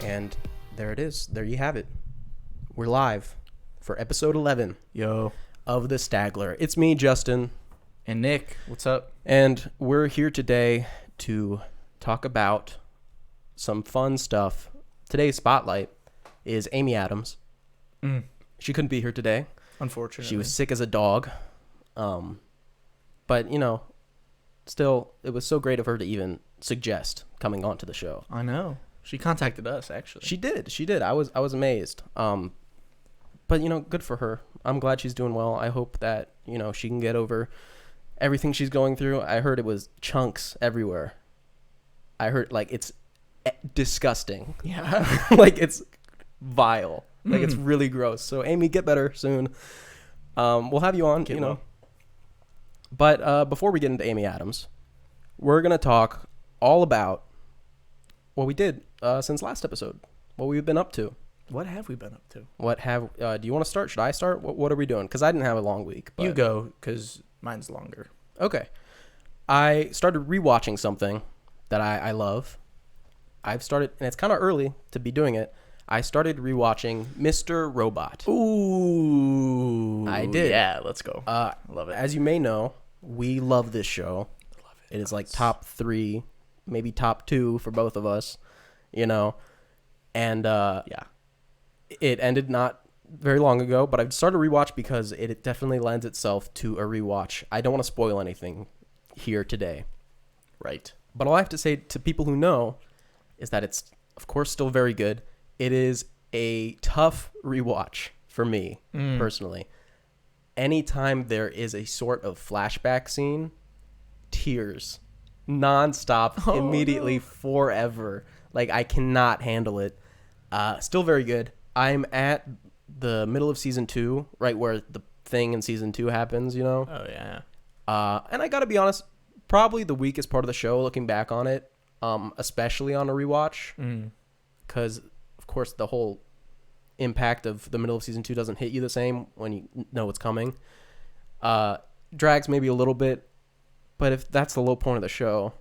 And there it is. There you have it. We're live for episode 11 of The Stagler. It's me, Justin. And Nick. What's up? And we're here today to talk about some fun stuff. Today's spotlight is Amy Adams. She couldn't be here today. Unfortunately. She was sick as a dog. But, you know, still, it was so great of her to even suggest coming on to the show. I know. She contacted us, actually. She did. I was amazed. But, you know, good for her. I'm glad she's doing well. I hope that, you know, she can get over everything she's going through. I heard it was chunks everywhere. I heard, like, it's disgusting. Yeah. Like, it's vile. Like, it's really gross. So, Amy, get better soon. We'll have you on, Get you know. well. But before we get into Amy Adams, we're going to talk all about what we did since last episode, what we've been up to. What have we been up to? Do you want to start? Should I start? What are we doing? Because I didn't have a long week. But... You go, because mine's longer. Okay. I started rewatching something that I love. I've started, and it's kind of early to be doing it. I started rewatching Mr. Robot. Ooh. I did. Yeah, let's go. Love it. As you may know, we love this show. Love it. It is like top 3, maybe top 2 for both of us, you know. And yeah. It ended not very long ago, but I've started to rewatch because it definitely lends itself to a rewatch. I don't want to spoil anything here today. Right. But all I have to say to people who know is that it's, of course, still very good. It is a tough rewatch for me, personally. Anytime there is a sort of flashback scene, tears. Nonstop, immediately, forever. Like, I cannot handle it. Still very good. I'm at the middle of season 2, right where the thing in season 2 happens, you know? Oh, yeah. And I gotta be honest, probably the weakest part of the show, looking back on it, especially on a rewatch. Because, of course, the whole impact of the middle of season 2 doesn't hit you the same when you know what's coming. Drags maybe a little bit, but if that's the low point of the show,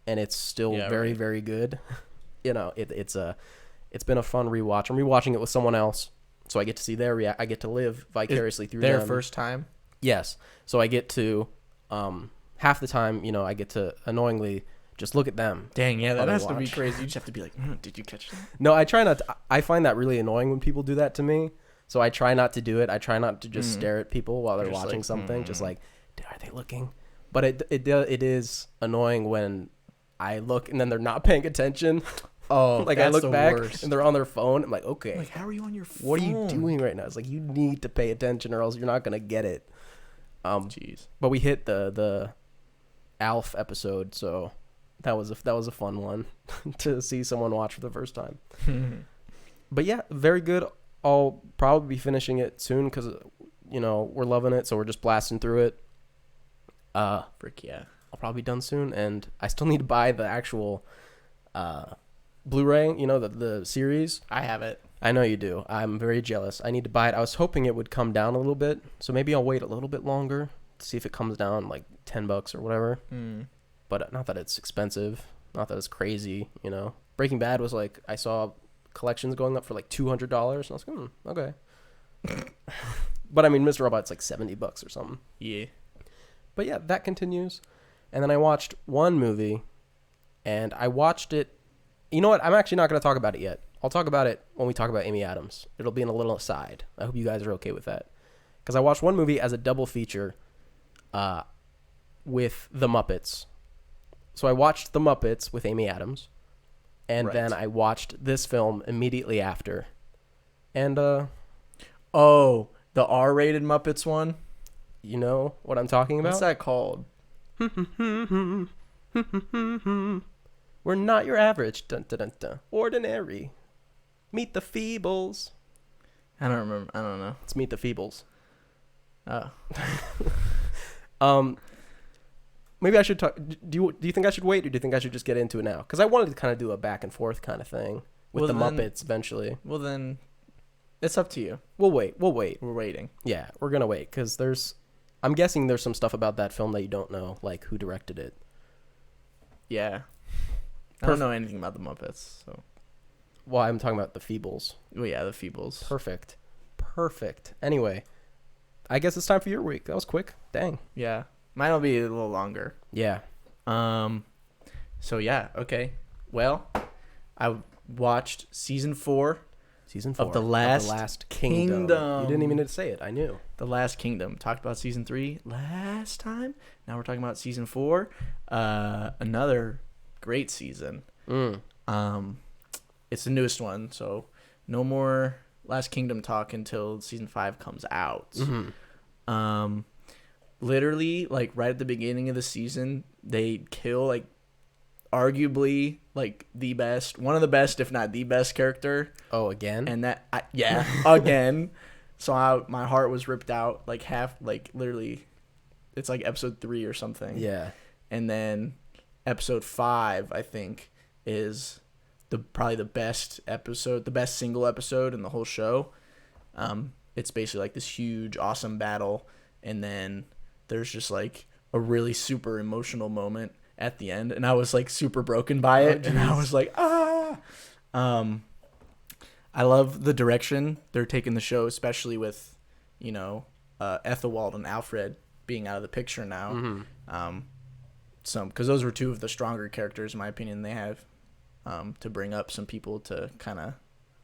and it's still very, very good, you know, it's been a fun rewatch. I'm rewatching it with someone else, so I get to see their react. I get to live vicariously through Their them. first time? Yes. So I get to, half the time, you know, I get to annoyingly just look at them. Dang, yeah, that has to be watch. crazy. You just have to be like, did you catch that? No, I try not to. I find that really annoying when people do that to me. So I try not to do it. I try not to just stare at people while they're Just watching like, something. Just like, are they looking? But it is annoying when I look and then they're not paying attention. Oh, like that's I look the back worst. and they're on their phone. I'm like, okay. Like, how are you on your phone? What are you doing right now? It's like, you need to pay attention or else you're not going to get it. Jeez. But we hit the Alf episode, so that was a fun one to see someone watch for the first time. But yeah, very good. I'll probably be finishing it soon because, you know, we're loving it, so we're just blasting through it. Frick yeah. I'll probably be done soon, and I still need to buy the actual Blu-ray, you know, the series. I have it. I know you do. I'm very jealous. I need to buy it. I was hoping it would come down a little bit, so maybe I'll wait a little bit longer to see if it comes down like $10 or whatever. But not that it's expensive, not that it's crazy, you know. Breaking Bad was like, I saw collections going up for like $200, and I was like, okay. But I mean, Mr. Robot's like $70 or something. Yeah. But yeah, that continues. And then I watched one movie, and I watched it. You know what? I'm actually not going to talk about it yet. I'll talk about it when we talk about Amy Adams. It'll be in a little aside. I hope you guys are okay with that. Because I watched one movie as a double feature with The Muppets. So I watched The Muppets with Amy Adams, and then I watched this film immediately after. And, oh, the R-rated Muppets one? you know what I'm talking about? What's that called? We're not your average, dun, dun, dun, dun. Ordinary. Meet the Feebles. I don't remember. I don't know. Let's meet the Feebles. Oh. Maybe I should talk. Do you think I should wait, or do you think I should just get into it now? Because I wanted to kind of do a back and forth kind of thing with the Muppets eventually. Well, then, it's up to you. We'll wait. We're waiting. Yeah, we're gonna wait because I'm guessing there's some stuff about that film that you don't know, like who directed it. Yeah. I don't know anything about the Muppets, so. Well, I'm talking about the Feebles. Well, yeah, the Feebles. Perfect. Anyway, I guess it's time for your week. That was quick. Dang. Yeah, mine will be a little longer. Yeah. So yeah, okay. Well, I watched season 4 of The Last Kingdom. You didn't even need to say it. I knew. The Last Kingdom. Talked about season 3 last time. Now we're talking about season 4. Another great season. It's the newest one, so no more Last Kingdom talk until season 5 comes out. Literally, like right at the beginning of the season, they kill like arguably like the best, one of the best, if not the best character. Oh, again? And that, again. So my heart was ripped out like half, like literally, it's like episode 3 or something. Yeah. And then episode 5, I think, is probably the best episode, the best single episode in the whole show. It's basically like this huge, awesome battle, and then there's just like a really super emotional moment at the end, and I was like super broken by it, and I was like, ah. I love the direction they're taking the show, especially with, you know, Ethelwald and Alfred being out of the picture now. Because those were 2 of the stronger characters, in my opinion, they have to bring up some people to kind of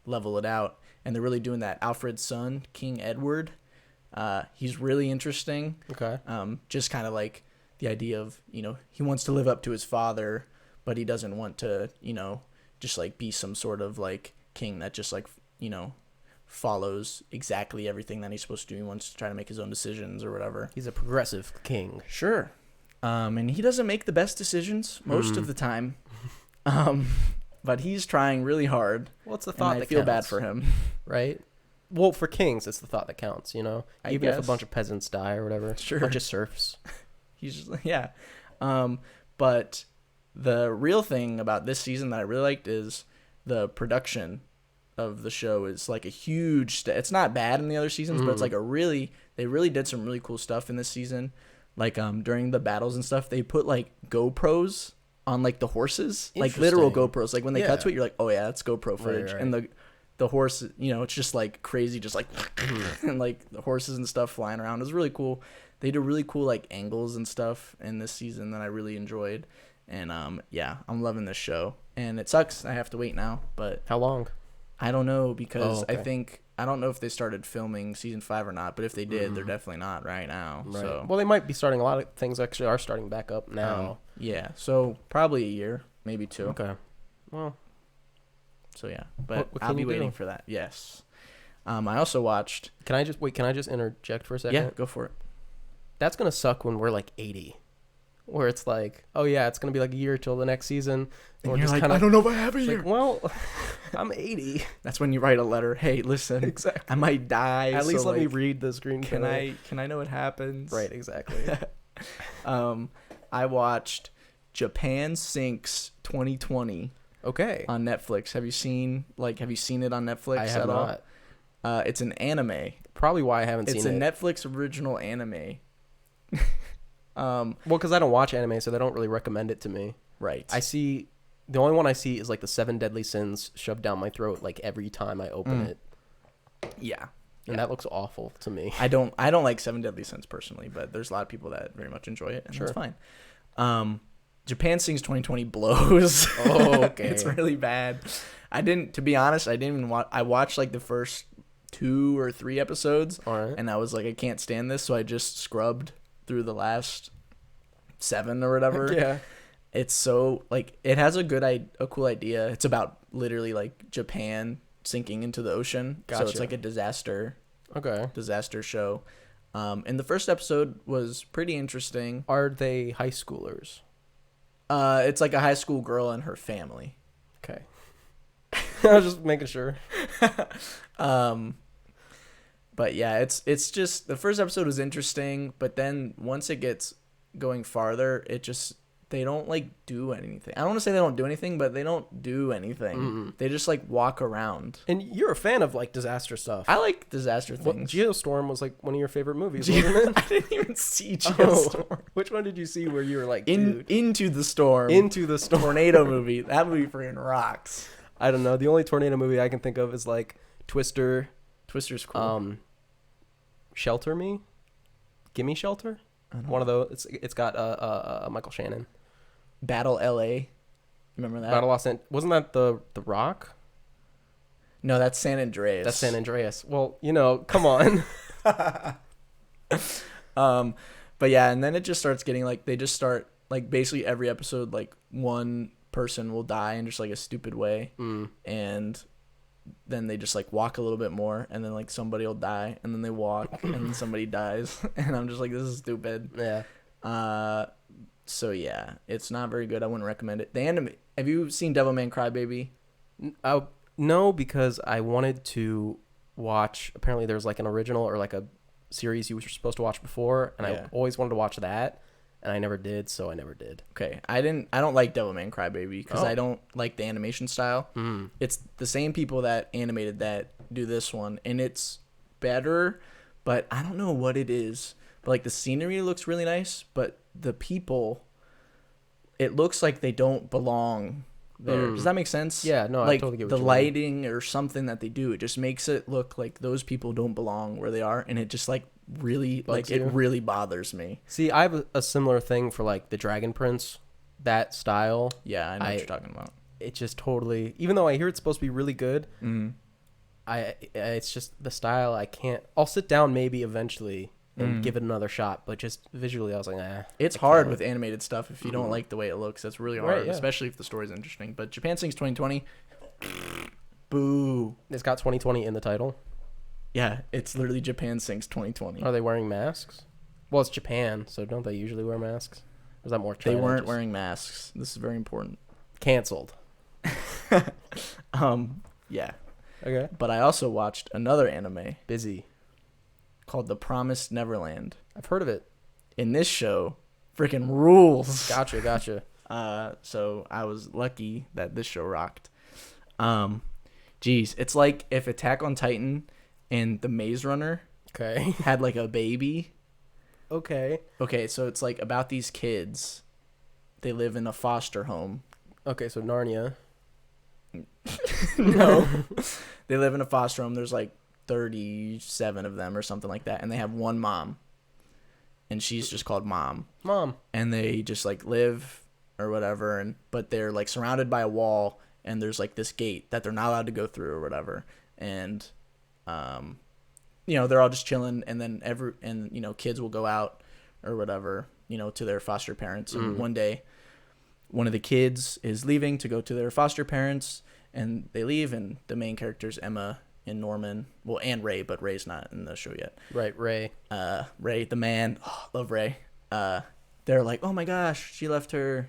level it out. And they're really doing that. Alfred's son, King Edward, he's really interesting. Okay. Just kind of like the idea of, you know, he wants to live up to his father, but he doesn't want to, you know, just like be some sort of like king that just like, you know, follows exactly everything that he's supposed to do. He wants to try to make his own decisions or whatever. He's a progressive king. Sure. And he doesn't make the best decisions most of the time. But he's trying really hard. Well, it's the thought and that I feel bad counts, for him. right? Well, for kings, it's the thought that counts, you know? I Even if guess. a bunch of peasants die or whatever. Sure. A bunch of serfs. He's just, yeah. But the real thing about this season that I really liked is the production of the show is like a huge it's not bad in the other seasons, but it's like they really did some really cool stuff in this season. Like during the battles and stuff, they put like GoPros on like the horses, like literal GoPros. Like when they cut to it, you're like, oh yeah, that's GoPro footage. Right. And the horse, you know, it's just like crazy, just like and like the horses and stuff flying around. It was really cool. They did really cool like angles and stuff in this season that I really enjoyed. And yeah, I'm loving this show. And it sucks I have to wait now, but How long? I don't know because okay. I don't know if they started filming season 5 or not, but if they did, they're definitely not right now. Right. So Well, they might be starting, a lot of things actually are starting back up now. yeah, so probably a year, maybe 2. Okay. Well, So yeah, but what I'll can be you waiting do? for that. Yes. I also watched. can I just interject for a second? Yeah, go for it. That's going to suck when we're like 80. Where it's like, oh yeah, it's going to be like a year till the next season. And we're you're just like, kinda, I don't know if I have a year. like, well, I'm 80. That's when you write a letter. Hey, listen, Exactly. I might die. At least so, let me like, read the screen. Can I know what happens? Right, exactly. I watched Japan Sinks 2020 Okay. on Netflix. Have you seen it on Netflix I have at all? not. It's an anime. Probably why I haven't It's seen a it. Netflix original anime. Well, because I don't watch anime, so they don't really recommend it to me. Right. The only one I see is like the 7 Deadly Sins shoved down my throat like every time I open it. Yeah. And that looks awful to me. I don't like 7 Deadly Sins personally, but there's a lot of people that very much enjoy it, and Sure. that's fine. Japan Sings 2020 blows. Oh, okay. It's really bad. To be honest, I didn't even watch. I watched like the first 2 or 3 episodes, All right. and I was like, I can't stand this, so I just scrubbed through the last 7 or whatever. Yeah. It's so like it has a cool idea. It's about literally like Japan sinking into the ocean. So it's Gotcha. like a disaster show. And the first episode was pretty interesting. Are they high schoolers? It's like a high school girl and her family. Okay. I was just making sure. But yeah, it's just the first episode was interesting, but then once it gets going farther, they don't like do anything. I don't want to say they don't do anything, but they don't do anything. Mm-mm. They just like walk around. And you're a fan of like disaster stuff. I like disaster Well, things. Geostorm was like one of your favorite movies, wasn't it? I didn't even see Geostorm. Oh, which one did you see where you were like, dude, Into the Storm. Into the Storm? Tornado movie. That movie freaking rocks. I don't know. The only tornado movie I can think of is like Twister. Twister's cool. Shelter Me, Gimme Shelter. One of those. It's got Michael Shannon. Battle L.A. Remember that? Battle Los Angeles. Wasn't that the Rock? No, that's San Andreas. That's San Andreas. Well, come on. But yeah, and then it just starts getting like, they just start like basically every episode, like one person will die in just like a stupid way. And then they just like walk a little bit more, and then like somebody will die, and then they walk and then somebody dies. And I'm just like, this is stupid. Yeah. So yeah, it's not very good. I wouldn't recommend it. The anime, have you seen Devilman Crybaby? No, because I wanted to watch, apparently there's like an original or like a series you were supposed to watch before, and I always wanted to watch that, and I never did, so I never did. Okay, I don't like Devilman Crybaby because I don't like the animation style. It's the same people that animated that do this one, and it's better, but I don't know what it is. But like the scenery looks really nice, but the people, it looks like they don't belong there. Does that make sense? Yeah, no, like, I totally get what the you mean. lighting or something that they do, it just makes it look like those people don't belong where they are, and it just like really Bugs like you? it really bothers me. See, I have a similar thing for like the Dragon Prince, that style. Yeah, I know what you're talking about. It just totally, even though I hear it's supposed to be really good, it's just the style. I can't. I'll sit down maybe eventually and give it another shot, but just visually, I was like, It's hard with animated stuff if you don't like the way it looks. That's really hard, Right, yeah. especially if the story's interesting. But Japan Sings 2020, boo. It's got 2020 in the title. Yeah, it's literally Japan Sings 2020. Are they wearing masks? Well, it's Japan, so don't they usually wear masks? Or is that more China? They weren't wearing masks. This is very important. Canceled. Yeah. Okay. But I also watched another anime Busy. called The Promised Neverland. I've heard of it. In this show, freaking rules. Gotcha. So I was lucky that this show rocked. Geez, it's like if Attack on Titan and The Maze Runner Okay. had like a baby. Okay. Okay, so it's like about these kids. They live in a foster home. Okay, so Narnia. No. They live in a foster home. There's like 37 of them or something like that, and they have one mom, and she's just called Mom. And they just like live or whatever, but they're like surrounded by a wall, and there's like this gate that they're not allowed to go through or whatever. And they're all just chilling, and then kids will go out or whatever, to their foster parents. And one day one of the kids is leaving to go to their foster parents, and they leave, and the main characters, Emma and Norman, well, and Ray, but Ray's not in the show yet. Right, Ray. Ray, the man, love Ray. They're like, oh my gosh, she left her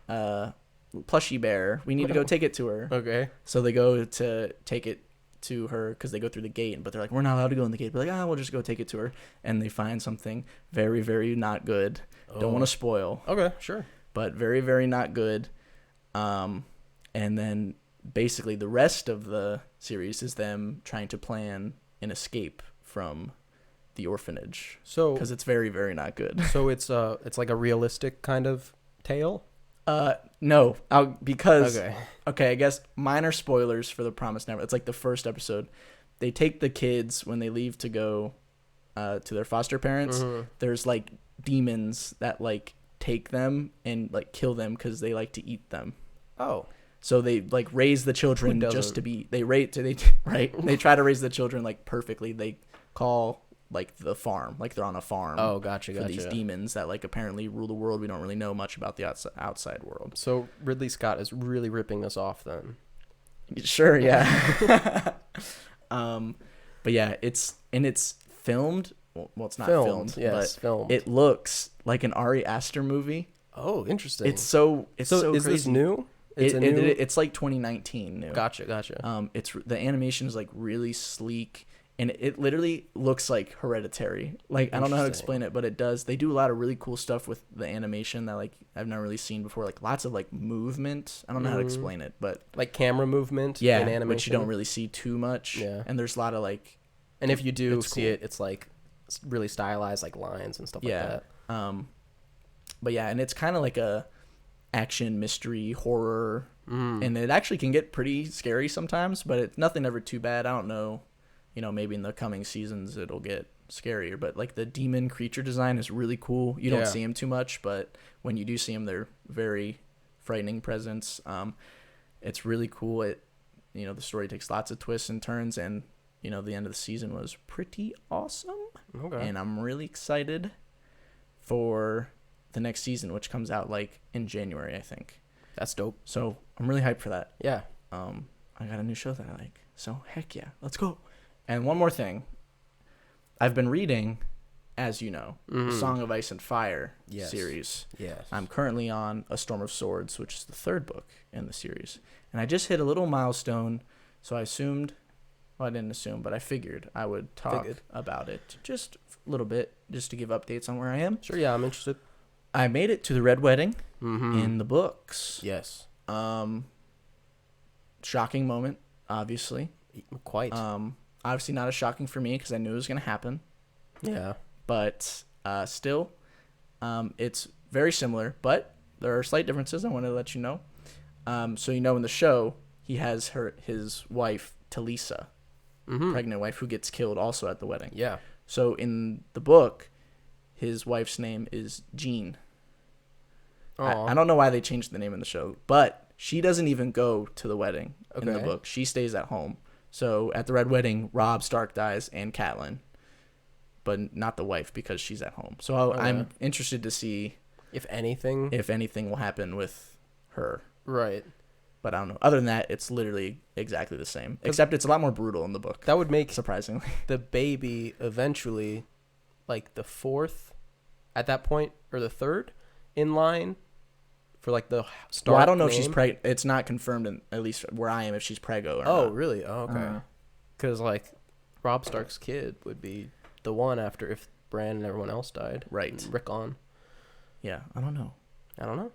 plushie bear. We need to go take it to her. Okay. So they go to take it to her because they go through the gate, but they're like, we're not allowed to go in the gate. But like, we'll just go take it to her. And they find something very, very not good. Don't want to spoil. Okay, sure. But very, very not good. And then basically the rest of the series is them trying to plan an escape from the orphanage. So because it's very, very not good. So it's like a realistic kind of tale? No, because okay, I guess minor spoilers for The Promised Neverland. It's like the first episode. They take the kids when they leave to go to their foster parents. There's like demons that like take them and like kill them because they like to eat them. Oh, so they like raise the children just to be right. They try to raise the children like perfectly. They call like the farm, like they're on a farm. Oh, gotcha. These demons that like apparently rule the world. We don't really know much about the outside world. So Ridley Scott is really ripping this off then. Sure, yeah. But yeah, it's filmed. Well, it's not filmed. Yes, but filmed. It looks like an Ari Aster movie. Oh, interesting. It's so is crazy. This new? It's like 2019 new. Gotcha. It's the animation is like really sleek, and it literally looks like Hereditary. Like I don't know how to explain it, but it does. They do a lot of really cool stuff with the animation that like I've never really seen before. Like lots of like movement. I don't know how to explain it, but like camera movement. Yeah, in animation, which you don't really see too much. Yeah, and there's a lot of like, and if you do see cool. it, it's like really stylized, like lines and stuff like that. But yeah, and it's kind of like a action mystery horror and it actually can get pretty scary sometimes, but it's nothing ever too bad. I don't know, maybe in the coming seasons it'll get scarier, but like the demon creature design is really cool. You don't see them too much, but when you do see them, they're very frightening presence. It's really cool. The story takes lots of twists and turns, and the end of the season was pretty awesome. Okay. And I'm really excited for the next season, which comes out like in January, I think. That's dope. So I'm really hyped for that. Yeah. I got a new show that I like. So heck yeah, let's go. And one more thing. I've been reading, as you know, the Song of Ice and Fire series. Yes. I'm currently on A Storm of Swords, which is the third book in the series. And I just hit a little milestone, so I assumed, well, I didn't assume, but I figured I would talk about it just a little bit, just to give updates on where I am. Sure, yeah, I'm interested. I made it to the Red Wedding in the books. Yes. Shocking moment, obviously. Quite. Obviously not as shocking for me because I knew it was going to happen. Yeah. But still, it's very similar, but there are slight differences. I want to let you know. So in the show, he has his wife, Talisa, pregnant wife, who gets killed also at the wedding. Yeah. So in the book, his wife's name is Jean. I don't know why they changed the name in the show, but she doesn't even go to the wedding in the book. She stays at home. So at the Red Wedding, Robb Stark dies and Catelyn, but not the wife because she's at home. So I'm interested to see if anything will happen with her. Right. But I don't know. Other than that, it's literally exactly the same, except it's a lot more brutal in the book. That would make, surprisingly, the baby eventually, like the fourth at that point, or the third in line for like the Stark. Well, I don't know if she's pregnant. It's not confirmed, at least where I am, if she's preggo or not. Oh, really? Oh, okay. Because like Robb Stark's kid would be the one after if Bran and everyone else died. Right. Rickon. Yeah, I don't know.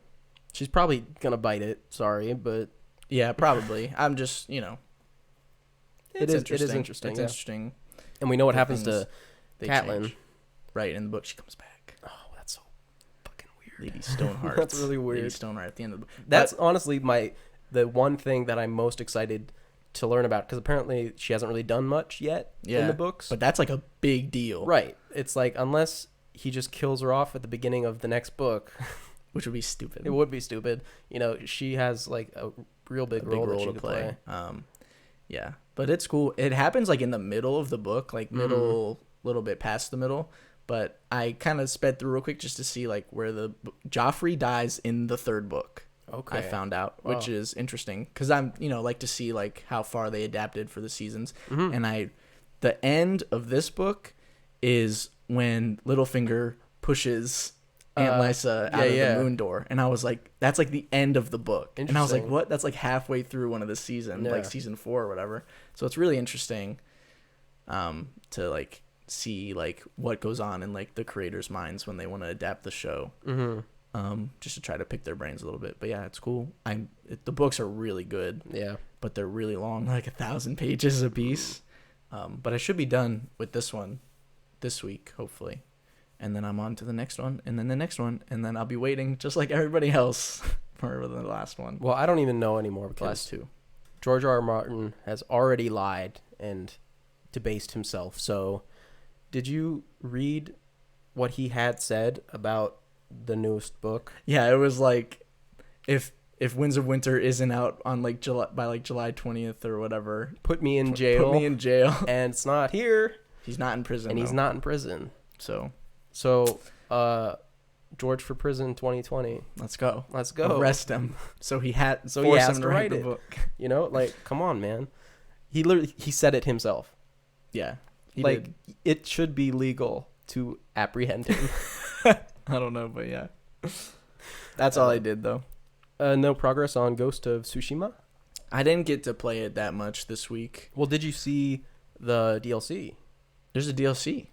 She's probably gonna bite it. Sorry, but yeah, probably. I'm just it is interesting. It's interesting. And we know what happens to Catelyn. Change. Right, in the book she comes back. Oh, that's so fucking weird. Lady Stoneheart. That's really weird. Lady Stoneheart at the end of the book. That's honestly the one thing that I'm most excited to learn about, because apparently she hasn't really done much yet in the books. But that's like a big deal. Right. It's like, unless he just kills her off at the beginning of the next book, which would be stupid. It would be stupid. She has like a real big role that she could play. Yeah, but it's cool. It happens like in the middle of the book, like little bit past the middle. But I kind of sped through real quick just to see like where Joffrey dies in the third book. Okay. I found out, which is interesting because I'm like to see like how far they adapted for the seasons. And the end of this book is when Littlefinger pushes Aunt Lysa out of the moon door, and I was like, that's like the end of the book. And I was like, what? That's like halfway through one of the season, like season 4 or whatever. So it's really interesting to like see like what goes on in like the creators' minds when they want to adapt the show. Just to try to pick their brains a little bit. But yeah, it's cool. The books are really good. Yeah, but they're really long, like 1,000 pages a piece. But I should be done with this one this week, hopefully. And then I'm on to the next one, and then the next one, and then I'll be waiting just like everybody else for the last one. Well, I don't even know anymore because last two. George R. R. Martin has already lied and debased himself. So, did you read what he had said about the newest book? Yeah, it was like if Winds of Winter isn't out on like July 20th or whatever, put me in jail. And it's not here. He's not in prison. And he's not in prison. So, George for Prison 2020. Let's go. Arrest him. So he has to write the book. Like, come on, man. He said it himself. Yeah. Did. It should be legal to apprehend him. I don't know, but yeah. That's all I did though. No progress on Ghost of Tsushima? I didn't get to play it that much this week. Well, did you see the DLC? There's a DLC.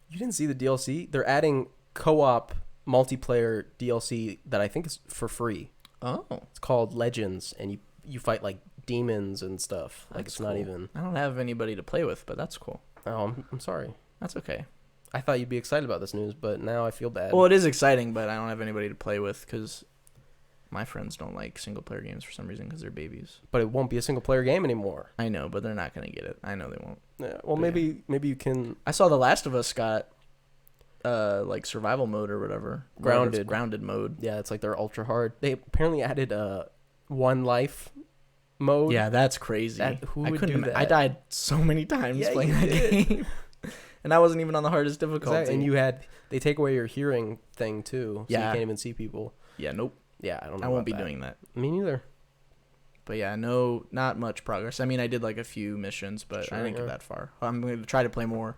You didn't see the DLC? They're adding co-op multiplayer DLC that I think is for free. Oh. It's called Legends, and you fight like demons and stuff. Like, it's cool. Not even... I don't have anybody to play with, but that's cool. Oh, I'm sorry. That's okay. I thought you'd be excited about this news, but now I feel bad. Well, it is exciting, but I don't have anybody to play with because My friends don't like single-player games for some reason because they're babies. But it won't be a single player game anymore. I know, but they're not going to get it. I know they won't. Yeah, well, maybe you can. I saw The Last of Us got like survival mode or whatever. Grounded mode. Yeah, it's like they're ultra hard. They apparently added one life mode. Yeah, that's crazy. Who would do that? I died so many times playing that game. And I wasn't even on the hardest difficulty. Exactly. And they take away your hearing thing too, so you can't even see people. Yeah, nope. Yeah, I don't know. I won't be doing that. Me neither. But yeah, no, not much progress. I mean, I did like a few missions, but I didn't get that far. I'm going to try to play more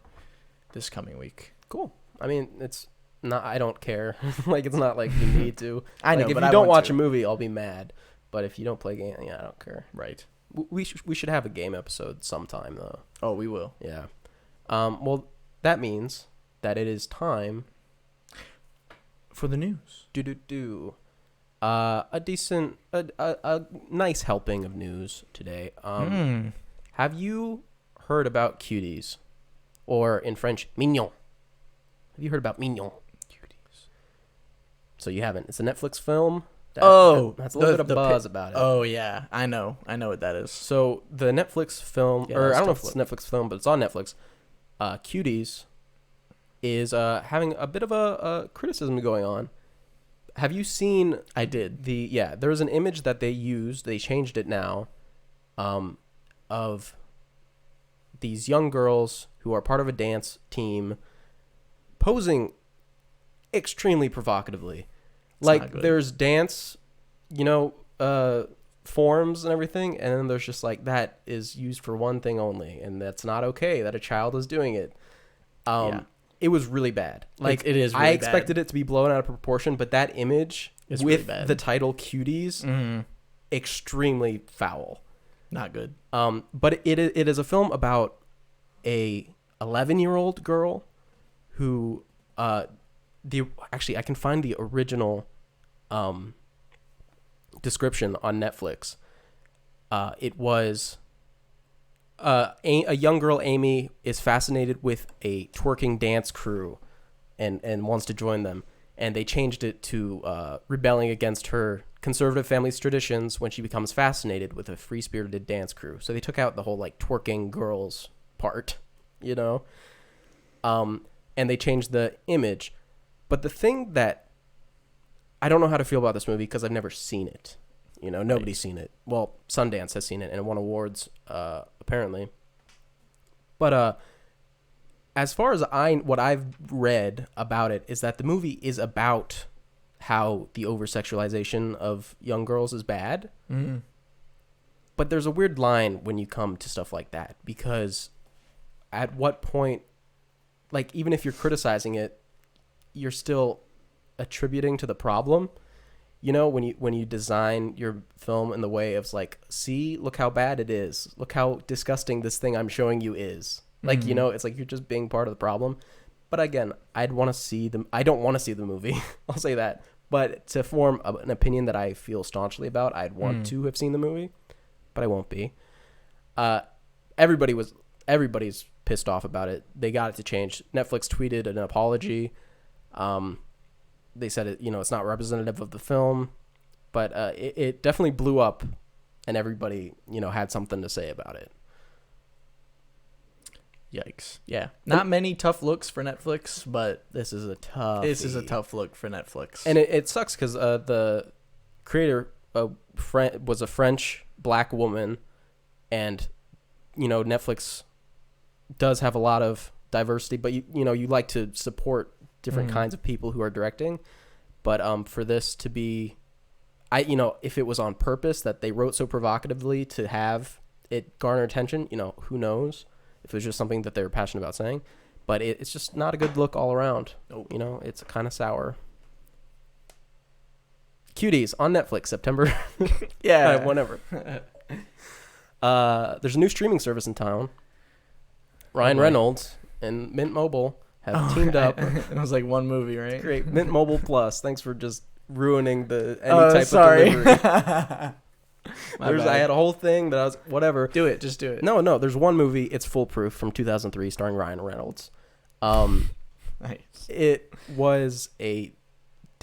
this coming week. Cool. I mean, it's not. I don't care. Like, it's not like you need to. I know, like, if but you I don't want watch to. a movie, I'll be mad. But if you don't play game, yeah, I don't care. Right. We should have a game episode sometime though. Oh, we will. Yeah. Well, that means that it is time for the news. A decent, a nice helping of news today. Have you heard about Cuties, or in French, Mignon? Have you heard about Mignon? Cuties. So you haven't. It's a Netflix film. That's a little bit of buzz about it. Oh yeah, I know what that is. So the Netflix film, or I don't know if it's a Netflix film, but it's on Netflix. Cuties is having a bit of a criticism going on. Have you seen? I did. There was an image that they used. They changed it now, of these young girls who are part of a dance team, posing extremely provocatively. Like, there's dance, forms and everything, and then there's just like, that is used for one thing only, and that's not okay that a child is doing it. It was really bad. Like, it is really I expected it to be blown out of proportion, but that image with really the title Cuties, extremely foul. Not good. But it is a film about a 11-year-old girl who actually I can find the original description on Netflix. It was a young girl, Amy, is fascinated with a twerking dance crew and wants to join them. And they changed it to rebelling against her conservative family's traditions when she becomes fascinated with a free-spirited dance crew. So they took out the whole, like, twerking girls part, and they changed the image. But the thing that I don't know how to feel about this movie because I've never seen it. Nobody's seen it. Well, Sundance has seen it and it won awards, apparently. But as far as what I've read about it is that the movie is about how the over-sexualization of young girls is bad. Mm-hmm. But there's a weird line when you come to stuff like that, because at what point, like, even if you're criticizing it, you're still attributing to the problem. When you design your film in the way of, like, see, look how bad it is. Look how disgusting this thing I'm showing you is. Like, it's like you're just being part of the problem. But again, I don't want to see the movie. I'll say that. But to form an opinion that I feel staunchly about, I'd want to have seen the movie, but I won't be. Everybody's pissed off about it. They got it to change. Netflix tweeted an apology. They said it, it's not representative of the film, but it definitely blew up, and everybody, had something to say about it. Yikes. Yeah. Not many tough looks for Netflix, but this is a tough look for Netflix. And it sucks because the creator was a French black woman, and, Netflix does have a lot of diversity, but you like to support different kinds of people who are directing. But for this to be, if it was on purpose that they wrote so provocatively to have it garner attention, who knows? If it was just something that they were passionate about saying. But it's just not a good look all around. Nope. It's kind of sour. Cuties on Netflix, September. Yeah. Whenever. There's a new streaming service in town. Ryan Reynolds and Mint Mobile have teamed up. It was like one movie, right? Great. Mint Mobile Plus. Thanks for just ruining any type of delivery. I had a whole thing that I was whatever. Just do it. No. There's one movie. It's Foolproof from 2003, starring Ryan Reynolds. Nice. It was a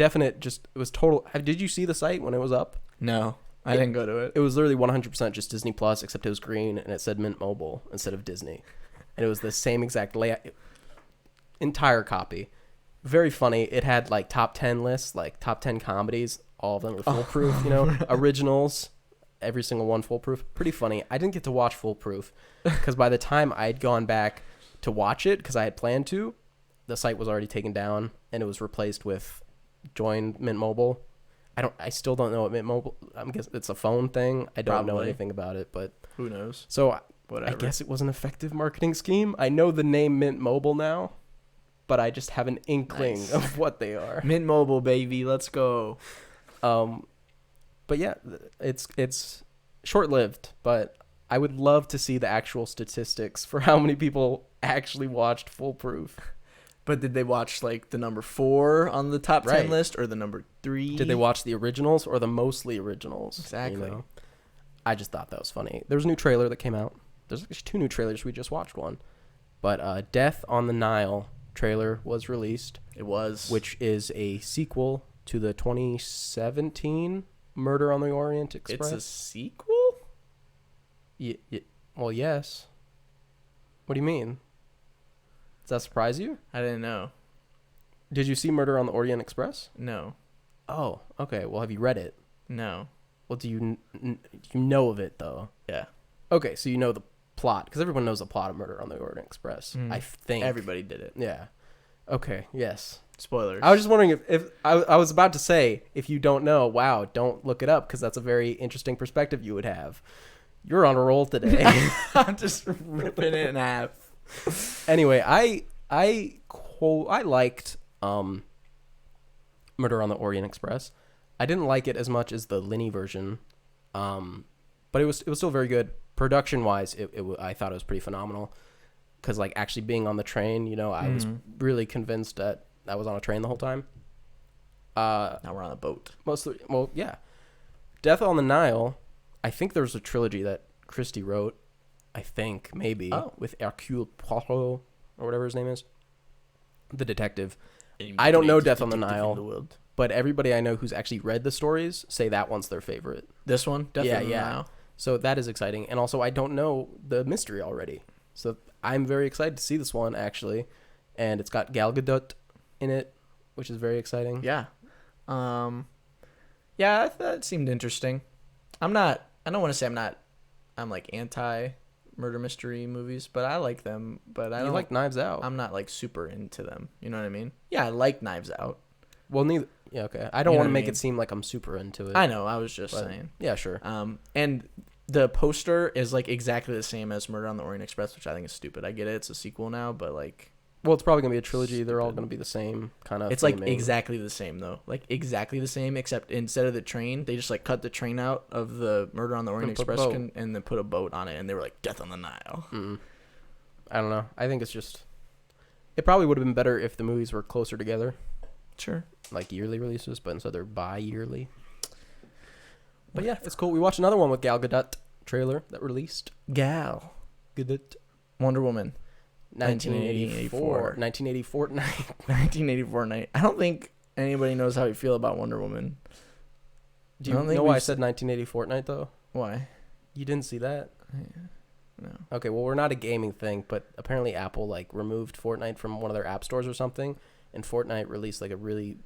definite. Just it was total. Did you see the site when it was up? No, I didn't go to it. It was literally 100% just Disney Plus, except it was green and it said Mint Mobile instead of Disney, and it was the same exact layout, entire copy. Very funny. It had like top 10 lists, like top 10 comedies. All of them were foolproof. Originals. Every single one foolproof. Pretty funny. I didn't get to watch Foolproof because by the time I'd gone back to watch it, because I had planned to, the site was already taken down and it was replaced with Join Mint Mobile. I still don't know what Mint Mobile. I guess it's a phone thing. I don't know anything about it, but who knows? So whatever. I guess it was an effective marketing scheme. I know the name Mint Mobile now, but I just have an inkling of what they are. Mint Mobile, baby, let's go. But yeah, it's short-lived, but I would love to see the actual statistics for how many people actually watched Foolproof. But did they watch like the number 4 on the top 10 list or the number 3? Did they watch the originals or the mostly originals? Exactly. I just thought that was funny. There was a new trailer that came out. There's actually 2 new trailers. We just watched one. But Death on the Nile trailer was released. It was. Which is a sequel to the 2017 Murder on the Orient Express. It's a sequel? Well, yes. What do you mean? Does that surprise you? I didn't know. Did you see Murder on the Orient Express? No. Oh, okay. Well, have you read it? No. Well, do you know of it, though? Yeah. Okay, so you know the plot, because everyone knows the plot of Murder on the Orient Express. I think. Everybody did it. Yeah. Okay, yes. Spoilers. I was just wondering if I was about to say, if you don't know, wow, don't look it up, because that's a very interesting perspective you would have. You're on a roll today. I'm just ripping it in half. Anyway, I liked Murder on the Orient Express. I didn't like it as much as the Linney version, but it was still very good. Production wise, I thought it was pretty phenomenal. Because like actually being on the train, I was really convinced that I was on a train the whole time. Now we're on a boat. Well, yeah. Death on the Nile. I think there's a trilogy that Christie wrote. I think maybe with Hercule Poirot or whatever his name is, the detective. I don't know Death on the Nile, but everybody I know who's actually read the stories say that one's their favorite. This one, Death on the Nile. So that is exciting, and also I don't know the mystery already, so I'm very excited to see this one actually, and it's got Gal Gadot in it, which is very exciting. Yeah, yeah, that seemed interesting. I don't want to say I'm like anti murder mystery movies, but I like them. But I don't like Knives Out. I'm not like super into them. You know what I mean? Yeah, I like Knives Out. Well, neither. Yeah, okay. I don't want to make it seem like I'm super into it. I know. I was just saying. Yeah, sure. And the poster is like exactly the same as Murder on the Orient Express, which I think is stupid. I get it. It's a sequel now, but like. Well, it's probably gonna be a trilogy. Stupid. They're all gonna be the same kind of. It's theming. like exactly the same though. Like exactly the same, except instead of the train, they just like cut the train out of the Murder on the Orient Express and then put a boat on it, and they were like Death on the Nile. I don't know. I think it's just. It probably would have been better if the movies were closer together. Sure. Like yearly releases, but instead they're bi-yearly. But yeah, it's cool. We watched another one with Gal Gadot trailer that released. Gal Gadot. Wonder Woman. 1984 night. 1984 night. I don't think anybody knows how we feel about Wonder Woman. Do you know why I said 1984 night though? Why? You didn't see that? Yeah. No. Okay, well we're not a gaming thing, but apparently Apple like removed Fortnite from one of their app stores or something, and Fortnite released like a really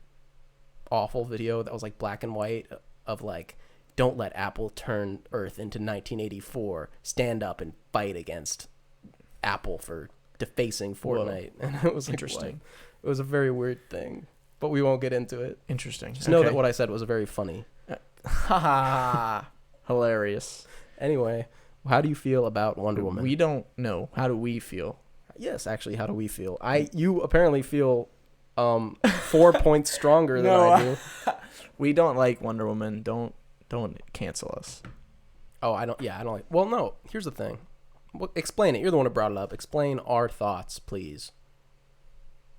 awful video that was like black and white of like, don't let Apple turn Earth into 1984. Stand up and fight against Apple for defacing Fortnite. Whoa. And it was interesting. It was a very weird thing, but we won't get into it. Interesting. Just know that what I said was very funny. Ha hilarious. Anyway, how do you feel about Wonder Woman? We don't know. How do we feel? Yes, actually, how do we feel? You apparently feel 4 points stronger than I do. We don't like Wonder Woman. Don't cancel us. Oh, I don't like. Well, no. Here's the thing. Well, explain it. You're the one who brought it up. Explain our thoughts, please.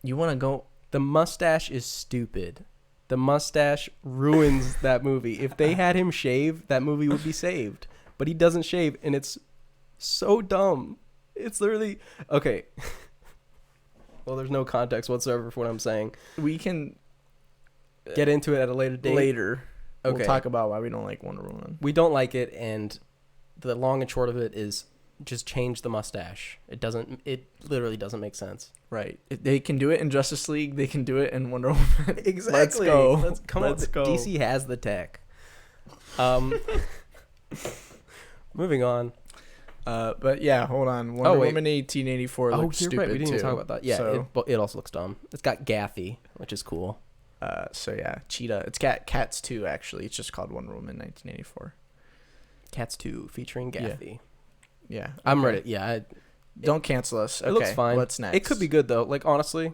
You want to go? The mustache is stupid. The mustache ruins that movie. If they had him shave, that movie would be saved. But he doesn't shave, and it's so dumb. It's literally okay. Well, there's no context whatsoever for what I'm saying. We can. get into it at a later date. Later. Okay. We'll talk about why we don't like Wonder Woman. We don't like it, and the long and short of it is just change the mustache. It literally doesn't make sense. Right. They can do it in Justice League. They can do it in Wonder Woman. Exactly. Let's go. Let's go. DC has the tech. Moving on. But yeah, hold on. Wonder Woman 1884 looks stupid right. We didn't too. even talk about that. Yeah, So, it also looks dumb. It's got Gathy, which is cool. so yeah, Cheetah. It's got Cats 2 actually. It's just called Wonder Woman 1984. Cats 2 featuring Gathy. Yeah. I'm okay. ready. Yeah. Don't cancel us. It looks fine. What's next? It could be good though. Like honestly,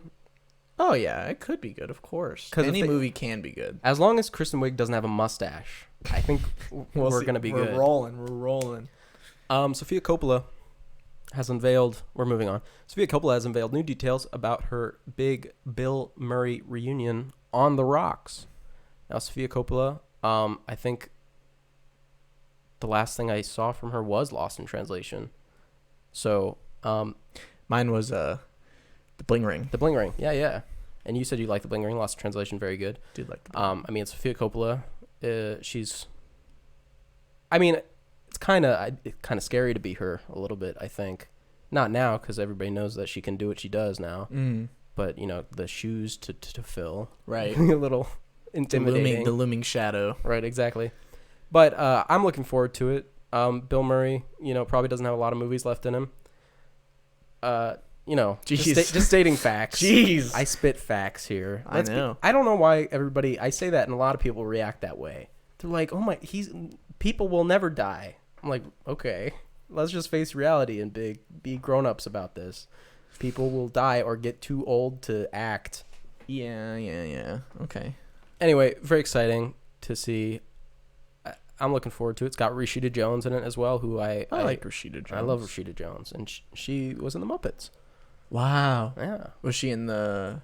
Oh yeah, it could be good, of course. 'Cause Any if they- movie can be good. as long as Kristen Wiig doesn't have a mustache, I think we're see. gonna be good. We're rolling. Sofia Coppola has unveiled. We're moving on. Sofia Coppola has unveiled new details about her big Bill Murray reunion on the rocks. Now, Sofia Coppola, I think the last thing I saw from her was Lost in Translation. So, Mine was the Bling Ring. The Bling Ring, yeah. And you said you like The Bling Ring. Lost in Translation, very good. Did like the Bling Ring. I mean, Sofia Coppola. She's. I mean, it's kind of scary to be her a little bit. I think, not now because everybody knows that she can do what she does now. But the shoes to fill, Right. a little intimidating. The looming shadow. Right, exactly. But I'm looking forward to it. Bill Murray, probably doesn't have a lot of movies left in him. Just stating facts. Jeez. I spit facts here. I know. I don't know why I say that, and a lot of people react that way. They're like, "Oh my, people will never die." I'm like, okay, let's just face reality and be grown-ups about this. People will die or get too old to act. Yeah. Okay. Anyway, very exciting to see. I'm looking forward to it. It's got Rashida Jones in it as well, who I like Rashida Jones. I love Rashida Jones, and she was in the Muppets. Wow. Yeah. Was she in the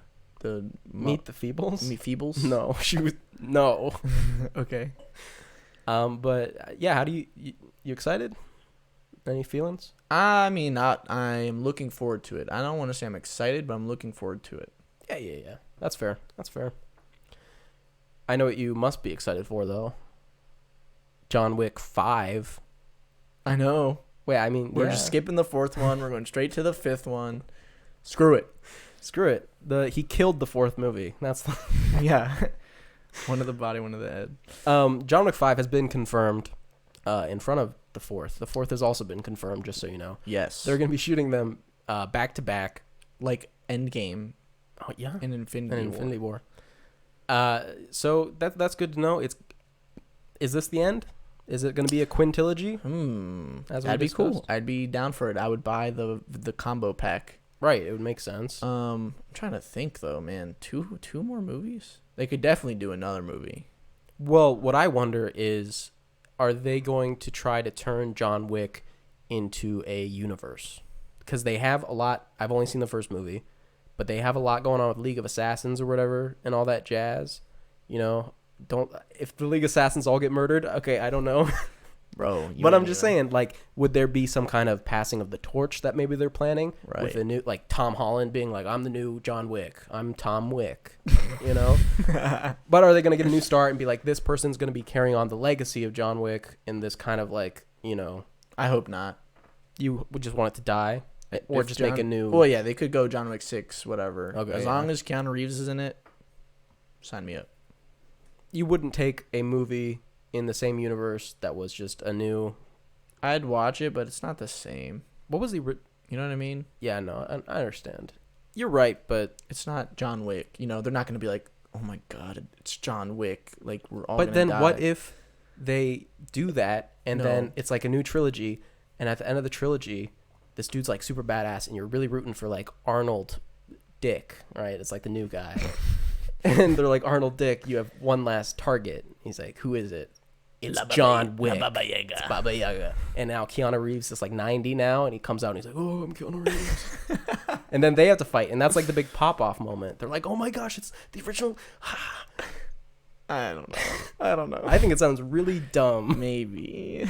Meet the Feebles? Meet Feebles? No, she was no. Okay. But yeah, how do you excited? Any feelings? I mean, I'm looking forward to it. I don't want to say I'm excited, but I'm looking forward to it. Yeah. That's fair. I know what you must be excited for though. John Wick 5. I know. Wait, I mean, We're just skipping the 4th one. We're going straight to the 5th one. Screw it. He killed the 4th movie. That's the Yeah. One of the body, one of the head. John Wick 5 has been confirmed in front of the 4th. The 4th has also been confirmed, just so you know. Yes. They're going to be shooting them back to back. Like Endgame. Oh, yeah. And Infinity War. So that's good to know. Is this the end? Is it going to be a quintilogy? That'd be cool. I'd be down for it. I would buy the combo pack. Right, it would make sense. I'm trying to think though, man. Two more movies? They could definitely do another movie. Well, what I wonder is, are they going to try to turn John Wick into a universe? Because they have a lot. I've only seen the first movie, but they have a lot going on with League of Assassins or whatever and all that jazz. If the League of Assassins all get murdered, okay, I don't know. Bro, but I'm just saying, like, would there be some kind of passing of the torch that maybe they're planning? Right. With a new, like, Tom Holland being like, I'm the new John Wick. I'm Tom Wick, But are they going to get a new start and be like, this person's going to be carrying on the legacy of John Wick in this kind of, like, I hope not. You would just want it to die? Or just make a new... Well, yeah, they could go John Wick 6, whatever. Okay, as long as Keanu Reeves is in it, sign me up. You wouldn't take a movie in the same universe that was just a new... I'd watch it, but it's not the same. What was the... You know what I mean? Yeah, no, I understand. You're right, but... It's not John Wick. They're not going to be like, oh my God, it's John Wick. Like, we're all But then die. what if they do that, and then it's like a new trilogy, and at the end of the trilogy, this dude's like super badass, and you're really rooting for like Arnold Dick, right? It's like the new guy. And they're like, Arnold Dick, you have one last target. He's like, who is it? It's John Wick. Baba Yaga. It's Baba Yaga. And now Keanu Reeves is like 90 now, and he comes out and he's like, oh, I'm Keanu Reeves. And then they have to fight, and that's like the big pop-off moment. They're like, oh my gosh, it's the original. I don't know. I think it sounds really dumb. Maybe.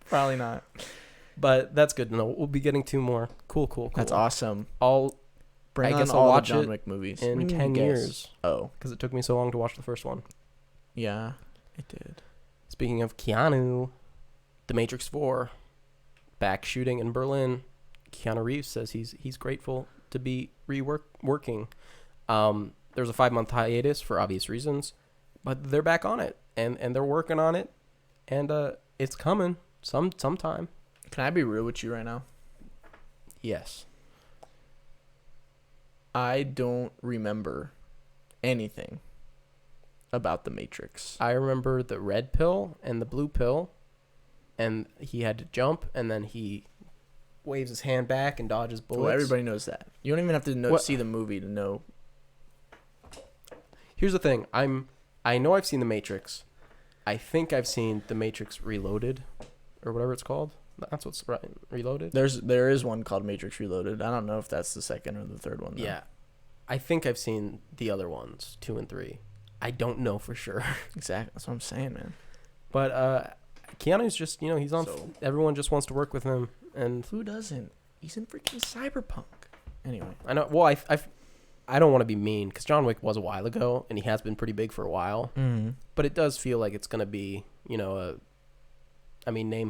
Probably not. But that's good to know. We'll be getting 2 more. Cool. That's awesome. All Bring I on guess I'll all watch the John it Wick movies. in What do you 10 mean guess? years. Oh, Because it took me so long to watch the first one. yeah, it did. Speaking of Keanu, The Matrix 4, back shooting in Berlin. Keanu Reeves says he's grateful to be working. There's a 5-month hiatus for obvious reasons, but they're back on it, and they're working on it, and it's coming sometime. Can I be real with you right now? Yes. I don't remember anything about the Matrix. I remember the red pill and the blue pill, and he had to jump, and then he waves his hand back and dodges bullets. Well, everybody knows that. You don't even have to see the movie to know. Here's the thing. I know I've seen The Matrix. I think I've seen The Matrix Reloaded, or whatever it's called. That's what's right. Reloaded. There is one called Matrix Reloaded. I don't know if that's the second or the third one, though. Yeah, I think I've seen the other ones, 2 and 3. I don't know for sure. Exactly. That's what I'm saying, man. But Keanu's just, he's on. So- Everyone just wants to work with him, and Who doesn't? He's in freaking Cyberpunk. Anyway. I know. Well, I don't want to be mean because John Wick was a while ago, and he has been pretty big for a while. Mm-hmm. But it does feel like it's gonna be, name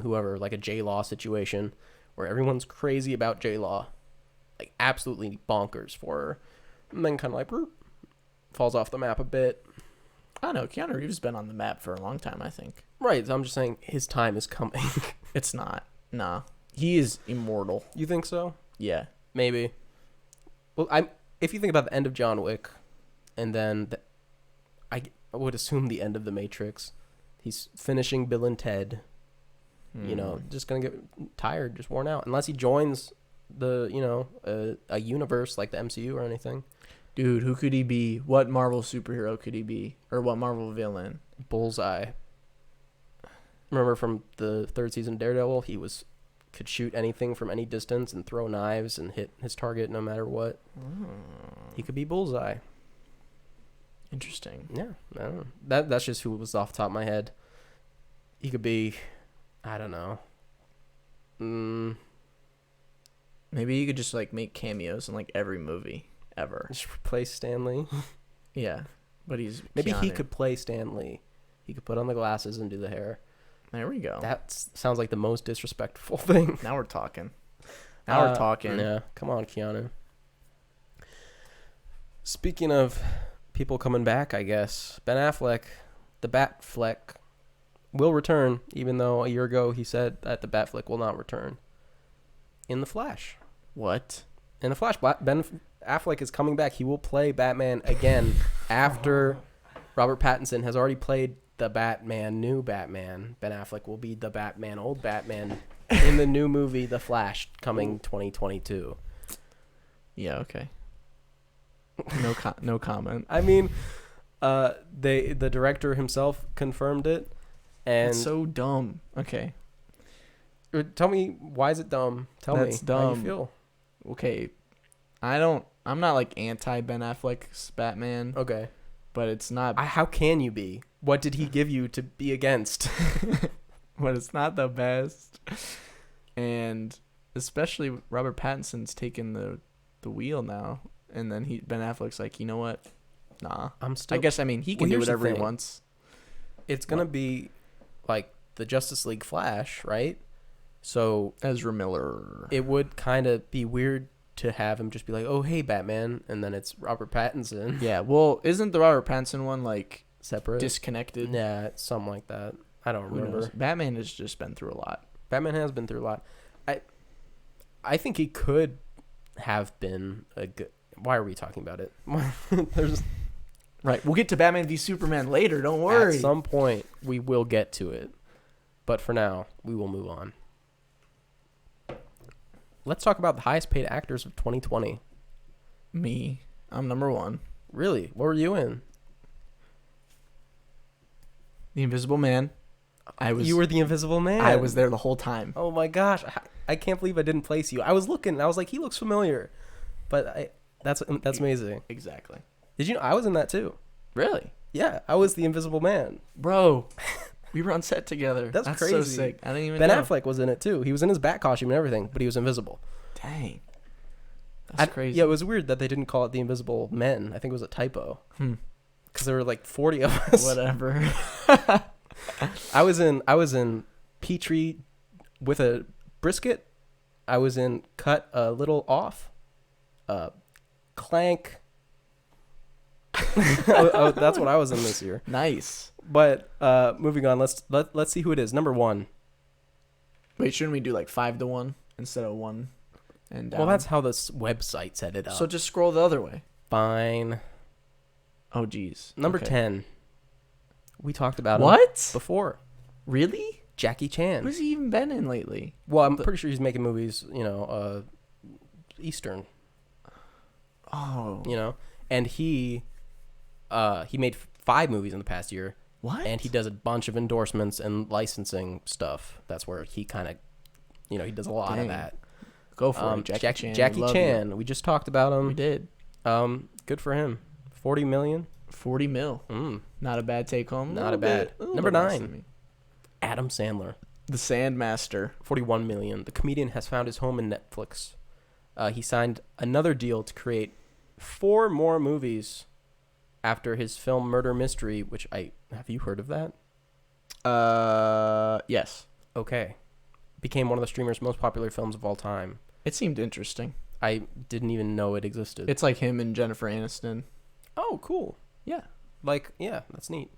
whoever, like a J-Law situation where everyone's crazy about J-Law, like absolutely bonkers for her, and then kind of like falls off the map a bit. I don't know. Keanu Reeves has been on the map for a long time, I think. Right. So I'm just saying his time is coming. It's not. Nah. He is immortal. You think so? Yeah. Maybe. Well, if you think about the end of John Wick, and then I would assume the end of The Matrix, he's finishing Bill and Ted. Just gonna get tired, just worn out, unless he joins the a universe like the MCU or anything. Dude, who could he be? What Marvel superhero could he be? Or what Marvel villain? Bullseye. Remember from the 3rd season of Daredevil, he could shoot anything from any distance and throw knives and hit his target no matter what. He could be Bullseye. Interesting. Yeah, I don't know. That's just who was off the top of my head. He could be, I don't know. Maybe you could just make cameos in every movie ever. Just replace Stan Lee. Yeah, but he's Maybe he Keanu. could play Stan Lee. He could put on the glasses and do the hair. There we go. That sounds like the most disrespectful thing. Now we're talking. We're talking. Yeah, come on, Keanu. Speaking of people coming back, I guess Ben Affleck, the Batfleck, will return, even though a year ago he said that the Batfleck will not return. In The Flash. What? In The Flash, Ben Affleck is coming back. He will play Batman again after Robert Pattinson has already played the Batman, new Batman. Ben Affleck will be the Batman, old Batman, in the new movie The Flash, coming 2022. Yeah, okay. No comment. I mean, the director himself confirmed it, and It's so dumb. Okay. tell me, why is it dumb? Tell me That's how you dumb. feel. Okay. I'm not anti Ben Affleck's Batman, Okay, but it's not how can you be? What did he give you to be against? but it's not the best. And especially Robert Pattinson's taking the wheel now, and then Ben Affleck's like, you know what? Nah. I guess he can do here's the whatever he thing. wants. It's gonna be like the Justice League Flash, right? So Ezra Miller. it would kind of be weird to have him just be like, "Oh, hey, Batman," and then it's Robert Pattinson. Yeah. Well, isn't the Robert Pattinson one Separate. disconnected? Yeah, it's something like that. I don't Who knows? remember. Batman has just been through a lot. Batman has been through a lot. I think he could have been a good. Why are we talking about it? There's Right. We'll get to Batman v Superman later. Don't worry. At some point we will get to it, but for now we will move on. Let's talk about the highest paid actors of 2020. Me. I'm number 1. Really? What were you in? The Invisible Man. You were the Invisible Man. I was there the whole time. Oh my gosh. I can't believe I didn't place you. I was looking and I was like, he looks familiar. But that's amazing. Exactly. Did you know I was in that too? Really? Yeah, I was the Invisible Man. Bro, we were on set together. That's so crazy. sick. I didn't even Ben know. Affleck was in it too. He was in his bat costume and everything, but he was invisible. Dang. That's crazy. Yeah, it was weird that they didn't call it The Invisible Men. I think it was a typo. Because there were like 40 of us. Whatever. I was in Petrie with a brisket. I was in Cut a Little Off. Clank. That's what I was in this year. Nice. But moving on, let's see who it is. Number 1. Wait, shouldn't we do like 5 to 1 instead of 1 and down? Well, that's how this website set it up. So just scroll the other way. Fine. Oh, geez. Number 10. We talked about him what before. Really? Jackie Chan. What's he even been in lately? Well, I'm pretty sure he's making movies, Eastern. Oh. And he made 5 movies in the past year. What? And he does a bunch of endorsements and licensing stuff. That's where he kind of, he does a lot of that. Go for it, Jackie Chan. Jackie Chan. We just talked about him. We did. Good for him. 40 million. 40 mil. Not a bad take home. Not a bad. Number 9. Adam Sandler. The Sandmaster. 41 million. The comedian has found his home in Netflix. He signed another deal to create 4 more movies after his film Murder Mystery, which have you heard of that? Yes. Okay. Became one of the streamer's most popular films of all time. It seemed interesting. I didn't even know it existed. It's like him and Jennifer Aniston. Oh, cool. Yeah. Yeah, that's neat.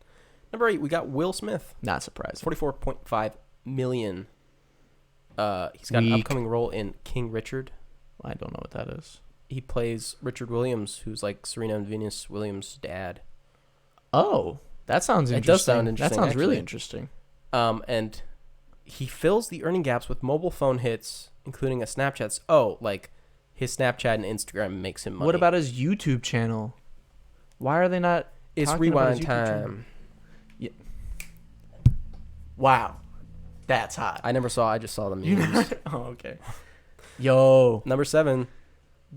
Number 8, we got Will Smith. Not surprising. 44.5 million. He's got an upcoming role in King Richard. I don't know what that is. He plays Richard Williams, who's like Serena and Venus Williams' dad. Oh, that sounds interesting. It does sound interesting. That sounds actually. really interesting. And he fills the earning gaps with mobile phone hits, including a Snapchat. Oh, like his Snapchat and Instagram makes him money. What about his YouTube channel? Why are they not? It's rewind time. Yeah. Wow, that's hot. I never saw. I just saw the memes. Oh, okay. Yo. Number 7,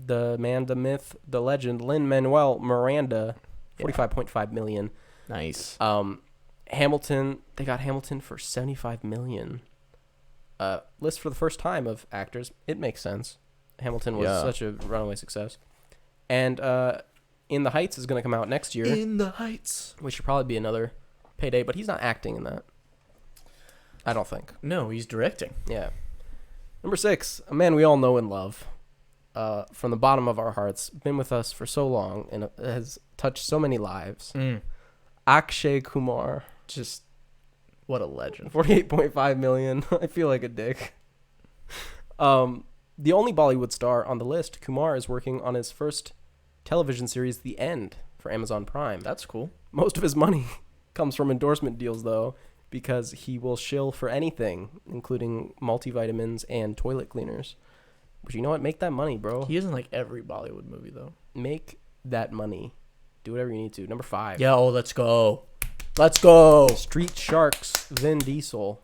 the man, the myth, the legend, Lin-Manuel Miranda, 45.5 million. Nice. Hamilton. They got Hamilton for 75 million. List for the first time of actors. It makes sense. Hamilton was such a runaway success. And In the Heights is going to come out next year. In the Heights. Which should probably be another payday, but he's not acting in that. I don't think. No, he's directing. Yeah. Number 6, a man we all know and love. From the bottom of our hearts, been with us for so long and has touched so many lives. Akshay Kumar. Just what a legend. 48.5 million. I feel like a dick. The only Bollywood star on the list, Kumar is working on his first television series, The End, for Amazon Prime. That's cool. Most of his money comes from endorsement deals, though, because he will shill for anything, including multivitamins and toilet cleaners. But you know what? Make that money, bro. He is in like every Bollywood movie, though. Make that money. Do whatever you need to. Number 5. Yo, let's go. Let's go. Street Sharks, Vin Diesel,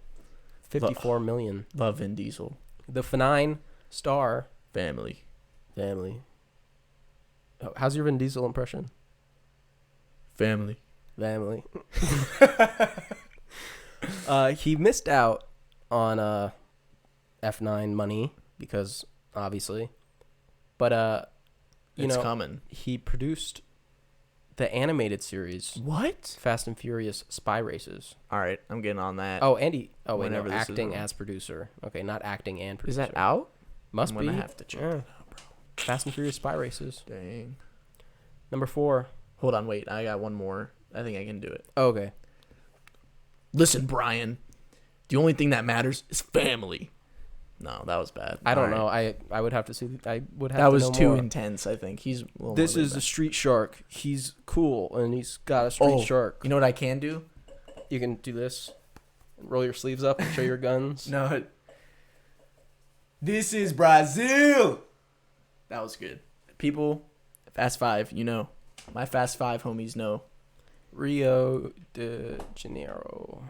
54 million. Love Vin Diesel. The Fanine star. Family. Oh, how's your Vin Diesel impression? Family. He missed out on F9 money because obviously, but it's coming. He produced the animated series. What? Fast and Furious Spy Races. All right, I'm getting on that. Oh, Andy. Oh, wait, no, Whenever this is acting on. as producer. Okay, not acting and producer. Is that out? Must I'm be. gonna have to check it out, bro. Fast and Furious Spy Races. Dang. Number 4. Hold on, wait. I got one more. I think I can do it. Oh, okay. Listen, Brian. The only thing that matters is family. No, that was bad. I don't All know. right. I would have to see. I would have. That to was know too more. intense. I think he's. This is a street shark. He's cool and he's got a street shark. You know what I can do? You can do this. Roll your sleeves up and show your guns. No. This is Brazil. That was good. People, Fast 5, you know. My Fast 5 homies know. Rio de Janeiro.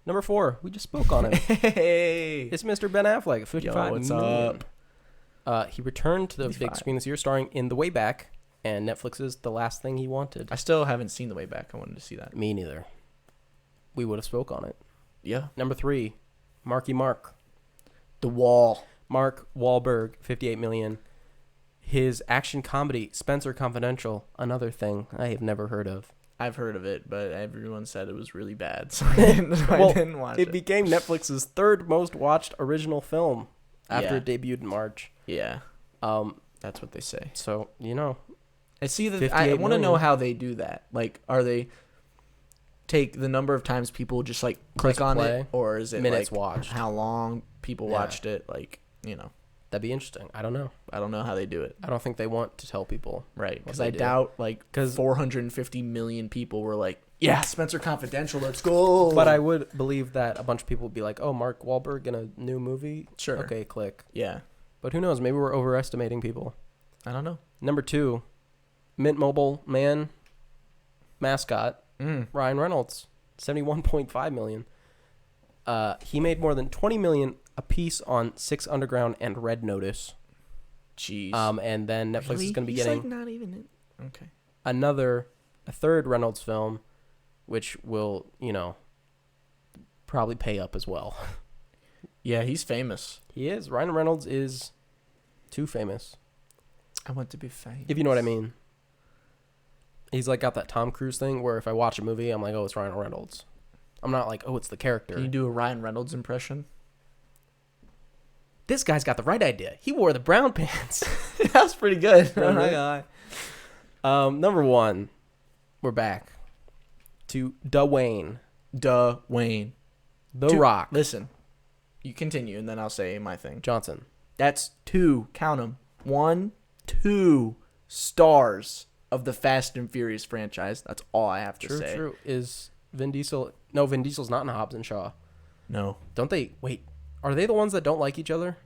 Number 4. We just spoke on it. Hey. It's Mr. Ben Affleck. 55 what's million. up? He returned to the 55. big screen this year, starring in The Way Back and Netflix's The Last Thing He Wanted. I still haven't seen The Way Back. I wanted to see that. Me neither. We would have spoke on it. Yeah. Number 3. Marky Mark. The Wall. Mark Wahlberg, 58 million. his action comedy Spencer Confidential, another thing I have never heard of. I've heard of it, but everyone said it was really bad, so I didn't watch it. It became Netflix's third most watched original film after Yeah. it debuted in March. Yeah, that's what they say. So, I see that. 58 I want to know million. how they do that. Like, are they take the number of times people just like click Press on play, it, or is it minutes like watched. how long people Yeah. watched it? Like, That'd be interesting. I don't know. I don't know how they do it. I don't think they want to tell people. Right, what because they I do. doubt like 450 million people were like, "Yeah, Spencer Confidential, let's go." But I would believe that a bunch of people would be like, oh, Mark Wahlberg in a new movie? Sure. Okay, click. Yeah, But who knows? Maybe we're overestimating people. I don't know. Number 2, Mint Mobile man mascot, Ryan Reynolds, 71.5 million. He made more than 20 million a piece on 6 Underground and Red Notice. Jeez. And then Netflix is going to be getting like not even in. Okay. a third Reynolds film, which will, probably pay up as well. Yeah, he's famous. He is. Ryan Reynolds is too famous, I want to be famous. if you know what I mean. He's like got that Tom Cruise thing where if I watch a movie, I'm like, oh, it's Ryan Reynolds. I'm not like, oh, it's the character. Can you do a Ryan Reynolds impression? This guy's got the right idea. He wore the brown pants. That's pretty good. Guy. Number 1, we're back to Dwayne. Dwayne. The Rock. Listen, you continue, and then I'll say my thing. Johnson. That's 2. Count them. 1, 2 stars of the Fast and Furious franchise. That's all I have to say. True. Is Vin Diesel... No, Vin Diesel's not in Hobbs and Shaw. No. Don't they... Wait. Are they the ones that don't like each other?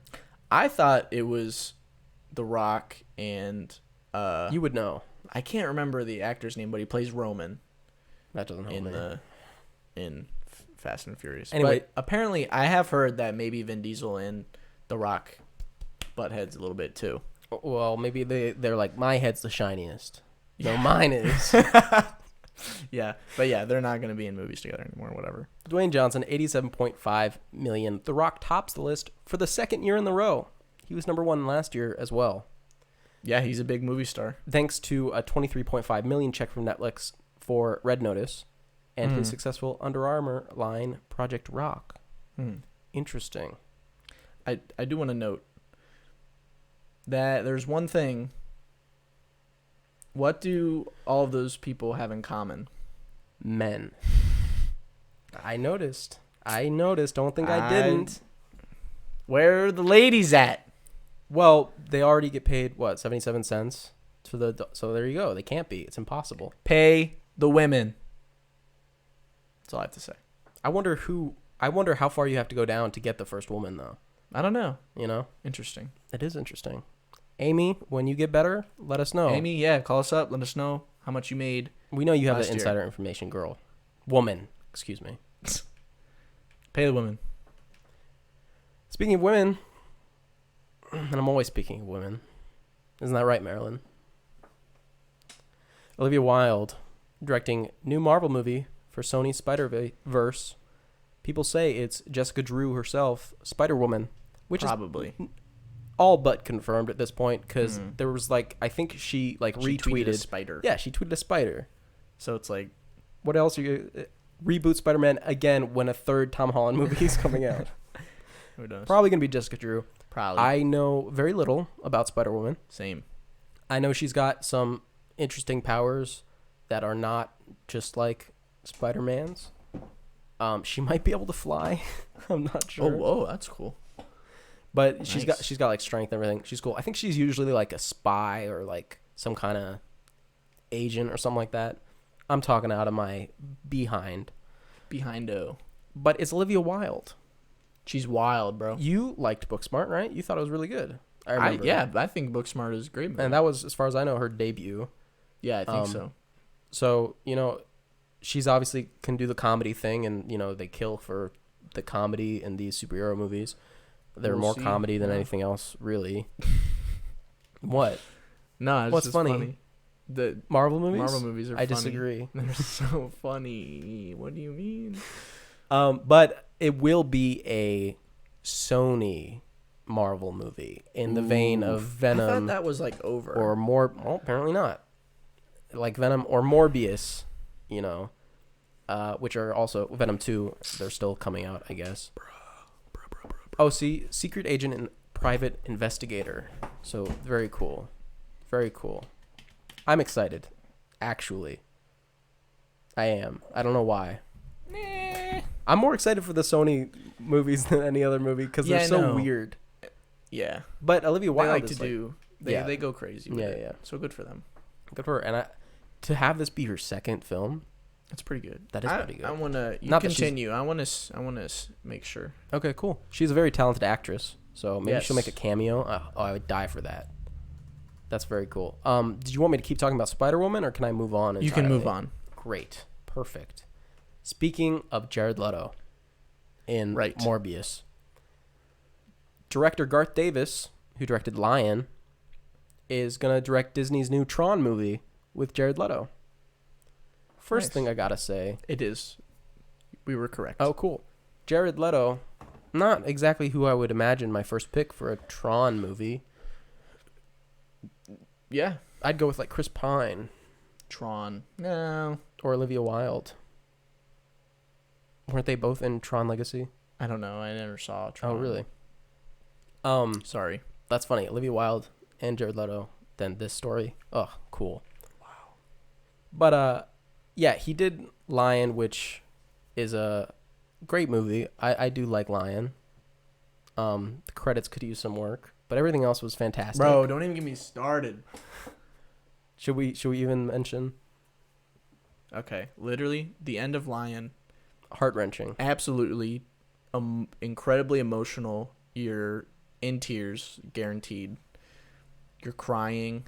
I thought it was The Rock and... You would know. I can't remember the actor's name, but he plays Roman That doesn't help me. in Fast and Furious. Anyway. But apparently I have heard that maybe Vin Diesel and The Rock butt heads a little bit too. Well, maybe they're like, my head's the shiniest. No, mine is. Yeah, but yeah, they're not going to be in movies together anymore, whatever. Dwayne Johnson, 87.5 million. The Rock tops the list for the second year in the row. He was number 1 last year as well. Yeah, he's a big movie star. Thanks to a 23.5 million check from Netflix for Red Notice and his successful Under Armour line, Project Rock. Interesting. I do want to note that there's one thing. What do all of those people have in common? Men. I noticed. Don't think I didn't. Where are the ladies at? Well, they already get paid, 77 cents? So there you go. They can't be. It's impossible. Pay the women. That's all I have to say. I wonder how far you have to go down to get the first woman, though. I don't know. Interesting. Interesting. It is interesting. Amy, when you get better, let us know. Amy, yeah, call us up. Let us know how much you made. We know you have last the year. insider information, girl. Woman. Excuse me. Pay the women. Speaking of women, and I'm always speaking of women. Isn't that right, Marilyn? Olivia Wilde directing new Marvel movie for Sony Spider-Verse. People say it's Jessica Drew herself, Spider-Woman, which Probably. is all but confirmed at this point because there was I think she retweeted a spider. Yeah, she tweeted a spider. So it's like, What else are you reboot Spider-Man again when a third Tom Holland movie is coming out? who knows? Probably gonna be Jessica Drew. Probably. I know very little about Spider-Woman. Same. I know she's got some interesting powers that are not just like Spider-Man's. She might be able to fly. I'm not sure. Oh, whoa, that's cool. But Nice. she's got strength and everything. She's cool. I think she's usually like a spy or like some kind of agent or something like that. I'm talking out of my behind. Behind-o. But it's Olivia Wilde. She's wild, bro. You liked Booksmart, right? You thought it was really good. I remember. I think Booksmart is a great movie. And that was, as far as I know, her debut. Yeah, I think so. So, she's obviously can do the comedy thing, and, they kill for the comedy in these superhero movies. They're We'll more see. comedy than Yeah. anything else, really. What? No, it's What's just funny? The Marvel movies? Marvel movies are I funny. disagree. They're so funny. What do you mean? But it will be a Sony Marvel movie in the vein of Venom. I thought that was like over. Or more. Well, apparently not. Like Venom or Morbius, you know, which are also Venom 2. They're still coming out, I guess. Oh, see, Secret Agent and Private Investigator. So very cool, very cool. I'm excited, actually. I am. I don't know why. I'm more excited for the Sony movies than any other movie because they're so weird. Yeah, but Olivia Wilde they like to do. They go crazy. With it. So good for them. Good for her. And to have this be her second film, that's pretty good. That is pretty good. I want to continue. I want to make sure. Okay, cool. She's a very talented actress, so maybe she'll make a cameo. I would die for that. That's very cool. Did you want me to keep talking about Spider-Woman, or can I move on entirely? You can move on. Great. Perfect. Speaking of Jared Leto in Morbius, director Garth Davis, who directed Lion, is going to direct Disney's new Tron movie with Jared Leto. First thing I got to say. It is. We were correct. Oh, cool. Jared Leto, not exactly who I would imagine my first pick for a Tron movie. Yeah. I'd go with like Chris Pine. Tron. No. Or Olivia Wilde. Weren't they both in Tron Legacy? I don't know. I never saw Tron. Oh, really? Sorry. That's funny. Olivia Wilde and Jared Leto. Then this story. Oh, cool. Wow. But, yeah, he did Lion, which is a great movie. I do like Lion. The credits could use some work, but everything else was fantastic. Bro, don't even get me started. Should we even mention? Okay, literally the end of Lion. Heart-wrenching. Absolutely, incredibly emotional. You're in tears, guaranteed. You're crying.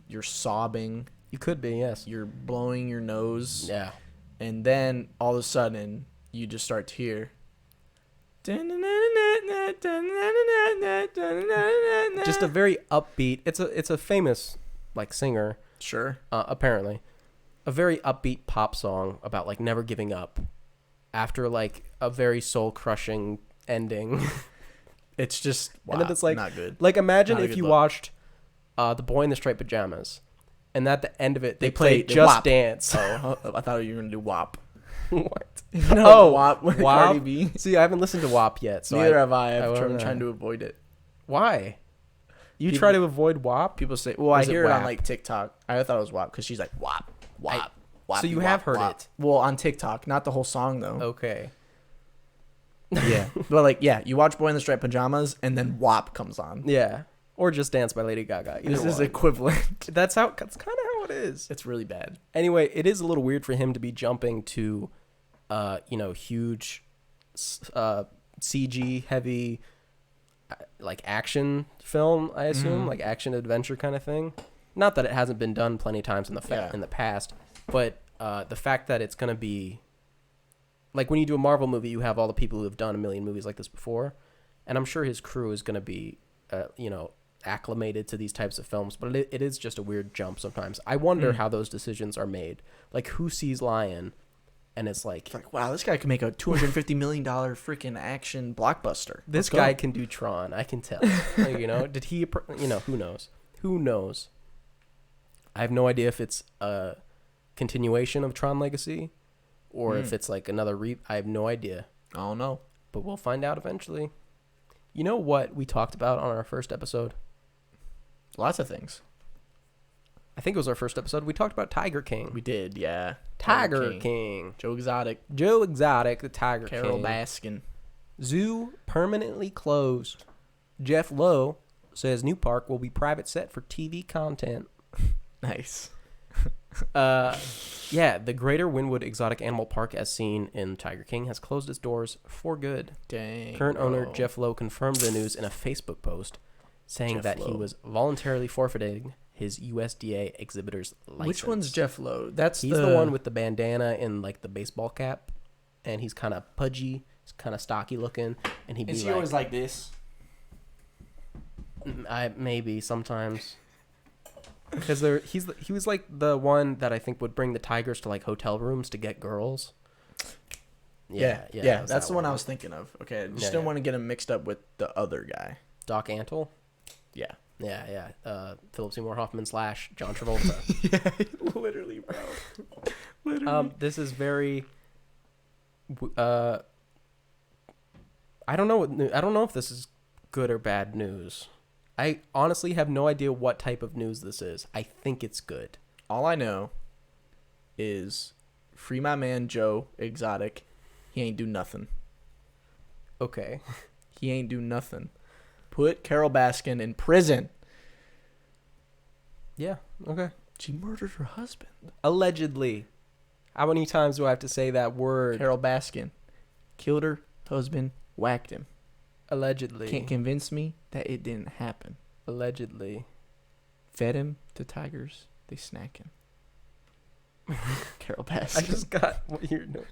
You're sobbing. You could be, yes. You're blowing your nose. Yeah. And then all of a sudden, you just start to hear. Just a very upbeat. It's a famous like singer. Sure. Apparently, a very upbeat pop song about like never giving up after like a very soul crushing ending. It's just and then it's like not good. Like imagine if you watched The Boy in the Striped Pajamas, and at the end of it they played Just WAP. Dance. Oh, I thought you were gonna do WAP. What? No, WAP with Cardi B. See, I haven't listened to WAP yet, so neither have I. I'm trying to avoid it. Why? You try to avoid WAP? People say, well, I hear it on like TikTok. I thought it was WAP because she's like WAP, WAP, WAP. So you have heard it? Well, on TikTok, not the whole song though. Okay. Yeah, but like, yeah, you watch Boy in the Striped Pajamas, and then WAP comes on. Yeah, or Just Dance by Lady Gaga. This is equivalent. That's kind of how it is. It's really bad. Anyway, it is a little weird for him to be jumping to, huge, CG heavy, like action film. I assume like action adventure kind of thing. Not that it hasn't been done plenty of times in the past, but the fact that it's gonna be. Like, when you do a Marvel movie, you have all the people who have done a million movies like this before. And I'm sure his crew is going to be, acclimated to these types of films. But it is just a weird jump sometimes. I wonder how those decisions are made. Like, who sees Lion and it's like, wow, this guy can make a $250 million freaking action blockbuster. This guy can do Tron. I can tell. Like, did he, who knows? Who knows? I have no idea if it's a continuation of Tron Legacy. Or if it's like another I have no idea. I don't know. But we'll find out eventually. You know what we talked about on our first episode? Lots of things. I think it was our first episode. We talked about Tiger King. We did, yeah. Tiger King. Joe Exotic, the Tiger Carol King. Baskin. Zoo permanently closed. Jeff Lowe says new park will be private set for TV content. Nice. Yeah, the Greater Wynwood Exotic Animal Park, as seen in Tiger King, has closed its doors for good. Dang. Current owner Jeff Lowe confirmed the news in a Facebook post, saying he was voluntarily forfeiting his USDA exhibitor's license. Which one's Jeff Lowe? He's the one with the bandana and like the baseball cap, and he's kind of pudgy, he's kind of stocky looking, and he'd be he always like this? Maybe sometimes. Because he was like the one that I think would bring the tigers to like hotel rooms to get girls. Yeah. that That's the one I one. was thinking of. Okay, I just Yeah, didn't yeah. want to get him mixed up with the other guy. Doc Antle. Yeah. Yeah. Philip Seymour Hoffman / John Travolta. Yeah, literally, bro. Literally. This is very. I don't know. I don't know if this is good or bad news. I honestly have no idea what type of news this is. I think it's good. All I know is free my man Joe Exotic. He ain't do nothing. Okay. He ain't do nothing. Put Carol Baskin in prison. Yeah. Okay. She murdered her husband. Allegedly. How many times do I have to say that word? Carol Baskin killed her husband, whacked him. Allegedly. Can't convince me that it didn't happen. Allegedly. Fed him to tigers. They snack him. Carol Baskin. I just got what you're doing.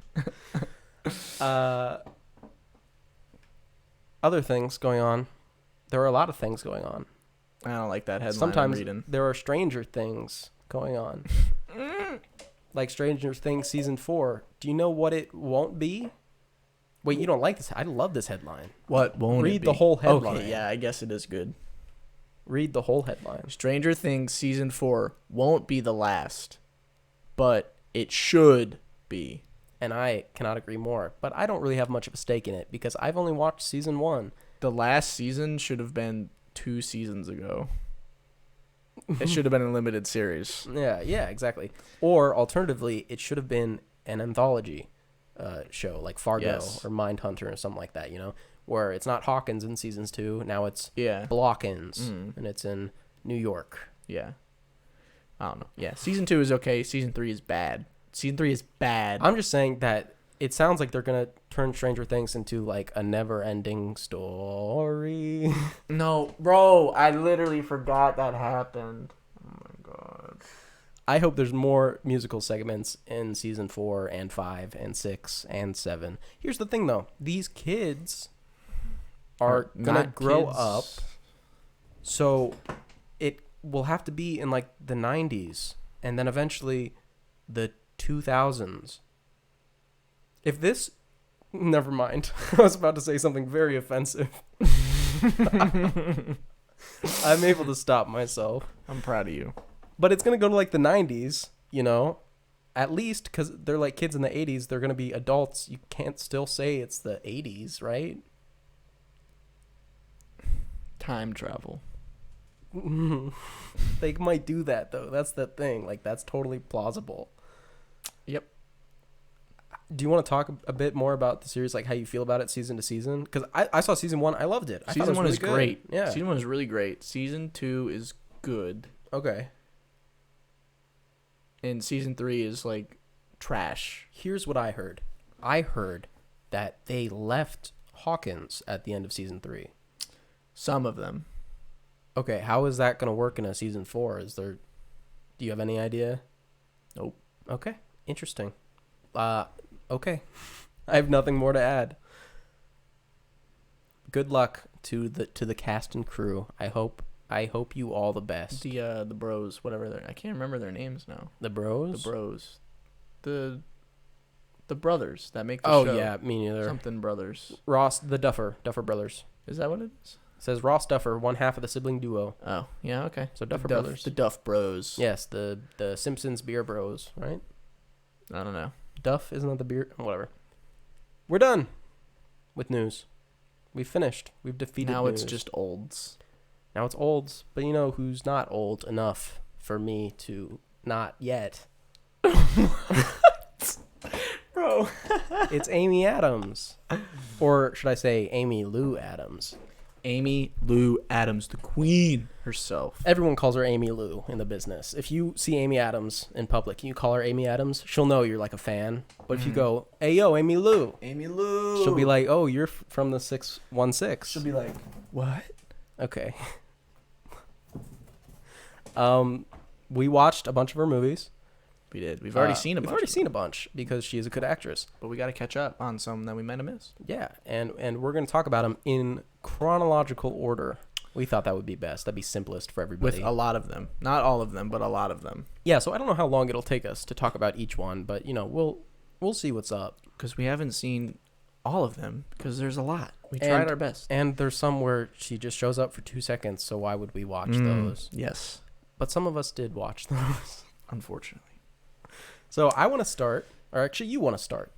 Other things going on. There are a lot of things going on. I don't like that headline Sometimes I'm reading. there are Stranger Things going on. Like Stranger Things Season 4. Do you know what it won't be? Wait, you don't like this? I love this headline. What won't Read it be? the whole headline. Okay, yeah, I guess it is good. Read the whole headline. Stranger Things Season 4 won't be the last, but it should be. And I cannot agree more. But I don't really have much of a stake in it because I've only watched Season 1. The last season should have been 2 seasons ago. It should have been a limited series. Yeah, exactly. Or alternatively, it should have been an anthology show like Fargo Yes. or Mindhunter or something like that, you know, where it's not Hawkins in Seasons 2. Now it's Yeah. Blockins, and it's in New York. Yeah. I don't know. Yeah. Season 2 is okay. Season 3 is bad. Season 3 is bad. I'm just saying that it sounds like they're going to turn Stranger Things into like a never-ending story. No, bro. I literally forgot that happened. Oh my god. I hope there's more musical segments in Season 4 and 5 and 6 and 7. Here's the thing, though. These kids are going to Not grow kids. up, so it will have to be in like the 90s and then eventually the 2000s. If this... Never mind. I was about to say something very offensive. I'm able to stop myself. I'm proud of you. But it's going to go to like the 90s, you know, at least because they're like kids in the 80s. They're going to be adults. You can't still say it's the 80s, right? Time travel. They might do that, though. That's the thing. Like, that's totally plausible. Yep. Do you want to talk a bit more about the series, like how you feel about it season to season? Because I saw season 1. I loved it. I thought it Season was 1 really is good. great. Yeah. Season 1 is really great. Season 2 is good. Okay. And season 3 is like trash. Here's what I heard. I heard that they left Hawkins at the end of season 3. Some of them. Okay, how is that going to work in a season 4? Do you have any idea? Nope. Okay, interesting. Okay. I have nothing more to add. Good luck to the cast and crew. I hope you all the best. The bros, whatever they're... I can't remember their names now. The bros? The bros. The brothers that make the Oh, show. yeah, me neither. Something brothers. Ross, the Duffer brothers. Is that what it is? It says Ross Duffer, one half of the sibling duo. Oh, yeah, okay. So Duffer the brothers. The Duff bros. Yes, the Simpsons beer bros, right? I don't know. Duff, isn't that the beer? Whatever. We're done with news. We've finished. We've defeated Now news. it's just olds. Now it's olds, but you know who's not old enough for me to not yet? Bro. It's Amy Adams. Or should I say Amy Lou Adams? Amy Lou Adams, the queen herself. Everyone calls her Amy Lou in the business. If you see Amy Adams in public and you call her Amy Adams, she'll know you're like a fan. But if you go, hey, yo, Amy Lou, Amy Lou. she'll be like, oh, you're from the 616. She'll be like, what? Okay. We watched a bunch of her movies. We did. We've already seen a bunch. We've already seen a bunch because she is a good actress. But we got to catch up on some that we might have missed. Yeah, and we're going to talk about them in chronological order. We thought that would be best. That'd be simplest for everybody. With a lot of them. Not all of them, but a lot of them. Yeah, so I don't know how long it'll take us to talk about each one, but, you know, we'll see what's up. because we haven't seen all of them because there's a lot. We tried our best. And there's some where she just shows up for 2 seconds, so why would we watch those? Yes. But some of us did watch those. Unfortunately. So I want to start, or actually you want to start.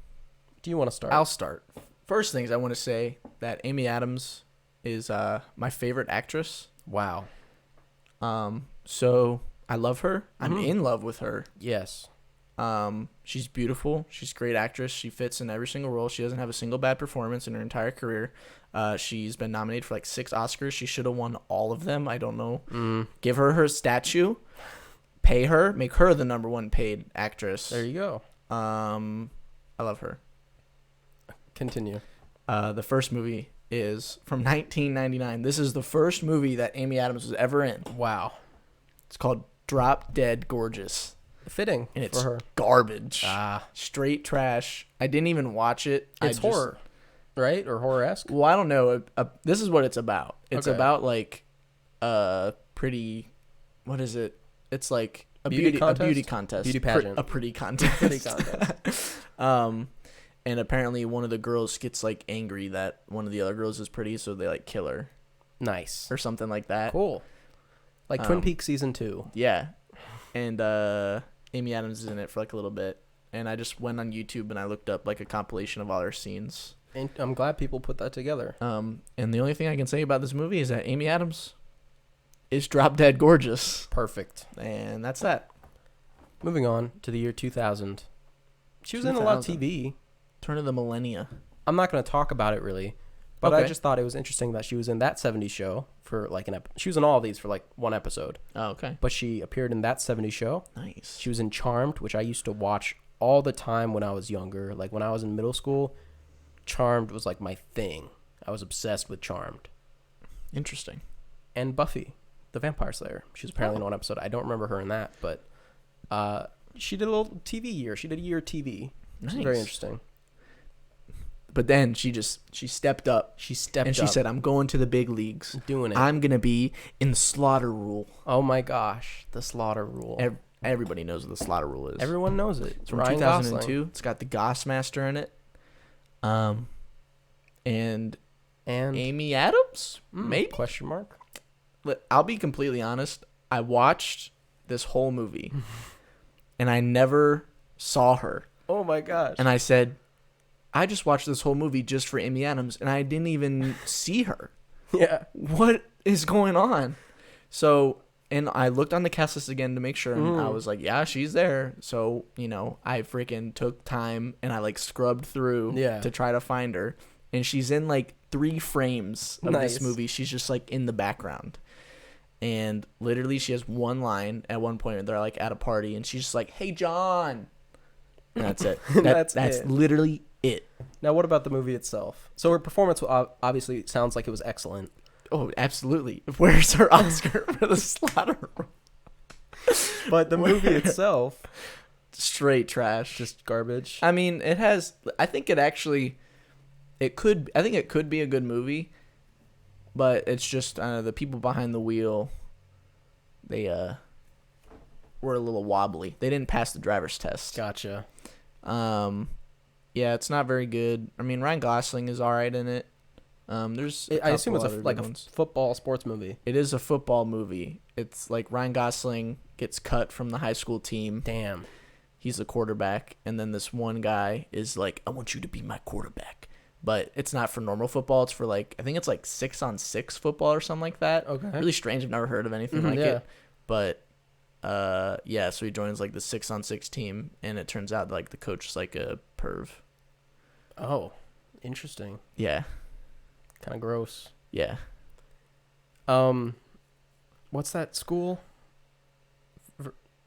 Do you want to start? I'll start. First things I want to say that Amy Adams is my favorite actress. Wow. So I love her. I'm in love with her. Yes. She's beautiful. She's a great actress. She fits in every single role. She doesn't have a single bad performance in her entire career. She's been nominated for like 6 Oscars. She should have won all of them. I don't know. Give her statue. Pay her. Make her the #1 paid actress. There you go. I love her. Continue. The first movie is from 1999. This is the first movie that Amy Adams was ever in. Wow. It's called Drop Dead Gorgeous. Fitting And it's for her. garbage. Ah. Straight trash. I didn't even watch it. It's horror, right? Or horror-esque? Well, I don't know. This is what it's about. It's Okay. about like pretty, what is it? It's like a Beauty contest? A beauty contest. Beauty pageant. A pretty contest. Pretty contest. And apparently one of the girls gets like angry that one of the other girls is pretty, so they like kill her Nice. or something like that. Cool. Like Twin Peaks season 2. Yeah. And Amy Adams is in it for like a little bit. And I just went on YouTube and I looked up like a compilation of all her scenes. And I'm glad people put that together. And the only thing I can say about this movie is that Amy Adams is drop dead gorgeous. Perfect. And that's that. Moving on to the year 2000. She was in a lot of TV. Turn of the millennia. I'm not going to talk about it really, but Okay. I just thought it was interesting that she was in that 70s show for like she was in all of these for like one episode. Oh, okay. But she appeared in that 70s show. Nice. She was in Charmed, which I used to watch all the time when I was younger. Like when I was in middle school, Charmed was like my thing. I was obsessed with Charmed. Interesting. And Buffy, the Vampire Slayer. She was apparently in one episode. I don't remember her in that, but she did a little TV year. She did a year of TV. Which is very interesting. But then she stepped up. She stepped up. And she said, I'm going to the big leagues. Doing it. I'm going to be in the Slaughter Rule. Oh my gosh. The Slaughter Rule. Everybody knows what the Slaughter Rule is. Everyone knows it. It's from Ryan 2002. Gosling. It's got the Gossmaster in it. And Amy Adams? Maybe? Question mark? I'll be completely honest. I watched this whole movie. And I never saw her. Oh my gosh. And I said, I just watched this whole movie just for Amy Adams, and I didn't even see her. Yeah. What is going on? So, and I looked on the cast list again to make sure, and I was like, yeah, she's there. So, I freaking took time, and I, like, scrubbed through to try to find her. And she's in, like, 3 frames of this movie. She's just, like, in the background. And literally she has one line at one point where they're, like, at a party, and she's just like, hey, John. And that's it. That's it. Literally it. Now, what about the movie itself? So her performance obviously sounds like it was excellent. Oh, absolutely. Where's her Oscar for the Slaughter Rule? But the movie itself, straight trash, just garbage. I mean, it has. I think it could be a good movie, but it's just the people behind the wheel. They were a little wobbly. They didn't pass the driver's test. Gotcha. Yeah, it's not very good. I mean, Ryan Gosling is all right in it. I assume it's like a football sports movie. It is a football movie. It's like Ryan Gosling gets cut from the high school team. Damn. He's the quarterback, and then this one guy is like, I want you to be my quarterback. But it's not for normal football. It's for I think it's like 6-on-6 football or something like that. Okay. Really strange. I've never heard of anything like it. But so he joins like the 6-on-6 team, and it turns out like the coach is like a perv. Oh, interesting. Yeah. Kind of gross. Yeah. What's that school?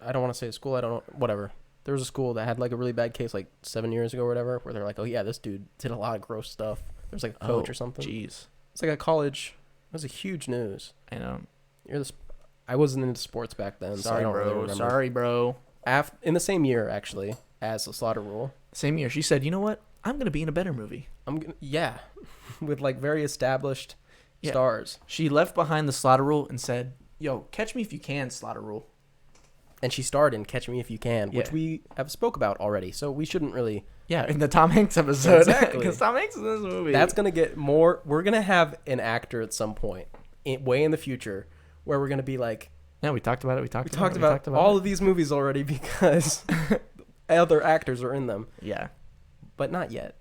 I don't want to say a school. I don't know. Whatever. There was a school that had like a really bad case like 7 years ago or whatever, where they're like, oh yeah, this dude did a lot of gross stuff. There's like a coach or something. Jeez. It's like a college. It was a huge news. I know. I wasn't into sports back then. Sorry, so I don't bro. really remember. Sorry, bro. In the same year, actually, as the Slaughter Rule. Same year. She said, you know what? I'm going to be in a better movie. Yeah. With like very established stars. She left behind the Slaughter Rule and said, yo, Catch Me If You Can, Slaughter Rule. And she starred in Catch Me If You Can, which we have spoke about already. So we shouldn't really Yeah, in the Tom Hanks episode. Exactly. Because Tom Hanks is in this movie. That's going to get more. We're going to have an actor at some point, way in the future, where we're going to be like, yeah, we talked about it. We talked about all of these movies already because other actors are in them. Yeah. But not yet.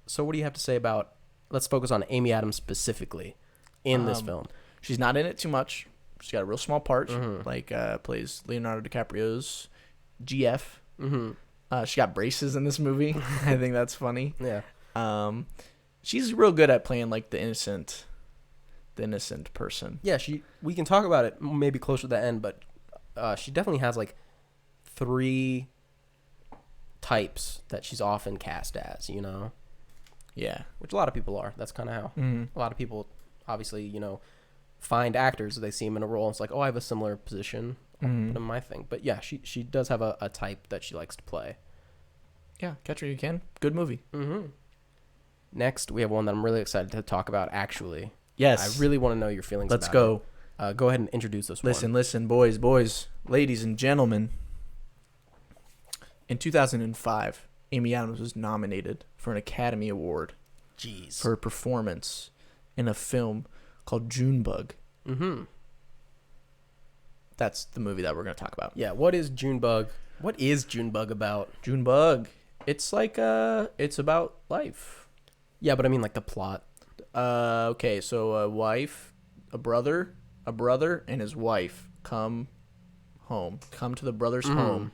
So what do you have to say about, let's focus on Amy Adams specifically in this film. She's not in it too much. She's got a real small part. Mm-hmm. Like, plays Leonardo DiCaprio's GF. Mm-hmm. She got braces in this movie. I think that's funny. Yeah. She's real good at playing like the innocent person. Yeah, we can talk about it maybe closer to the end, but she definitely has like 3 types that she's often cast as, you know? Yeah. Which a lot of people are. That's kind of how. Mm-hmm. A lot of people, obviously, you know, find actors, they see them in a role, and it's like, oh, I have a similar position. I'll put in my thing. But yeah, she does have a type that she likes to play. Yeah, Catch Her You Can. Good movie. Mm-hmm. Next, we have one that I'm really excited to talk about, actually. Yes. I really want to know your feelings Let's about go. it. Go ahead and introduce this one. Listen, boys, ladies and gentlemen. In 2005, Amy Adams was nominated for an Academy Award Jeez. for her performance in a film called Junebug. Mm-hmm. That's the movie that we're going to talk about. Yeah, what is Junebug? What is Junebug about? Junebug. It's like it's about life. Yeah, but I mean like the plot. Okay, so a brother, and his wife come to the brother's home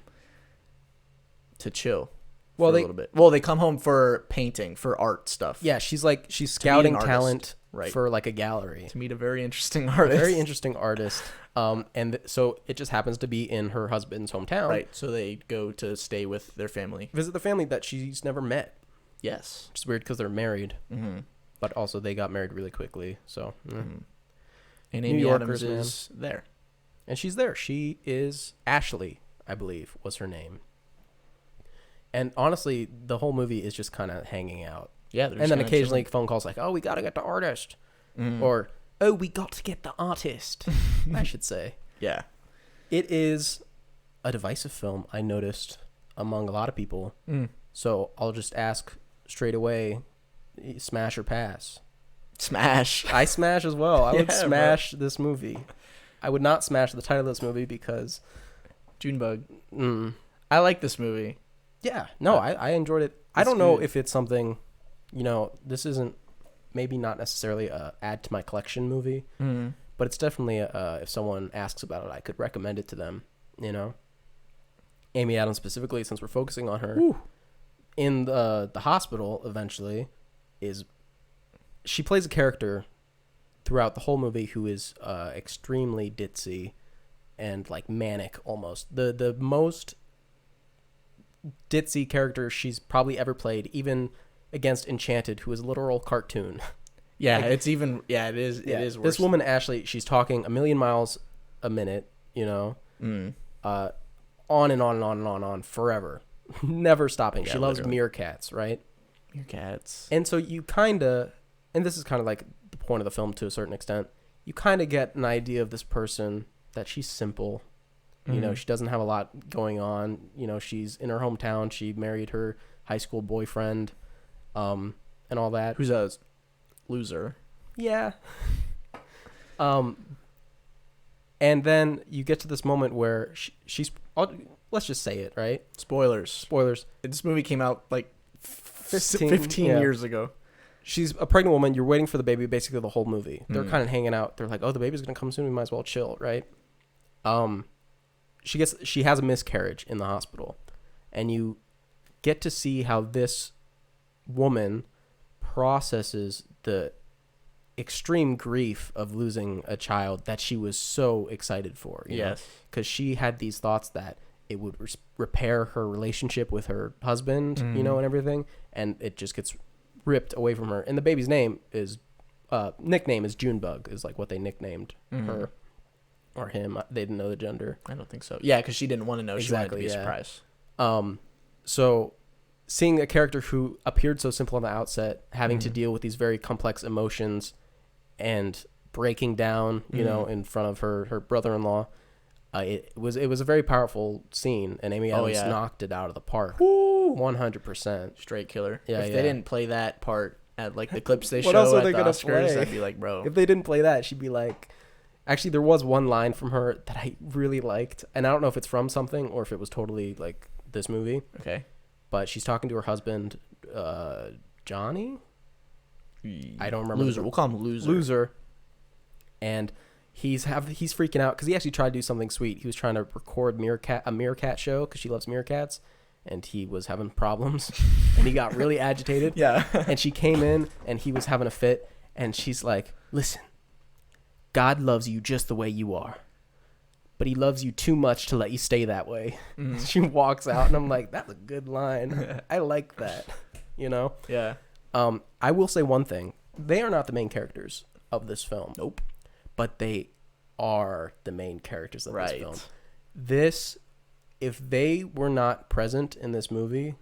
to chill for a little bit. Well, they come home for painting, for art stuff. Yeah, she's scouting talent right, for like a gallery. to meet a very interesting artist. Very interesting artist. So it just happens to be in her husband's hometown. Right, so they go to stay with their family. Visit the family that she's never met. Yes. Which is weird because they're married. Mm-hmm. But also they got married really quickly. So. Mm-hmm. And New Amy Yorkers, Adams is there. And she's there. She is Ashley, I believe, was her name. And honestly, the whole movie is just kind of hanging out. Yeah. And then occasionally phone calls like, oh, we got to get the artist. Mm-hmm. Or, oh, we got to get the artist, I should say. Yeah. It is a divisive film, I noticed, among a lot of people. Mm. So I'll just ask straight away, smash or pass? Smash. I smash as well. I would Yeah, smash this movie. I would not smash the title of this movie because... Junebug. I like this movie. Yeah. No, I enjoyed it. I don't know if it's something, this isn't maybe not necessarily a add to my collection movie, but it's definitely if someone asks about it, I could recommend it to them, Amy Adams specifically, since we're focusing on her. Ooh. In the hospital eventually she plays a character throughout the whole movie who is extremely ditzy and like manic almost. The most ditzy character she's probably ever played, even against Enchanted, who is a literal cartoon. Yeah, like, it is worse. This woman, Ashley, she's talking a million miles a minute, on and on and on and on forever. Never stopping. Yeah, she loves literally. meerkats, right? Meerkats. And so you kind of, and this is kind of like the point of the film to a certain extent, you kind of get an idea of this person that she's simple. She doesn't have a lot going on. She's in her hometown. She married her high school boyfriend, and all that. Who's a loser. Yeah. And then you get to this moment where she's, let's just say it, right? Spoilers. This movie came out like 15 years ago. She's a pregnant woman. You're waiting for the baby basically the whole movie. They're kind of hanging out. They're like, oh, the baby's going to come soon. We might as well chill, right? She has a miscarriage in the hospital. And you get to see how this woman processes the extreme grief of losing a child that she was so excited for. Yes. Because she had these thoughts that it would repair her relationship with her husband, and everything. And it just gets ripped away from her. And the baby's nickname is Junebug, is like what they nicknamed her or him. They didn't know the gender. I don't think so. Yeah, because she didn't want to know. Exactly, she wanted to be a surprise. So seeing a character who appeared so simple on the outset, having to deal with these very complex emotions and breaking down, in front of her brother-in-law, it was a very powerful scene, and Amy Adams knocked it out of the park. Woo! 100%. Straight killer. Yeah, if they didn't play that part at like the clips they What show else are at they the gonna Oscars, play? I'd be like, bro. If they didn't play that, she'd be like... Actually, there was one line from her that I really liked, and I don't know if it's from something or if it was totally like this movie. Okay. But she's talking to her husband, Johnny? I don't remember. Loser. We'll call him Loser. Loser. And he's freaking out because he actually tried to do something sweet. He was trying to record a meerkat show because she loves meerkats, and he was having problems, and he got really agitated. Yeah. And she came in, and he was having a fit, and she's like, "Listen, God loves you just the way you are, but he loves you too much to let you stay that way." Mm. She walks out, and I'm like, that's a good line. I like that, you know? Yeah. I will say one thing. They are not the main characters of this film. Nope. But they are the main characters of right. this film. If they were not present in this movie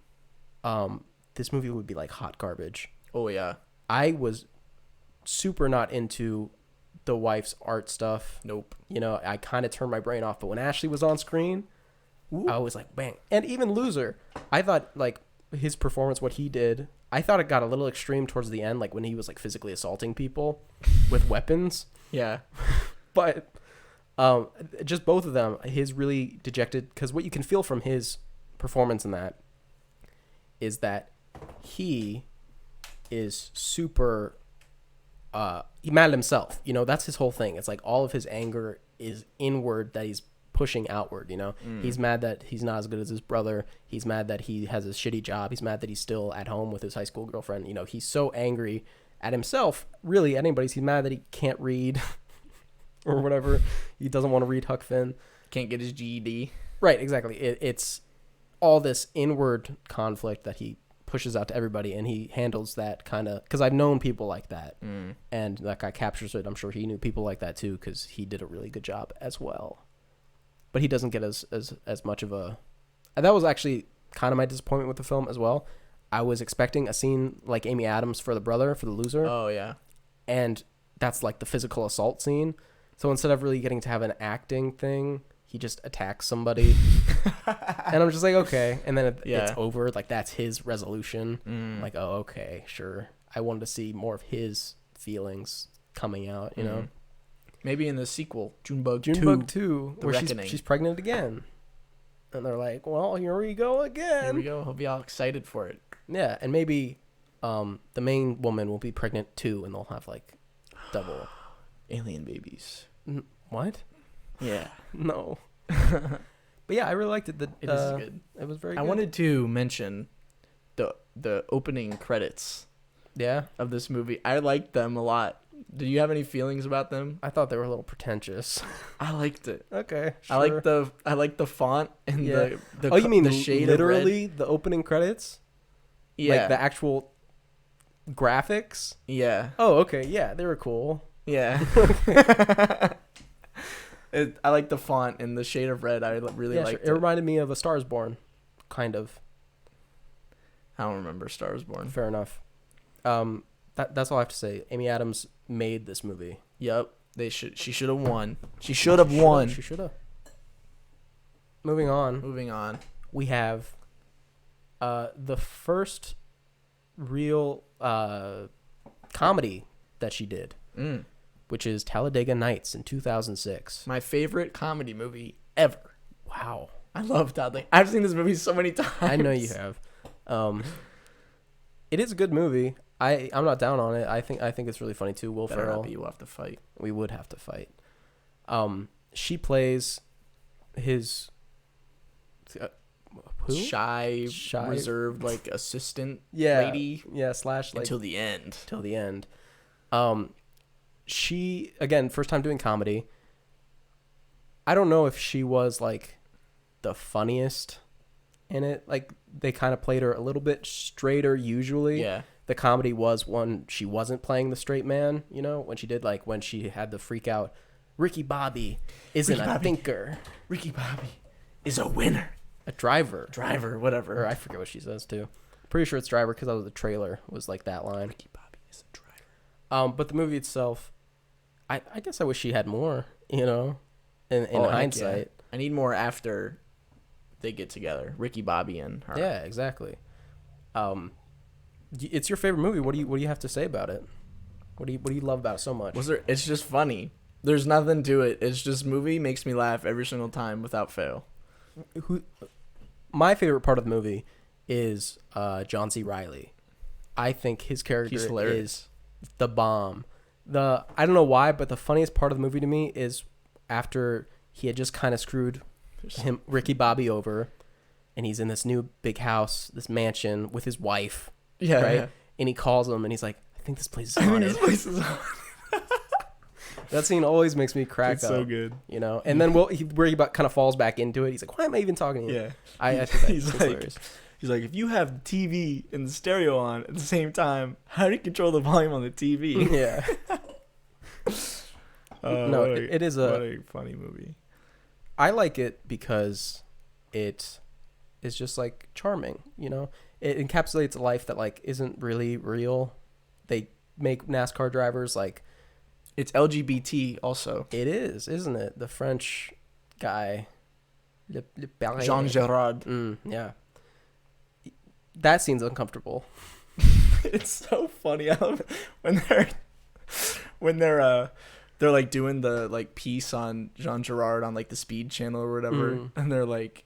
would be like hot garbage. Oh, yeah. I was super not into the wife's art stuff. Nope. You know, I kind of turned my brain off. But when Ashley was on screen, ooh, I was like, bang. And even Loser, I thought, like, his performance, what he did, I thought it got a little extreme towards the end, like when he was, like, physically assaulting people with weapons. Yeah. But just both of them, his really dejected, because what you can feel from his performance in that is that he is super... he's mad at himself, you know. That's his whole thing. It's like all of his anger is inward that he's pushing outward, you know. He's mad that he's not as good as his brother. He's mad that he has a shitty job. He's mad that he's still at home with his high school girlfriend. You know, he's so angry at himself, really anybody's. He's mad that he can't read or whatever. He doesn't want to read Huck Finn. Can't get his GED. Right, exactly. It's all this inward conflict that he pushes out to everybody, and he handles that kind of, because I've known people like that, and that guy captures it. I'm sure he knew people like that too, because he did a really good job as well. But he doesn't get as much of a... That was actually kind of my disappointment with the film as well. I was expecting a scene like Amy Adams for the brother, for the Loser. Oh, yeah. And that's like the physical assault scene. So instead of really getting to have an acting thing, he just attacks somebody. And I'm just like, okay. And then it's over. Like, that's his resolution. Like, oh, okay, sure. I wanted to see more of his feelings coming out, you know? Maybe in the sequel, Junebug 2, where she's pregnant again. And they're like, well, here we go again. Here we go. He'll be all excited for it. Yeah, and maybe the main woman will be pregnant too, and they'll have, like, double. Alien babies. What? Yeah. No. But yeah, I really liked it. It is good. It was very good. I wanted to mention the opening credits of this movie. I liked them a lot. Do you have any feelings about them? I thought they were a little pretentious. I liked it. Okay, sure. I like the font and the oh, you mean the shade literally of red? The opening credits? Yeah. Like the actual graphics? Yeah. Oh, okay. Yeah, they were cool. Yeah. I like the font and the shade of red. I really liked it. It reminded me of A Star Is Born, kind of. I don't remember Star Is Born. Fair enough. That's all I have to say. Amy Adams made this movie. Yep. She should have won. She should have won. She should have. Moving on. We have the first real comedy that she did, which is Talladega Nights in 2006. My favorite comedy movie ever. Wow. I love Talladega. I've seen this movie so many times. I know you have. It is a good movie. I'm not down on it. I think it's really funny too. Will Ferrell. You will have to fight. We would have to fight. She plays his shy, reserved, like, assistant lady. Yeah, slash, like, until the end. Till the end. She, again, first time doing comedy. I don't know if she was, like, the funniest in it. Like, they kind of played her a little bit straighter usually. Yeah. The comedy was when she wasn't playing the straight man, you know, when she did, like, when she had the freak out, Ricky Bobby isn't a thinker. Ricky Bobby is a winner. A driver, whatever. Or I forget what she says too. Pretty sure it's driver because that was the trailer. Was like that line. Ricky Bobby is a driver. But the movie itself, I guess I wish she had more. You know, in hindsight, I need more after they get together. Ricky Bobby and her. Yeah, exactly. It's your favorite movie. What do you have to say about it? What do you love about it so much? It's just funny. There's nothing to it. It's just movie makes me laugh every single time without fail. My favorite part of the movie is John C. Reilly. I think his character is the bomb. I don't know why, but the funniest part of the movie to me is after he had just kind of screwed Ricky Bobby over, and he's in this new big house, this mansion with his wife. Yeah, right. Yeah. And he calls him, and he's like, "I think this place is haunted." That scene always makes me crack it's up. So good, you know. And then Ricky kind of falls back into it. He's like, "Why am I even talking to you?" Yeah, I think that's hilarious. He's like, if you have the TV and the stereo on at the same time, how do you control the volume on the TV? Yeah. No, it is what a funny movie. I like it because it is just like charming, you know. It encapsulates a life that like isn't really real. They make NASCAR drivers like it's LGBT also. It is, isn't it? The French guy, Jean Girard. Yeah. That scene's uncomfortable. It's so funny when they're like doing the like piece on Jean Girard on like the Speed Channel or whatever, and they're like,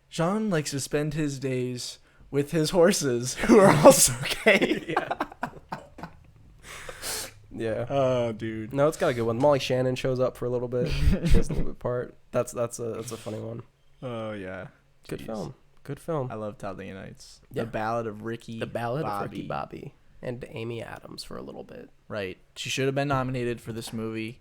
Jean likes to spend his days with his horses who are also gay. Yeah. Yeah. Oh, dude. No, it's got a good one. Molly Shannon shows up for a little bit. She has a little bit part. That's a funny one. Oh yeah. Good film. Good film. I love Talladega Nights. Yeah. The Ballad of Ricky Bobby and Amy Adams for a little bit. Right. She should have been nominated for this movie.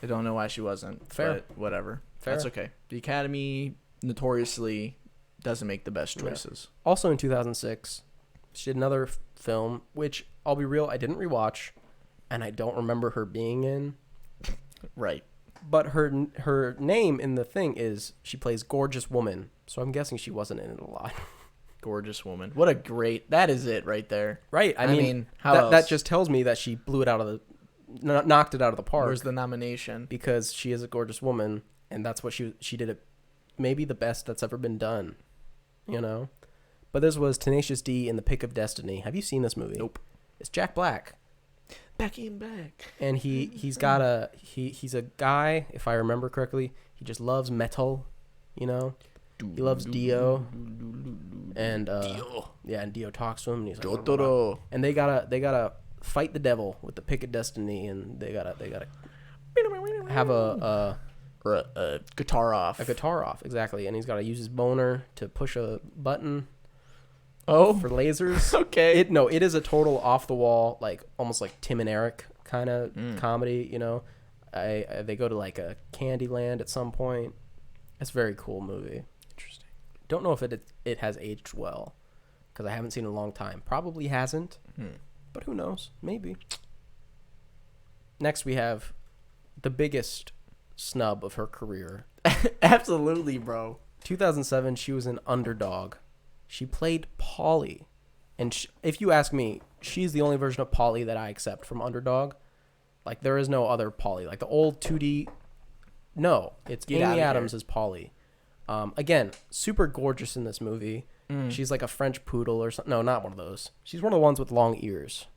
I don't know why she wasn't. Fair. But whatever. Fair. That's okay. The Academy notoriously doesn't make the best choices. Yeah. Also in 2006, she did another film, which I'll be real, I didn't rewatch, and I don't remember her being in. Right. But her name in the thing is she plays Gorgeous Woman, so I'm guessing she wasn't in it a lot. Gorgeous Woman. What a great... That is it right there. Right. I mean how else? That just tells me that she blew it out of the... knocked it out of the park. Where's the nomination? Because she is a gorgeous woman, and that's what she did it maybe the best that's ever been done, you know? But this was Tenacious D in The Pick of Destiny. Have you seen this movie? Nope. It's Jack Black. Back. And he's a guy, if I remember correctly, he just loves metal, you know? He loves Dio. And and Dio talks to him and he's like, Jotaro. And they gotta fight the devil with the Pick of Destiny, and they gotta have a guitar off. A guitar off, exactly. And he's gotta use his boner to push a button. Oh, for lasers. Okay. It is a total off the wall, like almost like Tim and Eric kind of comedy, you know. They go to like a candy land at some point. It's a very cool movie. Interesting. Don't know if it has aged well, because I haven't seen it in a long time. Probably hasn't, but who knows? Maybe. Next we have the biggest snub of her career. Absolutely, bro. 2007, she was an Underdog. She played Polly, and if you ask me, she's the only version of Polly that I accept from Underdog. Like, there is no other Polly. Like the old 2D. No, it's Amy Adams as Polly. Again, super gorgeous in this movie. She's like a French poodle or something. No, not one of those. She's one of the ones with long ears.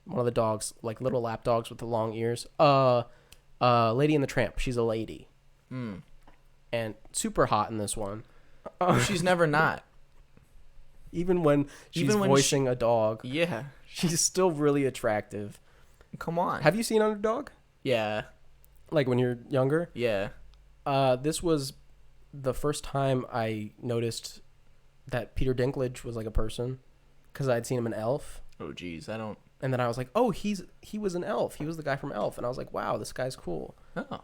One of the dogs, like little lap dogs with the long ears. Lady and the Tramp. She's a lady. And super hot in this one. She's never not. Even when she's voicing a dog. Yeah. She's still really attractive. Come on. Have you seen Underdog? Yeah. Like when you're younger? Yeah. This was the first time I noticed that Peter Dinklage was like a person, because I'd seen him in Elf. Oh, geez. I don't... And then I was like, oh, he was an Elf. He was the guy from Elf. And I was like, wow, this guy's cool. Oh.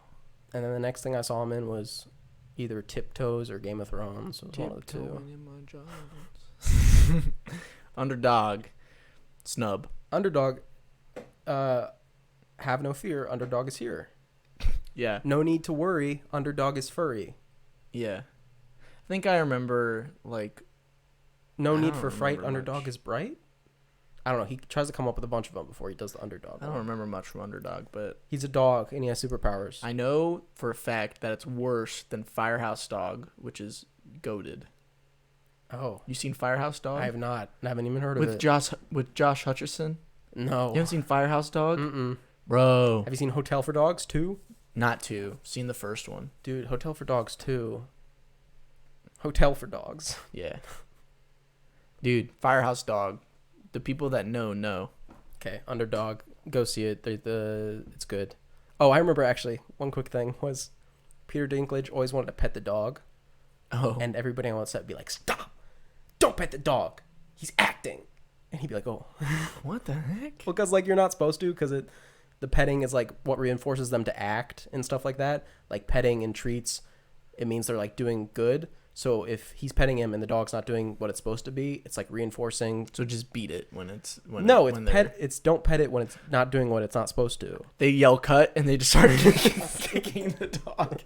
And then the next thing I saw him in was either Tiptoes or Game of Thrones. It was one of the two. Underdog. Snub. Underdog. Have no fear. Underdog is here. Yeah. No need to worry. Underdog is furry. Yeah. I think I remember, like... No need for fright. Underdog much. is bright. I don't know. He tries to come up with a bunch of them before he does the underdog. I don't remember much from Underdog, but He's a dog and he has superpowers. I know for a fact that it's worse than Firehouse Dog, which is goated. Oh, You seen Firehouse Dog? I have not. I haven't even heard of with it. Josh Hutcherson. No. You haven't seen Firehouse Dog, Mm-mm. bro? Have you seen Hotel for Dogs 2? Not two. Seen the first one. Dude, Hotel for Dogs 2. Hotel for Dogs. Yeah. Dude, Firehouse Dog. The people that know. Okay, Underdog. Go see it. It's good. Oh, I remember actually. One quick thing was Peter Dinklage always wanted to pet the dog. Oh. And everybody on set would be like, stop. Don't pet the dog. He's acting. And he'd be like, oh. What the heck? Well, because like you're not supposed to, because the petting is like what reinforces them to act and stuff like that. Like petting and treats, it means they're like doing good. So if he's petting him and the dog's not doing what it's supposed to be, it's like reinforcing. So just beat it when it's when No, it, it's when pet. It's don't pet it when it's not doing what it's not supposed to. They yell cut and they just started kicking the dog.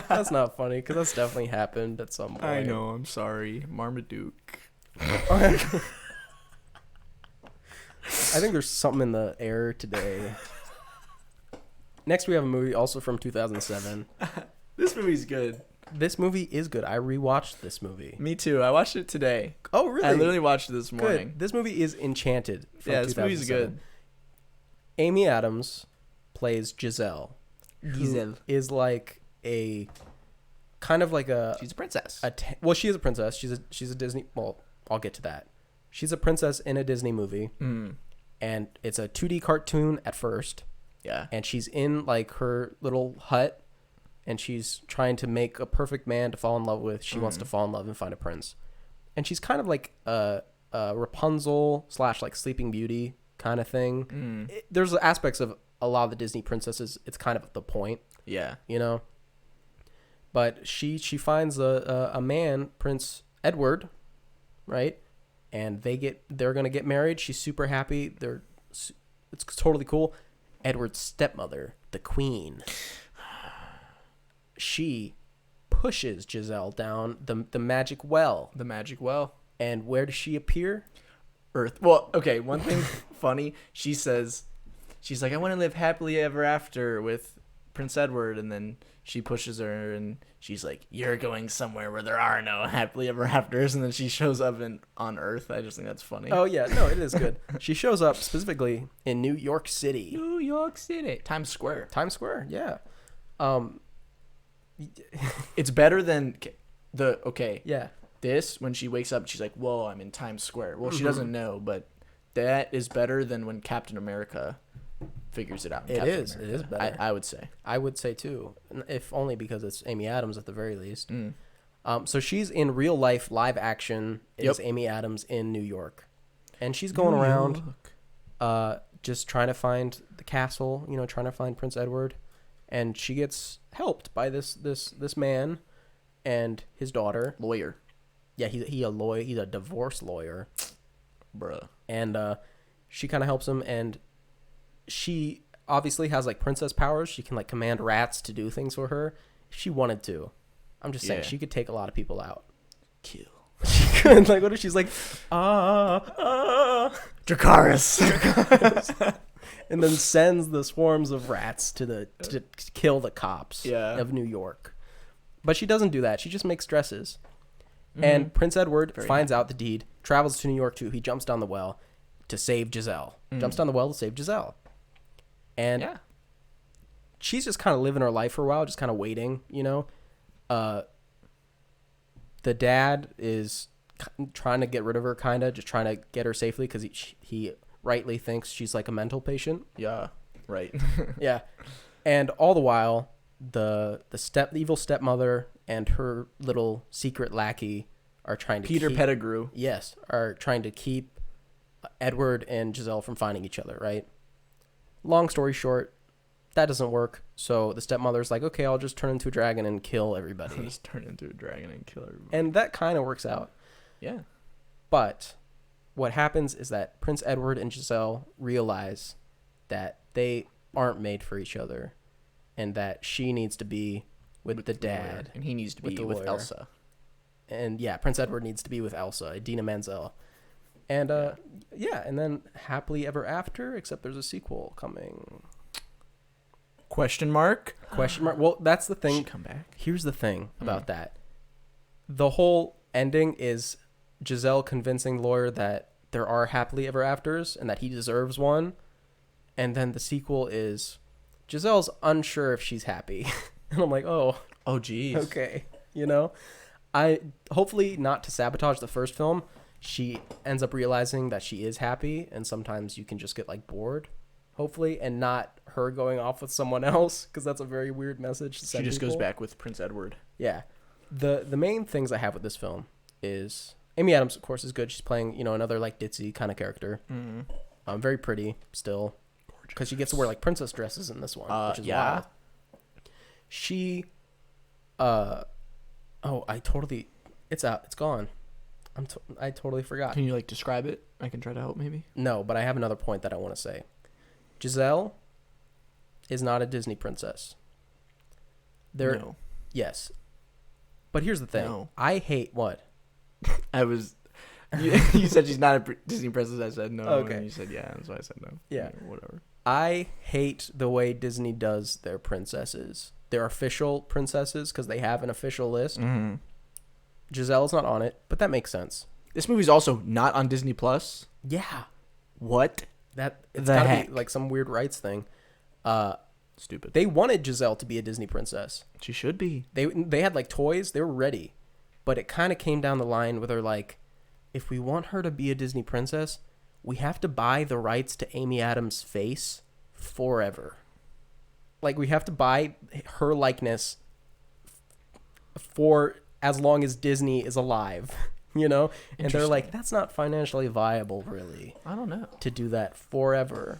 That's not funny because that's definitely happened at some point. I know. I'm sorry, Marmaduke. I think there's something in the air today. Next, we have a movie also from 2007. This movie's good. This movie is good. I rewatched this movie. Me too. I watched it today. Oh, really? I literally watched it this morning. Good. This movie is Enchanted from Yeah, this movie's 2007. good. Amy Adams plays Giselle. Giselle. Who is like a kind of like a She's a princess. well, she is a princess. She's a Disney. Well, I'll get to that. She's a princess in a Disney movie, and it's a 2D cartoon at first. Yeah. And she's in like her little hut, and she's trying to make a perfect man to fall in love with. She wants to fall in love and find a prince, and she's kind of like a Rapunzel / like Sleeping Beauty kind of thing. There's aspects of a lot of the Disney princesses. It's kind of the point, Yeah. you know. But she finds a man, Prince Edward, right? And they're gonna get married. She's super happy. It's totally cool. Edward's stepmother, the queen, she pushes Giselle down the magic well. The magic well. And where does she appear? Earth. Well, okay, one thing funny, she's like, I want to live happily ever after with Prince Edward, and then she pushes her and she's like, you're going somewhere where there are no happily ever afters, and then she shows up on Earth. I just think that's funny. Oh yeah, no, it is good. She shows up specifically in New York City. New York City. Times Square. Times Square, yeah. It's better than Yeah. this, when she wakes up, she's like, whoa, I'm in Times Square. Well, she doesn't know, but that is better than when Captain America figures it out. It is better. I would say. I would say too, if only because it's Amy Adams at the very least. So she's in real life, live action. Is Amy Adams in New York, and she's going around, just trying to find the castle. You know, trying to find Prince Edward, and she gets helped by this man, and his daughter. Lawyer. Yeah, he's a lawyer. He's a divorce lawyer, Bruh. and she kind of helps him, and she obviously has like princess powers. She can like command rats to do things for her if she wanted to. I'm just saying she could take a lot of people out. Kill. She could. Like, what if she's like, Dracarys. and then sends the swarms of rats to kill the cops of New York. But she doesn't do that. She just makes dresses. And Prince Edward finds out the deed, travels to New York too. He jumps down the well to save Giselle. Jumps down the well to save Giselle. And she's just kind of living her life for a while, just kind of waiting, you know. The dad is trying to get rid of her, kind of, just trying to get her safely because he rightly thinks she's like a mental patient. Yeah, right. Yeah. And all the while, the evil stepmother and her little secret lackey are trying to Peter Pettigrew. Yes, are trying to keep Edward and Giselle from finding each other, right? Long story short, that doesn't work. So the stepmother's like, okay, I'll just turn into a dragon and kill everybody. Just turn into a dragon and kill everybody. And that kind of works out. Yeah. But what happens is that Prince Edward and Giselle realize that they aren't made for each other and that she needs to be with the dad. And he needs to be the with lawyer. Elsa. And yeah, Prince Edward needs to be with Elsa, Idina Menzel. And and then Happily Ever After, except there's a sequel coming. Question mark? Well, that's the thing. She come back? Here's the thing about that. The whole ending is Giselle convincing the lawyer that there are happily ever afters and that he deserves one. And then the sequel is Giselle's unsure if she's happy. And I'm like, oh, geez. Okay. You know, hopefully not to sabotage the first film. She ends up realizing that she is happy, and sometimes you can just get like bored, hopefully, and not her going off with someone else, because that's a very weird message to send She just people. goes back with Prince Edward. Yeah. The main things I have with this film is Amy Adams, of course, is good. She's playing, another like ditzy kind of character. Mm-hmm. Very pretty still, because she gets to wear like princess dresses in this one, which is wild. She, it's out. It's gone. I totally forgot. Can you like describe it? I can try to help maybe. No, but I have another point that I want to say. Giselle is not a Disney princess. No. Yes. But here's the thing. No. I hate what? You said she's not a Disney princess. I said no. Okay. And you said yeah, and so I said no. Yeah. Whatever. I hate the way Disney does their princesses. Their official princesses, because they have an official list. Mm-hmm. Giselle's not on it, but that makes sense. This movie's also not on Disney Plus. Yeah. What? It's gotta be like some weird rights thing. Stupid. They wanted Giselle to be a Disney princess. She should be. They had like toys. They were ready. But it kind of came down the line where they're like, if we want her to be a Disney princess, we have to buy the rights to Amy Adams' face forever. Like, we have to buy her likeness for as long as Disney is alive, And they're like, that's not financially viable, really. I don't know. To do that forever.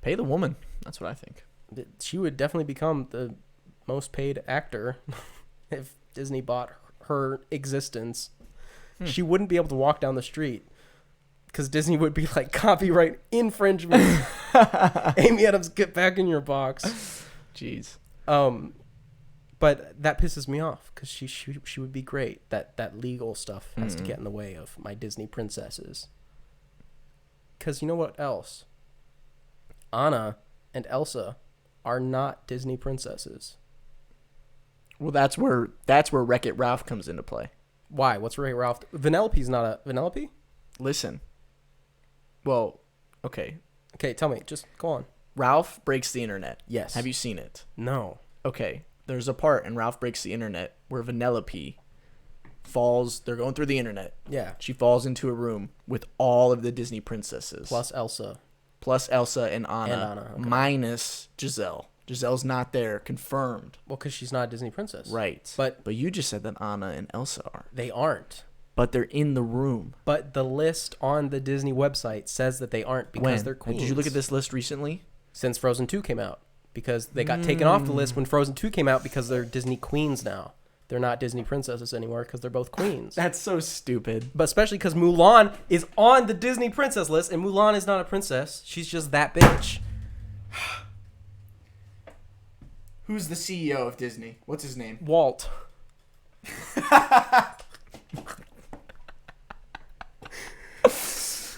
Pay the woman. That's what I think. She would definitely become the most paid actor if Disney bought her existence. She wouldn't be able to walk down the street because Disney would be like, copyright infringement. Amy Adams, get back in your box. Jeez. But that pisses me off because she would be great. That legal stuff has to get in the way of my Disney princesses. Because you know what else? Anna and Elsa are not Disney princesses. Well, that's where Wreck-It Ralph comes into play. Why? What's Wreck-It Ralph? Vanellope's not a Vanellope? Listen. Well, okay. Okay, tell me. Just go on. Ralph breaks the internet. Yes. Have you seen it? No. Okay. There's a part in Ralph Breaks the Internet where Vanellope falls. They're going through the internet. Yeah. She falls into a room with all of the Disney princesses. Plus Elsa and Anna. Okay. Minus Giselle. Giselle's not there. Confirmed. Well, because she's not a Disney princess. Right. But you just said that Anna and Elsa are. They aren't. But they're in the room. But the list on the Disney website says that they aren't because they're queens. Did you look at this list recently? Since Frozen 2 came out. Because they got taken off the list when Frozen 2 came out because they're Disney queens now. They're not Disney princesses anymore because they're both queens. That's so stupid. But especially because Mulan is on the Disney princess list, and Mulan is not a princess. She's just that bitch. Who's the CEO of Disney? What's his name? Walt.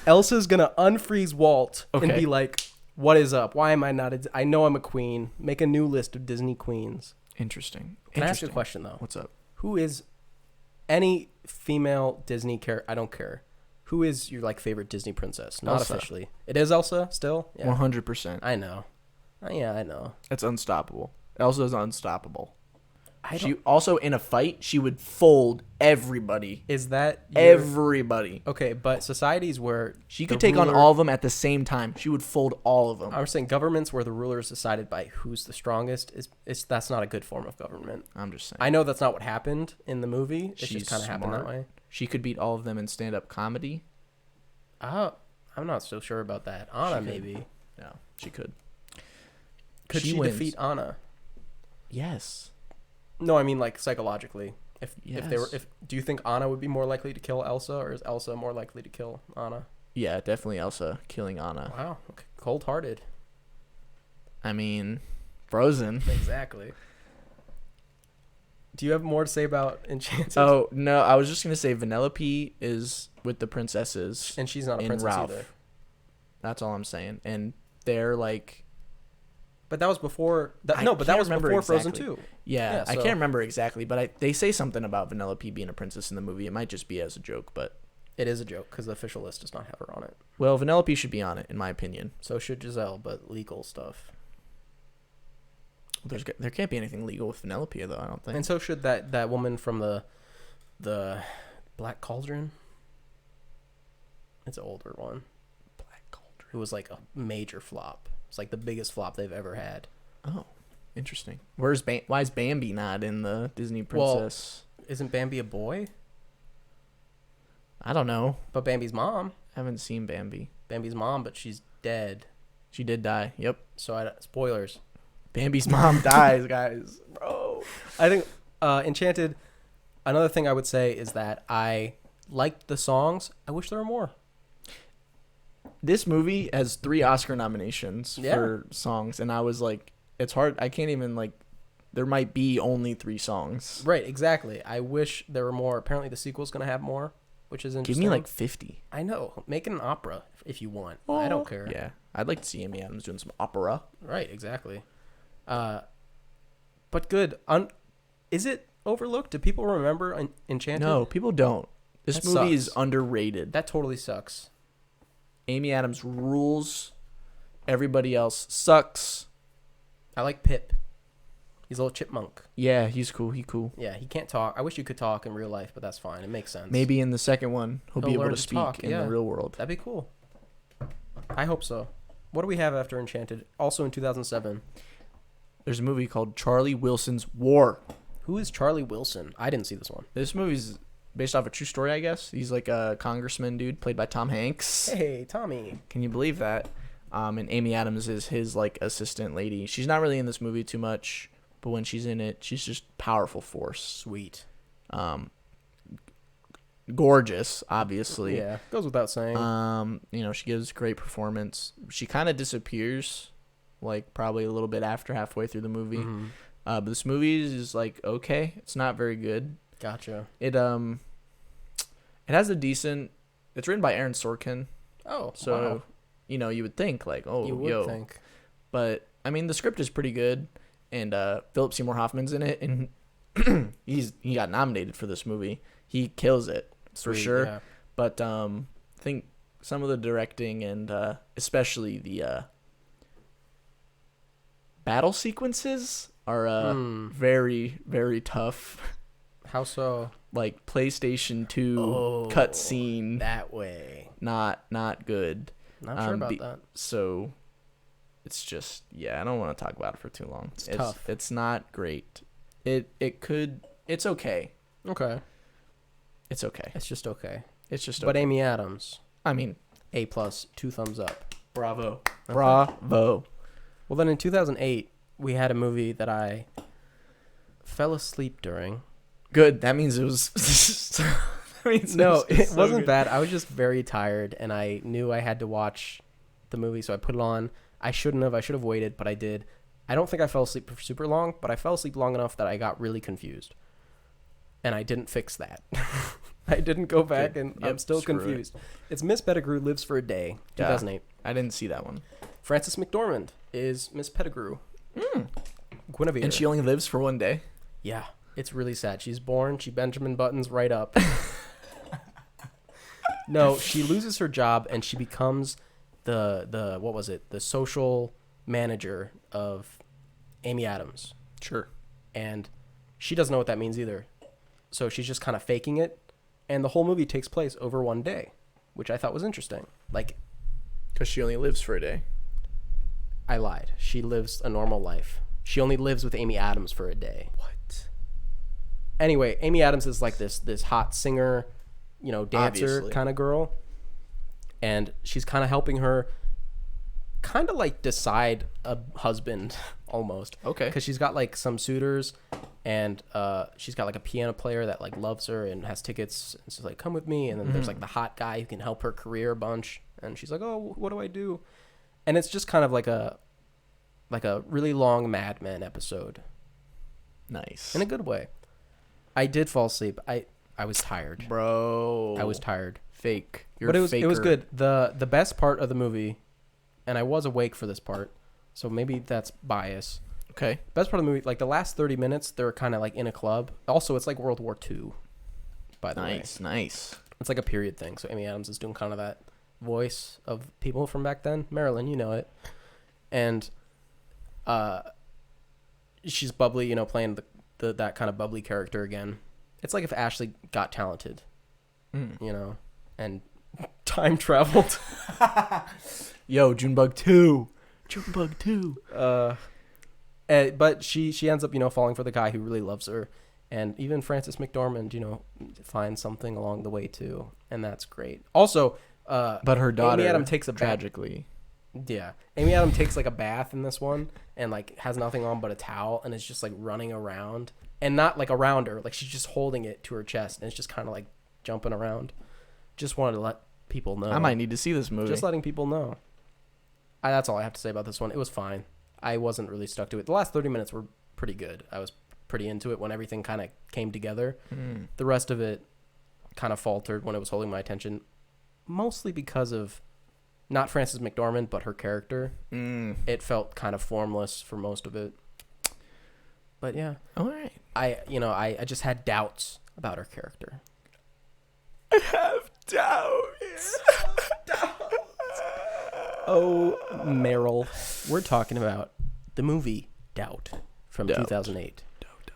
Elsa's gonna unfreeze Walt and be like, what is up? Why am I not? I know I'm a queen. Make a new list of Disney queens. Interesting. Can I ask you a question, though? What's up? Who is any female Disney character? I don't care. Who is your favorite Disney princess? Not Elsa. Officially. It is Elsa still? Yeah. 100%. I know. Yeah, I know. It's unstoppable. Elsa's unstoppable. She also, in a fight, she would fold everybody. Is that everybody? Okay, but societies where she could take on all of them at the same time. She would fold all of them. I was saying governments where the ruler is decided by who's the strongest that's not a good form of government. I'm just saying. I know that's not what happened in the movie. It just kind of happened that way. She could beat all of them in stand-up comedy. I'm not so sure about that. Anna maybe. No, she could. Could she defeat Anna? Yes. No, I mean psychologically. If do you think Anna would be more likely to kill Elsa, or is Elsa more likely to kill Anna? Yeah, definitely Elsa killing Anna. Wow, okay. Cold-hearted. I mean, Frozen. Exactly. Do you have more to say about Enchanted? Oh no, I was just gonna say Vanellope is with the princesses, and she's not a in princess Ralph. either. That's all I'm saying. And they're like, But that was before. That I was can't remember before Frozen exactly. 2. yeah, Yeah, I so- can't remember exactly, but they say something about Vanellope being a princess in the movie. It might just be as a joke, but It is a joke because the official list does not have her on it. well, Vanellope should be on it in my opinion. So should Giselle, but legal stuff. There can't be anything legal with Vanellope though. I don't think. And so should that woman from the Black Cauldron. It's an older one. Black Cauldron. Who was like a major flop. It's like the biggest flop they've ever had. Oh, interesting. Why is Bambi not in the Disney Well- princess? Isn't Bambi a boy? I don't know. But Bambi's mom. I haven't seen Bambi. Bambi's mom, but she's dead. She did die. Yep. So spoilers. Bambi's mom dies, guys. Bro. I think Enchanted, another thing I would say is that I liked the songs. I wish there were more. This movie has 3 Oscar nominations for songs, and I was like, it's hard. I can't even like. There might be only 3 songs. Right, exactly. I wish there were more. Apparently the sequel's going to have more, which is Give interesting. me like 50. I know. Make it an opera if you want. I don't care. Yeah, I'd like to see Amy Adams doing some opera. Right, exactly. But good. Is it overlooked? Do people remember Enchanted? No, people don't. This That movie is sucks. underrated. That totally sucks. Amy Adams rules. Everybody else sucks. I like Pip. He's a little chipmunk. Yeah, he's cool. He cool. Yeah, he can't talk. I wish you could talk in real life, but that's fine. It makes sense. Maybe in the second one, he'll be He'll able learn to to speak talk, in yeah. the real world. That'd be cool. I hope so. What do we have after Enchanted? Also in 2007. There's a movie called Charlie Wilson's War. Who is Charlie Wilson? I didn't see this one. This movie's based off a true story, I guess. He's like a congressman dude played by Tom Hanks. Hey, Tommy. Can you believe that? And Amy Adams is his like assistant lady. She's not really in this movie too much, but when she's in it, she's just powerful force. Sweet. Gorgeous, obviously. Yeah, goes without saying. She gives great performance. She kind of disappears, like probably a little bit after halfway through the movie. Mhm. But this movie is like okay. It's not very good. Gotcha. It has a decent. It's written by Aaron Sorkin, Oh, so wow. you would think like You would think. But I mean the script is pretty good, and Philip Seymour Hoffman's in it, and he got nominated for this movie. He kills it for Sweet, sure. yeah. But I think some of the directing and especially the battle sequences are very, very tough. How so? Like PlayStation 2 cutscene, That way. not good. Not sure about that. So it's just I don't want to talk about it for too long. It's tough. It's not great. It's okay. Okay. It's okay. It's just okay. It's just But okay. Amy Adams, I mean, A+, 2 thumbs up. bravo. Okay. Bravo. Well, then in 2008, we had a movie that I fell asleep during. Good. That means it was that means No, it so wasn't good. bad. I was just very tired, and I knew I had to watch the movie, so I put it on. I shouldn't have. I should have waited, but I did. I don't think I fell asleep for super long, but I fell asleep long enough that I got really confused. And I didn't fix that. I didn't go back, and I'm still screw it. confused. It's Miss Pettigrew Lives for a Day, 2008. I didn't see that one. Frances McDormand is Miss Pettigrew. Guinevere. And she only lives for one day. Yeah, it's really sad. She's born, she Benjamin Buttons right up. No, she loses her job and she becomes the what was it? The social manager of Amy Adams. Sure. And she doesn't know what that means either. So she's just kind of faking it. And the whole movie takes place over one day, which I thought was interesting. Like, Because she only lives for a day. I lied. She lives a normal life. She only lives with Amy Adams for a day. What? Anyway, Amy Adams is like this hot singer, dancer Obviously. kind of girl. And she's kind of helping her kind of like decide a husband almost. Okay. Because she's got like some suitors and she's got like a piano player that like loves her and has tickets. And she's like, come with me. And then there's like the hot guy who can help her career a bunch. And she's like, oh, what do I do? And it's just kind of like a really long Mad Men episode Nice. in a good way. I did fall asleep. I was tired. Bro. I was tired. Fake. But it was good. The best part of the movie, and I was awake for this part, so maybe that's bias. Okay. Best part of the movie, like the last 30 minutes, they're kind of like in a club. Also, it's like World War II, by the way. Nice. It's like a period thing. So Amy Adams is doing kind of that voice of people from back then. Marilyn, you know it. And she's bubbly, you know, playing that kind of bubbly character again. It's like if Ashley got talented, you know, and time traveled. Yo, Junebug 2. Junebug 2. But she ends up, you know, falling for the guy who really loves her. And even Frances McDormand, you know, finds something along the way too. And that's great. Also, but her daughter, Amy Adams takes a tragically. Yeah. Amy Adams takes like a bath in this one and like has nothing on but a towel and is just like running around. And not like around her. Like she's just holding it to her chest and it's just kind of like jumping around. Just wanted to let people know. I might need to see this movie. Just letting people know. That's all I have to say about this one. It was fine. I wasn't really stuck to it. The last 30 minutes were pretty good. I was pretty into it when everything kind of came together. The rest of it kind of faltered when it was holding my attention, mostly because of not Frances McDormand, but her character. It felt kind of formless for most of it. But yeah. All right. I just had doubts about her character. I have doubts. Oh, Meryl. We're talking about the movie Doubt from 2008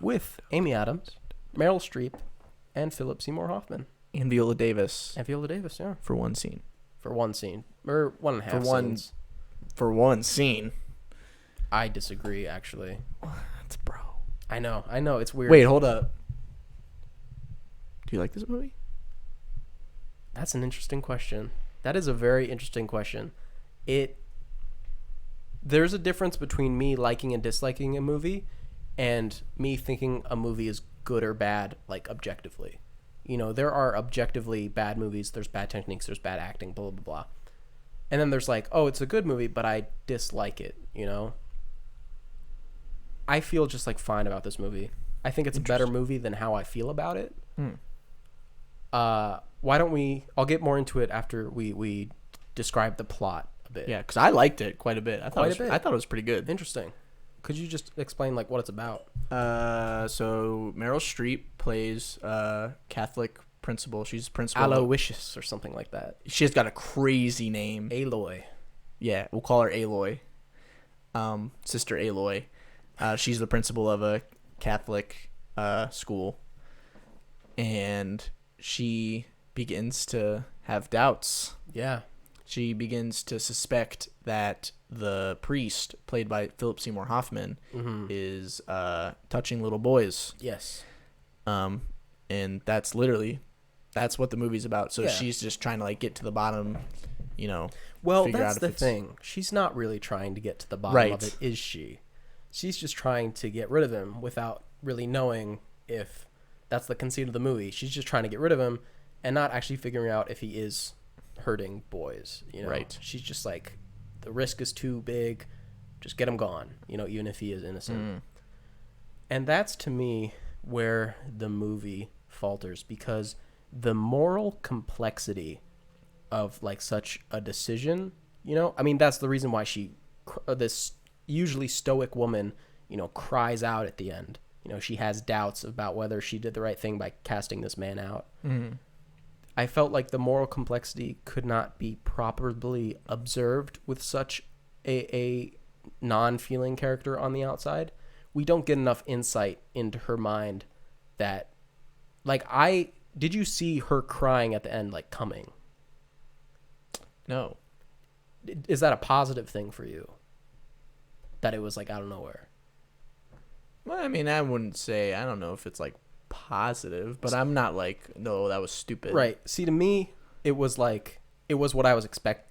with Amy Adams, Meryl Streep, and Philip Seymour Hoffman. And Viola Davis. Yeah. For one scene. For one scene. Or 1.5 scenes. For one scene. I disagree, actually. What, bro? I know. It's weird. Wait, hold up. Do you like this movie? That's an interesting question. That is a very interesting question. There's a difference between me liking and disliking a movie and me thinking a movie is good or bad, like objectively. You know, there are objectively bad movies, there's bad techniques, there's bad acting, blah, blah, blah. And then there's like, oh, it's a good movie, but I dislike it, you know? I feel just like fine about this movie. I think it's a better movie than how I feel about it. Why don't I'll get more into it after we describe the plot a bit. Yeah, because I liked it quite a bit. I thought it was pretty good. Interesting. Could you just explain like what it's about? So Meryl Streep plays Catholic principal. She's principal. Aloysius or something like that. She's got a crazy name. Aloy. Yeah, we'll call her Aloy. Sister Aloy. She's the principal of a Catholic school. And she begins to have doubts. Yeah. She begins to suspect that the priest, played by Philip Seymour Hoffman, is touching little boys. Yes. And that's what the movie's about. So she's just trying to like get to the bottom, you know. Well, that's the thing. She's not really trying to get to the bottom of it, is she? She's just trying to get rid of him without really knowing if that's the conceit of the movie. She's just trying to get rid of him and not actually figuring out if he is hurting boys, you know. Right. She's just like, the risk is too big, just get him gone, you know, even if he is innocent. And that's to me where the movie falters, because the moral complexity of like such a decision, you know, I mean, that's the reason why this usually stoic woman, you know, cries out at the end. You know, she has doubts about whether she did the right thing by casting this man out. I felt like the moral complexity could not be properly observed with such a non-feeling character on the outside. We don't get enough insight into her mind that, like, did you see her crying at the end, like, coming? No. Is that a positive thing for you? That it was, like, out of nowhere? Well, I mean, I wouldn't say, I don't know if it's, like, positive, but I'm not like, no, that was stupid. Right. See, to me, it was like, it was what I was expecting,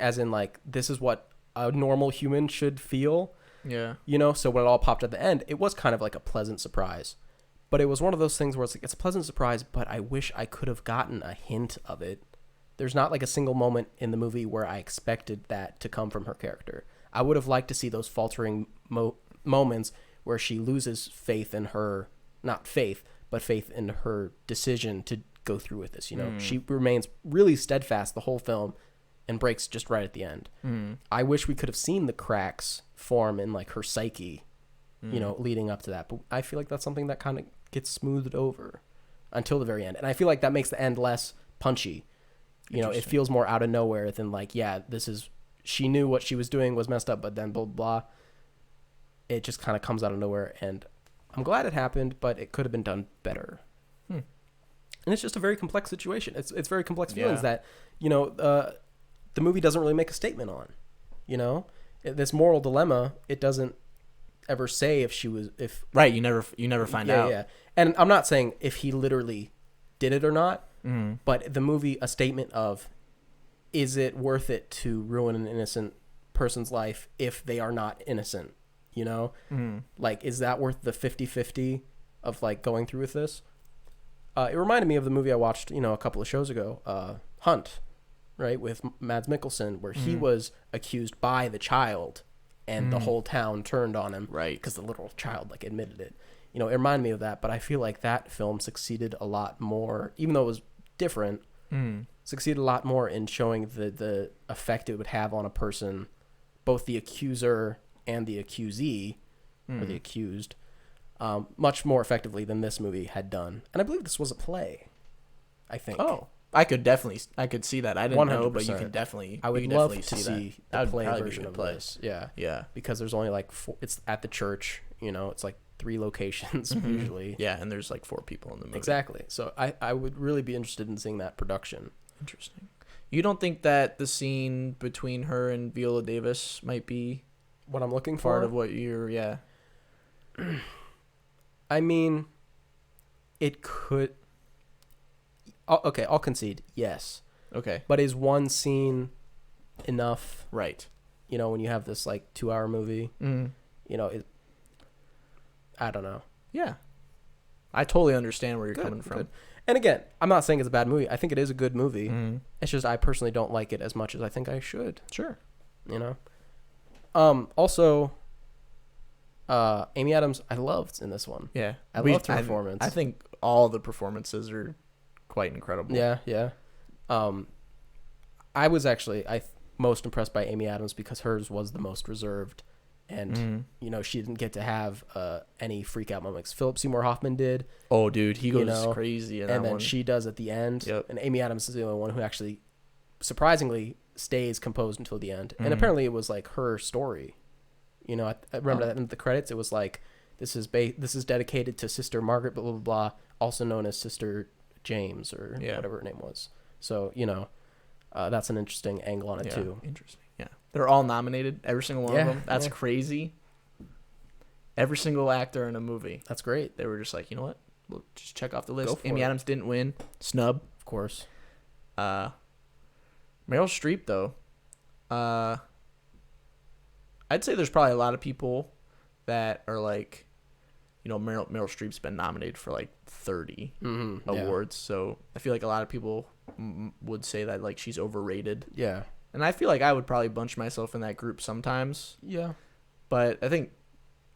as in, like, this is what a normal human should feel. Yeah. You know, so when it all popped at the end, it was kind of like a pleasant surprise. But it was one of those things where it's like, it's a pleasant surprise, but I wish I could have gotten a hint of it. There's not like a single moment in the movie where I expected that to come from her character. I would have liked to see those faltering moments where she loses faith in her not faith, but faith in her decision to go through with this. Mm. She remains really steadfast the whole film and breaks just right at the end. I wish we could have seen the cracks form in like her psyche, leading up to that. But I feel like that's something that kind of gets smoothed over until the very end. And I feel like that makes the end less punchy. It feels more out of nowhere than like, she knew what she was doing was messed up, but then blah, blah. It just kind of comes out of nowhere. And I'm glad it happened, but it could have been done better. And it's just a very complex situation. It's very complex feelings that, the movie doesn't really make a statement on. This moral dilemma, it doesn't ever say if right, you never find out. Yeah. And I'm not saying if he literally did it or not, but the movie, a statement of, is it worth it to ruin an innocent person's life if they are not innocent? Like, is that worth the 50-50 of like going through with this? It reminded me of the movie I watched, a couple of shows ago, Hunt, right, with Mads Mikkelsen, where he was accused by the child and the whole town turned on him, right, because the little child like admitted it. It reminded me of that, but I feel like that film succeeded a lot more, even though it was different, succeeded a lot more in showing the effect it would have on a person, both the accuser and the accusee, or the accused, much more effectively than this movie had done. And I believe this was a play, I think. Oh, I could see that. I didn't know, but you could definitely. I would love to see the play version of play. this. Yeah. Yeah. Because there's only like 4, it's at the church, it's like 3 locations usually. Yeah, and there's like 4 people in the movie. Exactly. So I would really be interested in seeing that production. Interesting. You don't think that the scene between her and Viola Davis might be what I'm looking for? Part of what you're, yeah. I mean, it could. Okay, I'll concede. Yes. Okay. But is one scene enough? Right. When you have this like 2-hour movie, I don't know. Yeah. I totally understand where you're coming from. Good. And again, I'm not saying it's a bad movie. I think it is a good movie. It's just I personally don't like it as much as I think I should. Sure. Also, Amy Adams, I loved in this one. Yeah. I loved her performance. I think all the performances are quite incredible. Yeah. I was actually most impressed by Amy Adams because hers was the most reserved. And, she didn't get to have any freak out moments. Philip Seymour Hoffman did. Oh, dude, he goes crazy in that one. And then she does at the end. Yep. And Amy Adams is the only one who actually, surprisingly, stays composed until the end. And apparently it was like her story. I remember that in the credits, it was like, this is dedicated to Sister Margaret, blah, blah, blah, also known as Sister James or whatever her name was. So, that's an interesting angle on it too. Interesting. Yeah. They're all nominated, every single one of them. That's crazy. Every single actor in a movie. That's great. They were just like, you know what? We'll just check off the list. Go Amy for it. Adams didn't win. Snub. Of course. Meryl Streep, though. I'd say there's probably a lot of people that are like, Meryl Streep's been nominated for like 30 awards. So I feel like a lot of people would say that like she's overrated. Yeah. And I feel like I would probably bunch myself in that group sometimes. Yeah. But I think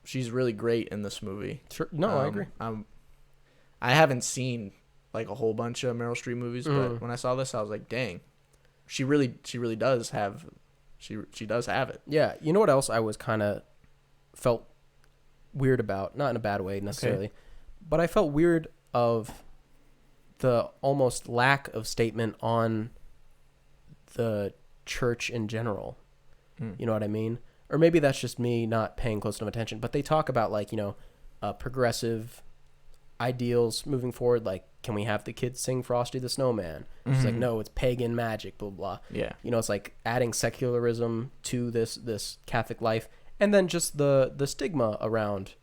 she's really great in this movie. Sure. No, I agree. I haven't seen like a whole bunch of Meryl Streep movies, but when I saw this, I was like, dang, she really does have, she does have it. Yeah. You know what else I was kind of felt weird about? Not in a bad way necessarily, but I felt weird of the almost lack of statement on the church in general. You know what I mean? Or maybe that's just me not paying close enough attention, but they talk about like, progressive ideals moving forward. Like, can we have the kids sing Frosty the Snowman? She's like, no, it's pagan magic, blah, blah. Yeah. It's like adding secularism to this Catholic life. And then just the stigma around,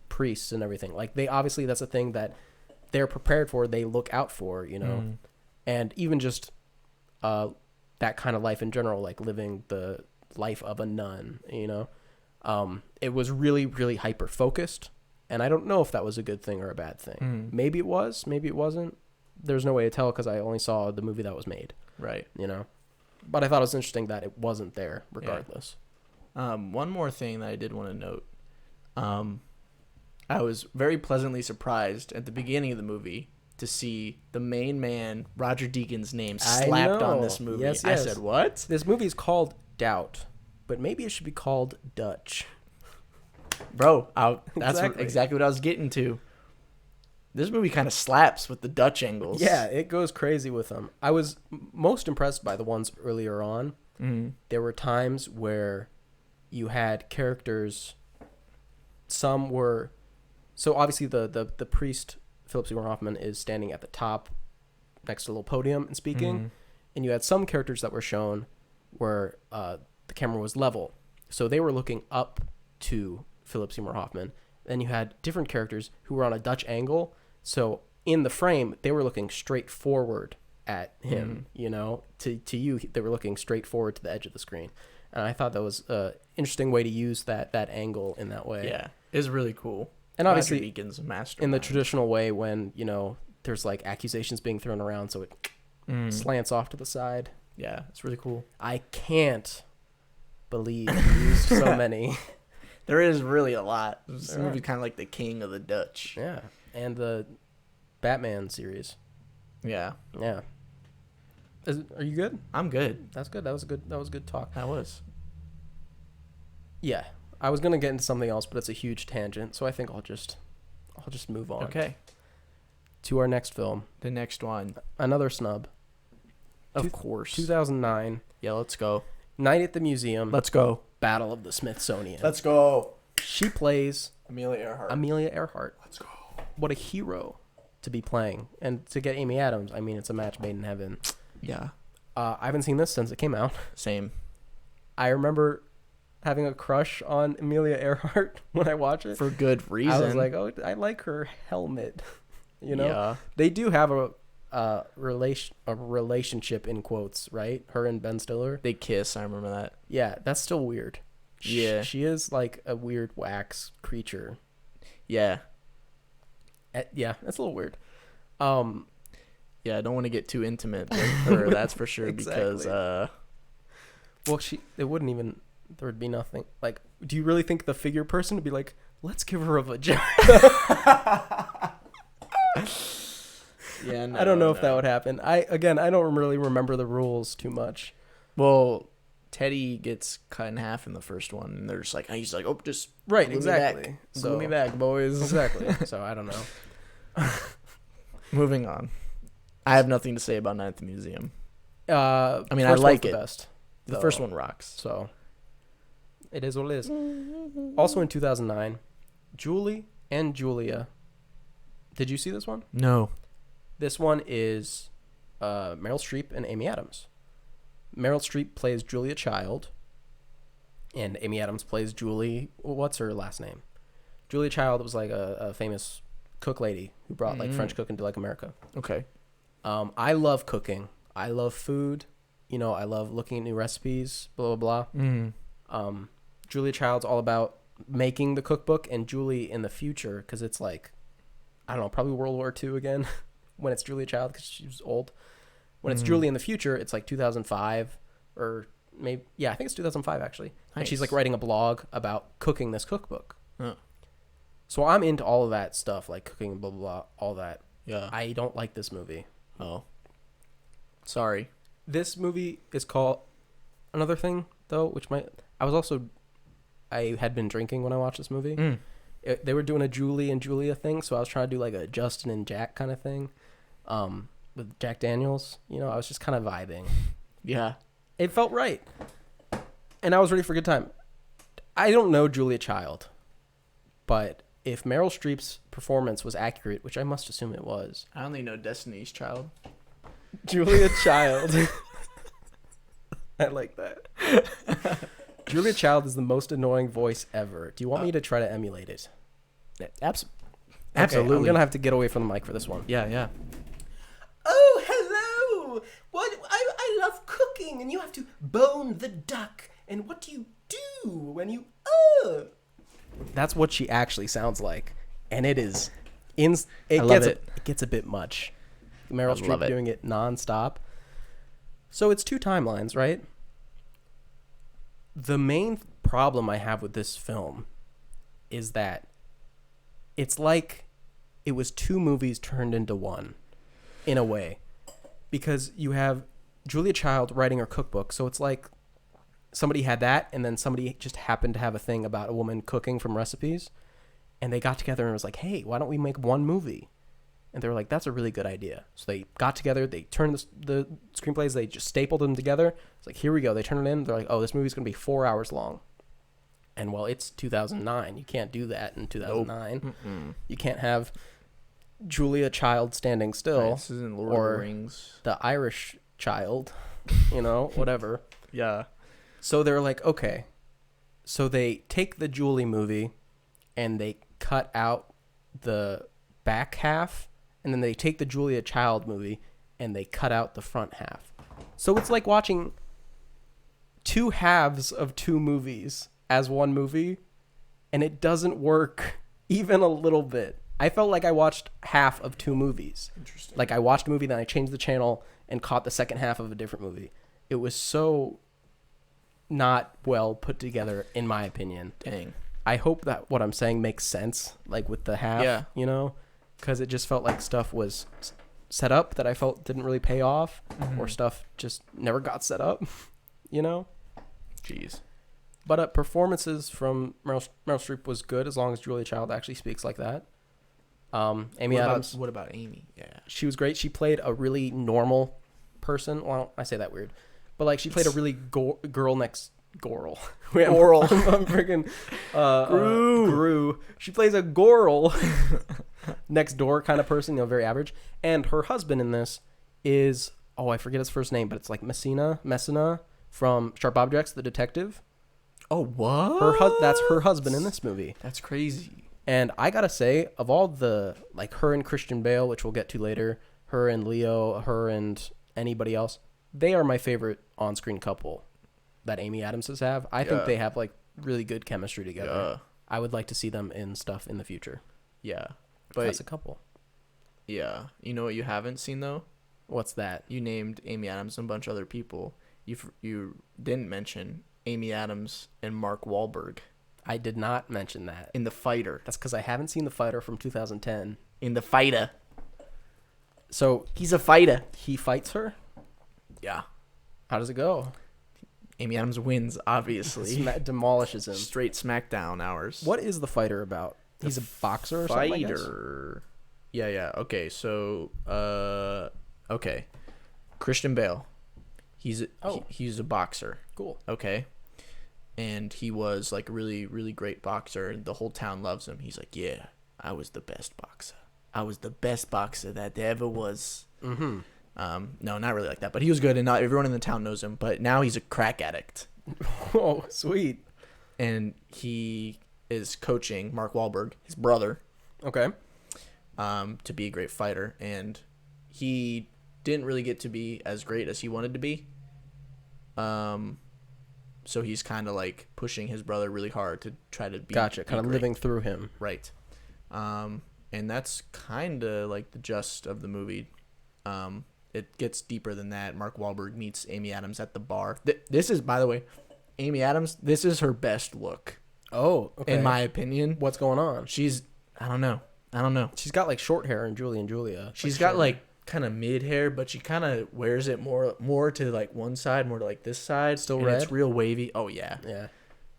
priests and everything. Like they obviously, that's a thing that they're prepared for. They look out for, and even just, that kind of life in general, like living the life of a nun, it was really, really hyper focused. And I don't know if that was a good thing or a bad thing. Maybe it was, maybe it wasn't. There's no way to tell because I only saw the movie that was made. Right. But I thought it was interesting that it wasn't there regardless. One more thing that I did want to note. I was very pleasantly surprised at the beginning of the movie to see the main man, Roger Deakins' name slapped on this movie. Yes, I yes. said, what? This movie is called Doubt, but maybe it should be called Dutch. Bro, that's Exactly. exactly what I was getting to. This movie kind of slaps with the Dutch angles. Yeah, it goes crazy with them. I was most impressed by the ones earlier on. Mm-hmm. There were times where you had characters. Some were, so obviously the priest Philip Seymour Hoffman is standing at the top, next to a little podium and speaking, Mm-hmm. and you had some characters that were shown where the camera was level, so they were looking up to Philip Seymour Hoffman. Then you had different characters who were on a Dutch angle, so in the frame they were looking straight forward at him. You know, to you they were looking straight forward to the edge of the screen, and I thought that was an interesting way to use that angle in that way. Yeah, it's really cool. And obviously, Roger Deakins, a master in the traditional way, when there's like accusations being thrown around, so it slants off to the side. Yeah, it's really cool. I can't believe you used so many. There is really a lot. This There movie's are. kind of like the king of the Dutch. Yeah, and the Batman series. Yeah, Yeah. Are you good? I'm good. That's good. That was good talk. I was. Yeah, I was gonna get into something else, but it's a huge tangent, so I think I'll just move on. Okay. To our next film, The next one. another snub. Of course. 2009, Yeah, let's go. Night at the Museum. Let's go. Battle of the Smithsonian. Let's go. She plays Amelia Earhart. Amelia Earhart. Let's go. What a hero to be playing, and to get Amy Adams. I mean, it's a match made in heaven. Yeah. I haven't seen this since it came out. Same. I remember having a crush on Amelia Earhart when I watched it. For good reason. I was like, oh, I like her helmet. Yeah. They do have a relationship in quotes, right? Her and Ben Stiller. They kiss. I remember that. Yeah, that's still weird. Yeah. She is like a weird wax creature. Yeah. Yeah, that's a little weird. Yeah, I don't want to get too intimate with her, that's for sure, because Exactly. Well, it wouldn't even, there would be nothing. Like, do you really think the figure person would be like, let's give her a vagina? yeah, no, I don't know if that would happen. I don't really remember the rules too much. Well, Teddy gets cut in half in the first one, and they're just like, he's like, oh, just Right, glue exactly. me back. Glue me back, boys. Exactly. So I don't know. Moving on. I have nothing to say about Night at the Museum. I mean, I like the it. best. The though. first one rocks. So it is what it is. Also in 2009, Julie and Julia. Did you see this one? No. This one is Meryl Streep and Amy Adams. Meryl Streep plays Julia Child, and Amy Adams plays Julie. What's her last name? Julia Child was like a famous cook lady who brought like French cooking to like America. Okay. I love cooking. I love food. I love looking at new recipes. Blah blah blah. Julia Child's all about making the cookbook, and Julie in the future, because it's like, I don't know, probably World War II again when it's Julia Child because she was old. When it's Julie in the future, it's like 2005 or maybe, yeah, I think it's 2005 actually. And she's like writing a blog about cooking this cookbook. Oh. So I'm into all of that stuff, like cooking, blah, blah, blah, all that. Yeah. I don't like this movie. Oh. Sorry. This movie is called, another thing though, which I had been drinking when I watched this movie. They were doing a Julie and Julia thing, so I was trying to do like a Justin and Jack kind of thing with Jack Daniels. I was just kind of vibing. Yeah. It felt right. And I was ready for a good time. I don't know Julia Child, but if Meryl Streep's performance was accurate, which I must assume it was. I only know Destiny's Child. Julia Child. I like that. Julia Child is the most annoying voice ever. Do you want me to try to emulate it? Absolutely. Okay, I'm going to have to get away from the mic for this one. Yeah, yeah. Oh, hello. What? I love cooking, and you have to bone the duck. And what do you do when you... That's what she actually sounds like. And it is... It gets a bit much. Meryl Streep doing it nonstop. So it's two timelines, right? The main problem I have with this film is that it's like it was two movies turned into one, in a way, because you have Julia Child writing her cookbook, so it's like somebody had that, and then somebody just happened to have a thing about a woman cooking from recipes, and they got together and was like, hey, why don't we make one movie? And they were like, that's a really good idea. So they got together, they turned the screenplays, they just stapled them together. It's like, here we go. They turn it in. They're like, oh, this movie's going to be 4 hours long. And well, it's 2009. You can't do that in 2009. Nope. You can't have Julia Child standing still. Right, this isn't Lord of the Rings. The Irish child, whatever. Yeah. So they're like, okay. So they take the Julie movie and they cut out the back half, and then they take the Julia Child movie and they cut out the front half. So it's like watching two halves of two movies as one movie, and it doesn't work even a little bit. I felt like I watched half of two movies. Interesting. Like I watched a movie, then I changed the channel and caught the second half of a different movie. It was so not well put together, in my opinion. Dang. I hope that what I'm saying makes sense, like with the half, because it just felt like stuff was set up that I felt didn't really pay off, or stuff just never got set up, Jeez. But performances from Meryl Streep was good, as long as Julia Child actually speaks like that. Amy Adams. What about Amy? Yeah. She was great. She played a really normal person. Well, I say that weird. But, like, she played a really girl next... Goral. Goral. I'm freaking... Gru. She plays a Goral next door kind of person, very average. And her husband in this is... Oh, I forget his first name, but it's like Messina from Sharp Objects, the detective. Oh, what? That's her husband in this movie. That's crazy. And I gotta say, of all the... Like, her and Christian Bale, which we'll get to later, her and Leo, her and anybody else, they are my favorite on-screen couple that Amy Adamses have. I think they have like really good chemistry together. Yeah. I would like to see them in stuff in the future. Yeah. But as a couple. Yeah. You know what you haven't seen though? What's that? You named Amy Adams and a bunch of other people. You didn't mention Amy Adams and Mark Wahlberg. I did not mention that. In The Fighter. That's because I haven't seen The Fighter from 2010. In The Fighter. So he's a fighter. He fights her? Yeah. How does it go? Amy Adams wins, obviously. Demolishes him. Straight SmackDown hours. What is The Fighter about? He's a boxer or something, I guess? Yeah. Okay, so, okay. Christian Bale. He's a boxer. Cool. Okay. And he was, like, a really, really great boxer. The whole town loves him. He's like, yeah, I was the best boxer. I was the best boxer that there ever was. Mm-hmm. No, not really like that, but he was good, and not everyone in the town knows him. But now he's a crack addict. Oh, sweet! And he is coaching Mark Wahlberg, his brother, okay, to be a great fighter. And he didn't really get to be as great as he wanted to be. So he's kind of like pushing his brother really hard to try to be. Gotcha. Kind of great. living through him, right? And that's kind of like the gist of the movie. It gets deeper than that. Mark Wahlberg meets Amy Adams at the bar. This is, by the way, Amy Adams. This is her best look. Oh, okay. In my opinion. What's going on? I don't know. She's got like short hair in Julie and Julia. She's got like kind of mid hair, but she kind of wears it more to like one side, more to like this side. Still red? It's real wavy. Oh yeah. Yeah.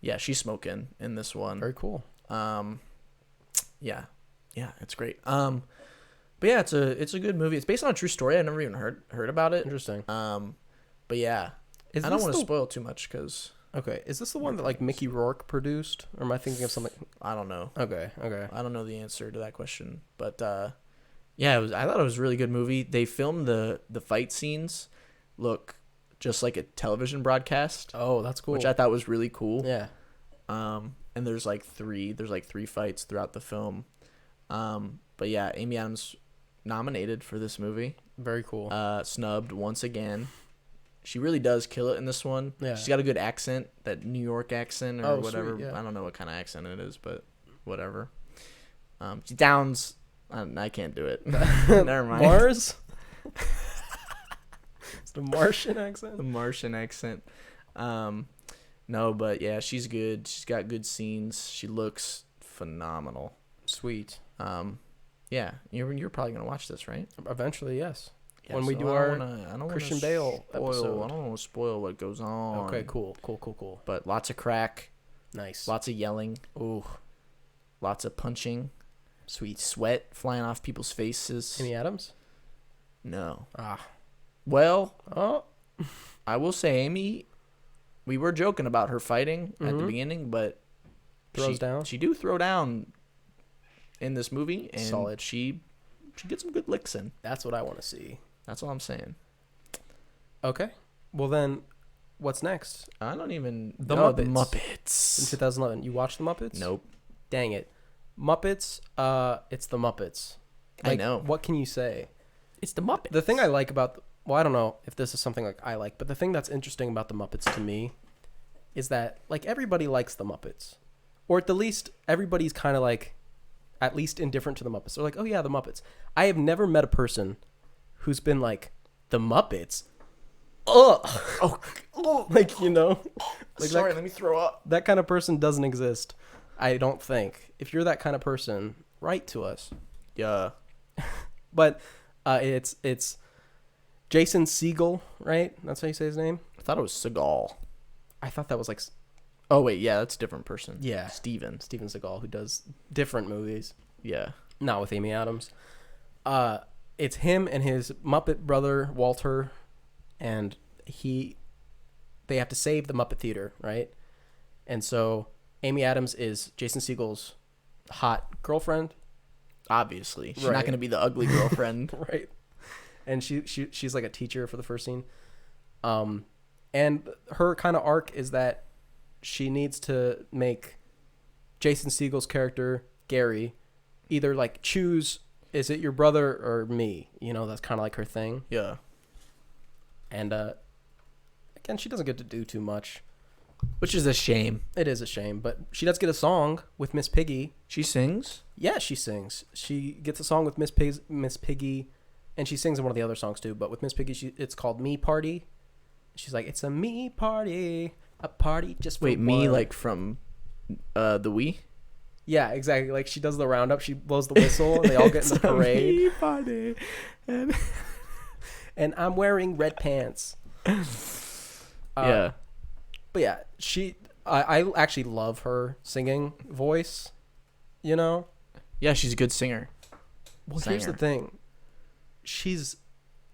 Yeah, she's smoking in this one. Very cool. Yeah, it's great. But yeah, it's a good movie. It's based on a true story. I never even heard about it. Interesting. But yeah, I don't want to spoil too much because. Okay, is this the one that like Mickey Rourke produced, or am I thinking of something? I don't know. Okay. I don't know the answer to that question, but yeah, I thought it was a really good movie. They filmed the fight scenes look just like a television broadcast. Oh, that's cool. Which I thought was really cool. Yeah. And there's like three fights throughout the film. But yeah, Amy Adams nominated for this movie. Very cool. Snubbed once again. She really does kill it in this one. Yeah. She's got a good accent, that New York accent or whatever. Sweet, yeah. I don't know what kind of accent it is, but whatever. She downs. I can't do it. Never mind. Mars? It's the Martian accent? The Martian accent. No, but yeah, she's good. She's got good scenes. She looks phenomenal. Sweet. Yeah, you're probably gonna watch this, right? Eventually, yes. Yeah, When we so do I our don't wanna Christian Bale episode. I don't want to spoil what goes on. Okay, cool. But lots of crack, Nice. lots of yelling, Ooh, lots of punching, sweet. sweat flying off people's faces. Amy Adams? No. Ah. Well, Oh. I will say, Amy, we were joking about her fighting at the Mhm. beginning, but Throws down? She do throw down in this movie, and Solid. she gets some good licks in. That's what I want to see. That's all I'm saying. Okay. Well, then, what's next? I don't even The know Muppets. the Muppets. In 2011. You watched The Muppets? Nope. Dang it. Muppets, it's The Muppets. I know. What can you say? It's the Muppets. The thing I like about... Well, I don't know if this is something like I like, but the thing that's interesting about The Muppets to me is that, like, everybody likes The Muppets. Or at the least, everybody's kind of, like, at least indifferent to The Muppets. They're like, oh, yeah, The Muppets. I have never met a person who's been like, The Muppets? Ugh! Oh, like, you know? Like Sorry, let me throw up. that kind of person doesn't exist, I don't think. If you're that kind of person, write to us. Yeah. But it's Jason Segel, right? That's how you say his name? I thought it was Seagal. I thought that was like... Oh, wait, yeah, that's a different person. Yeah. Steven Seagal, who does different movies. Yeah. Not with Amy Adams. It's him and his Muppet brother, Walter, and they have to save the Muppet Theater, right? And so Amy Adams is Jason Segel's hot girlfriend. Obviously. She's Right. not going to be the ugly girlfriend. Right. And she's like a teacher for the first scene. And her kind of arc is that she needs to make Jason Segel's character, Gary, either like choose, is it your brother or me? You know, that's kind of like her thing. Yeah. And again, she doesn't get to do too much. Which is a shame. It is a shame, but she does get a song with Miss Piggy. She sings? Yeah, she sings. She gets a song with Miss Piggy, and she sings in one of the other songs too. But with Miss Piggy, it's called Me Party. She's like, it's a me party, a party just for Wait, me one. like from the Wii? Yeah, exactly. Like she does the roundup. She blows the whistle, and they all get in the parade. Me party. And I'm wearing red pants. Yeah. But yeah, I actually love her singing voice, you know? Yeah, she's a good singer. Well, here's the thing. She's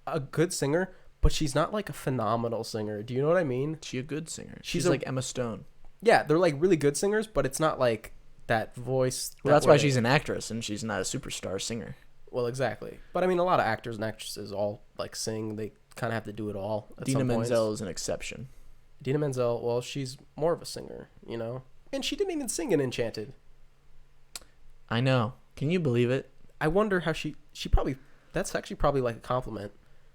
a good singer, but she's not like a phenomenal singer. Do you know what I mean? She's a good singer. She's She's like Emma Stone. Yeah, they're like really good singers, but it's not like that voice. Well, that's why she's an actress and she's not a superstar singer. Well, exactly. But I mean, a lot of actors and actresses all like sing. They kind of have to do it all. At Dina some points. Menzel is an exception. Dina Menzel, well, she's more of a singer, you know? And she didn't even sing in Enchanted. I know. Can you believe it? I wonder how she probably, that's actually probably like a compliment,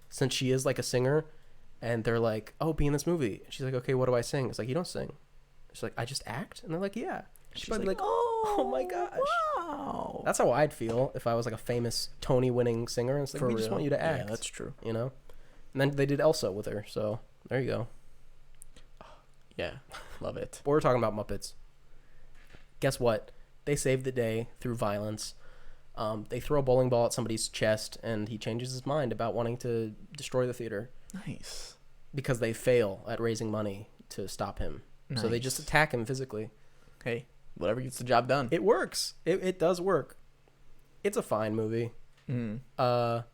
since she is like a singer, and they're like, oh, be in this movie. And she's like, okay, what do I sing? It's like, you don't sing. She's like, I just act? And they're like, yeah. She's probably like, oh my gosh. Wow. That's how I'd feel if I was like a famous Tony-winning singer. And it's like, we just want you to act. Yeah, that's true. You know? And then they did Elsa with her, so there you go. Yeah, love it. But we're talking about Muppets. Guess what? They save the day through violence. They throw a bowling ball at somebody's chest, and he changes his mind about wanting to destroy the theater Nice. because they fail at raising money to stop him. So they just attack him physically. Hey, whatever gets the job done. It works. It does work. It's a fine movie. Mm. The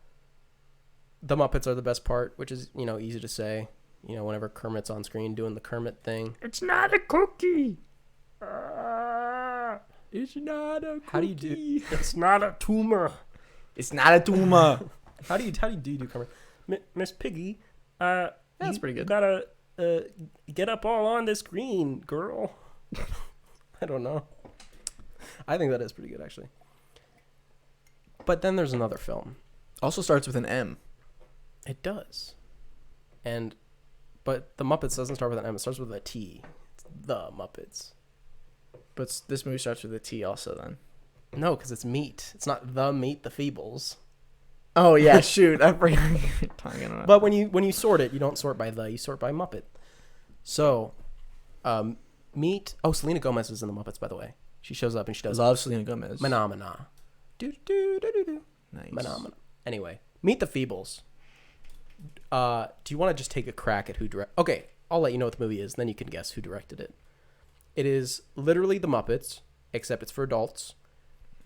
Muppets are the best part, which is, you know, easy to say. You know, whenever Kermit's on screen doing the Kermit thing. It's not a cookie. It's not a cookie. How do you do? It's not a tumor. It's not a tumor. How do you do Kermit? Miss Piggy, That's pretty good. Gotta get up all on the screen, girl. I don't know. I think that is pretty good, actually. But then there's another film. Also starts with an M. It does. But the Muppets doesn't start with an M. It starts with a T. It's the Muppets. But this movie starts with a T also then. No, because it's Meet. It's not the Meet the Feebles. Oh, yeah, shoot. I forgot you're talking about. But when you sort it, you don't sort by the. You sort by Muppet. So, Meet... Oh, Selena Gomez is in the Muppets, by the way. She shows up and she does Love Selena Gomez. Phenomena. Do do do do do. Nice. Phenomena. Anyway, Meet the Feebles. Do you want to just take a crack at who direct? Okay, I'll let you know what the movie is, and then you can guess who directed it. It is literally the Muppets, except it's for adults.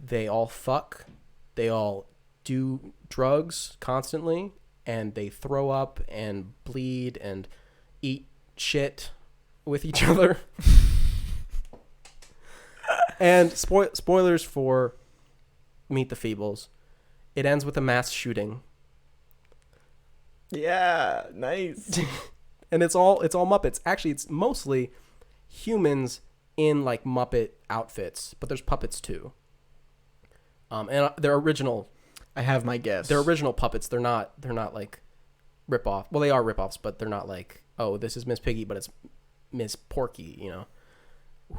They all fuck. They all do drugs constantly, and they throw up and bleed and eat shit with each other. And spoilers for Meet the Feebles. It ends with a mass shooting. Yeah, nice. And it's all Muppets. Actually, it's mostly humans in like Muppet outfits, but there's puppets too. And they're original. I have my guess. They're original puppets. They're not like rip-off. Well, they are rip-offs, but they're not like, oh, this is Miss Piggy, but it's Miss Porky, you know.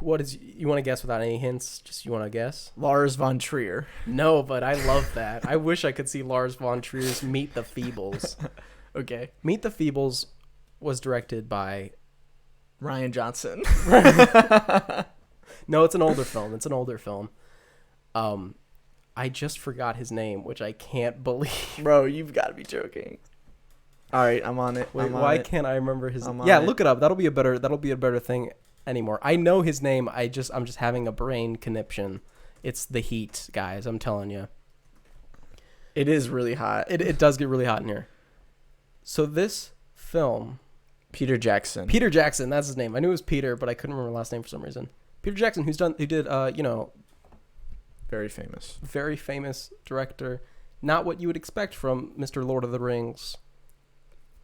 What is, you want to guess without any hints? Just you want to guess? Lars von Trier. No, but I love that. I wish I could see Lars von Trier's Meet the Feebles. Okay. Meet the Feebles was directed by Ryan Johnson. No, it's an older film. I just forgot his name, which I can't believe. Bro, you've got to be joking. All right, I'm on it. Wait, why can't I remember his name? I'm on Yeah, it. look it up. That'll be a better thing anymore. I know his name. I'm just having a brain conniption. It's the heat, guys. I'm telling you. It is really hot. It does get really hot in here. So this film, Peter Jackson. Peter Jackson, that's his name. I knew it was Peter, but I couldn't remember the last name for some reason. Peter Jackson, who did Very famous. very famous director. Not what you would expect from Mr. Lord of the Rings.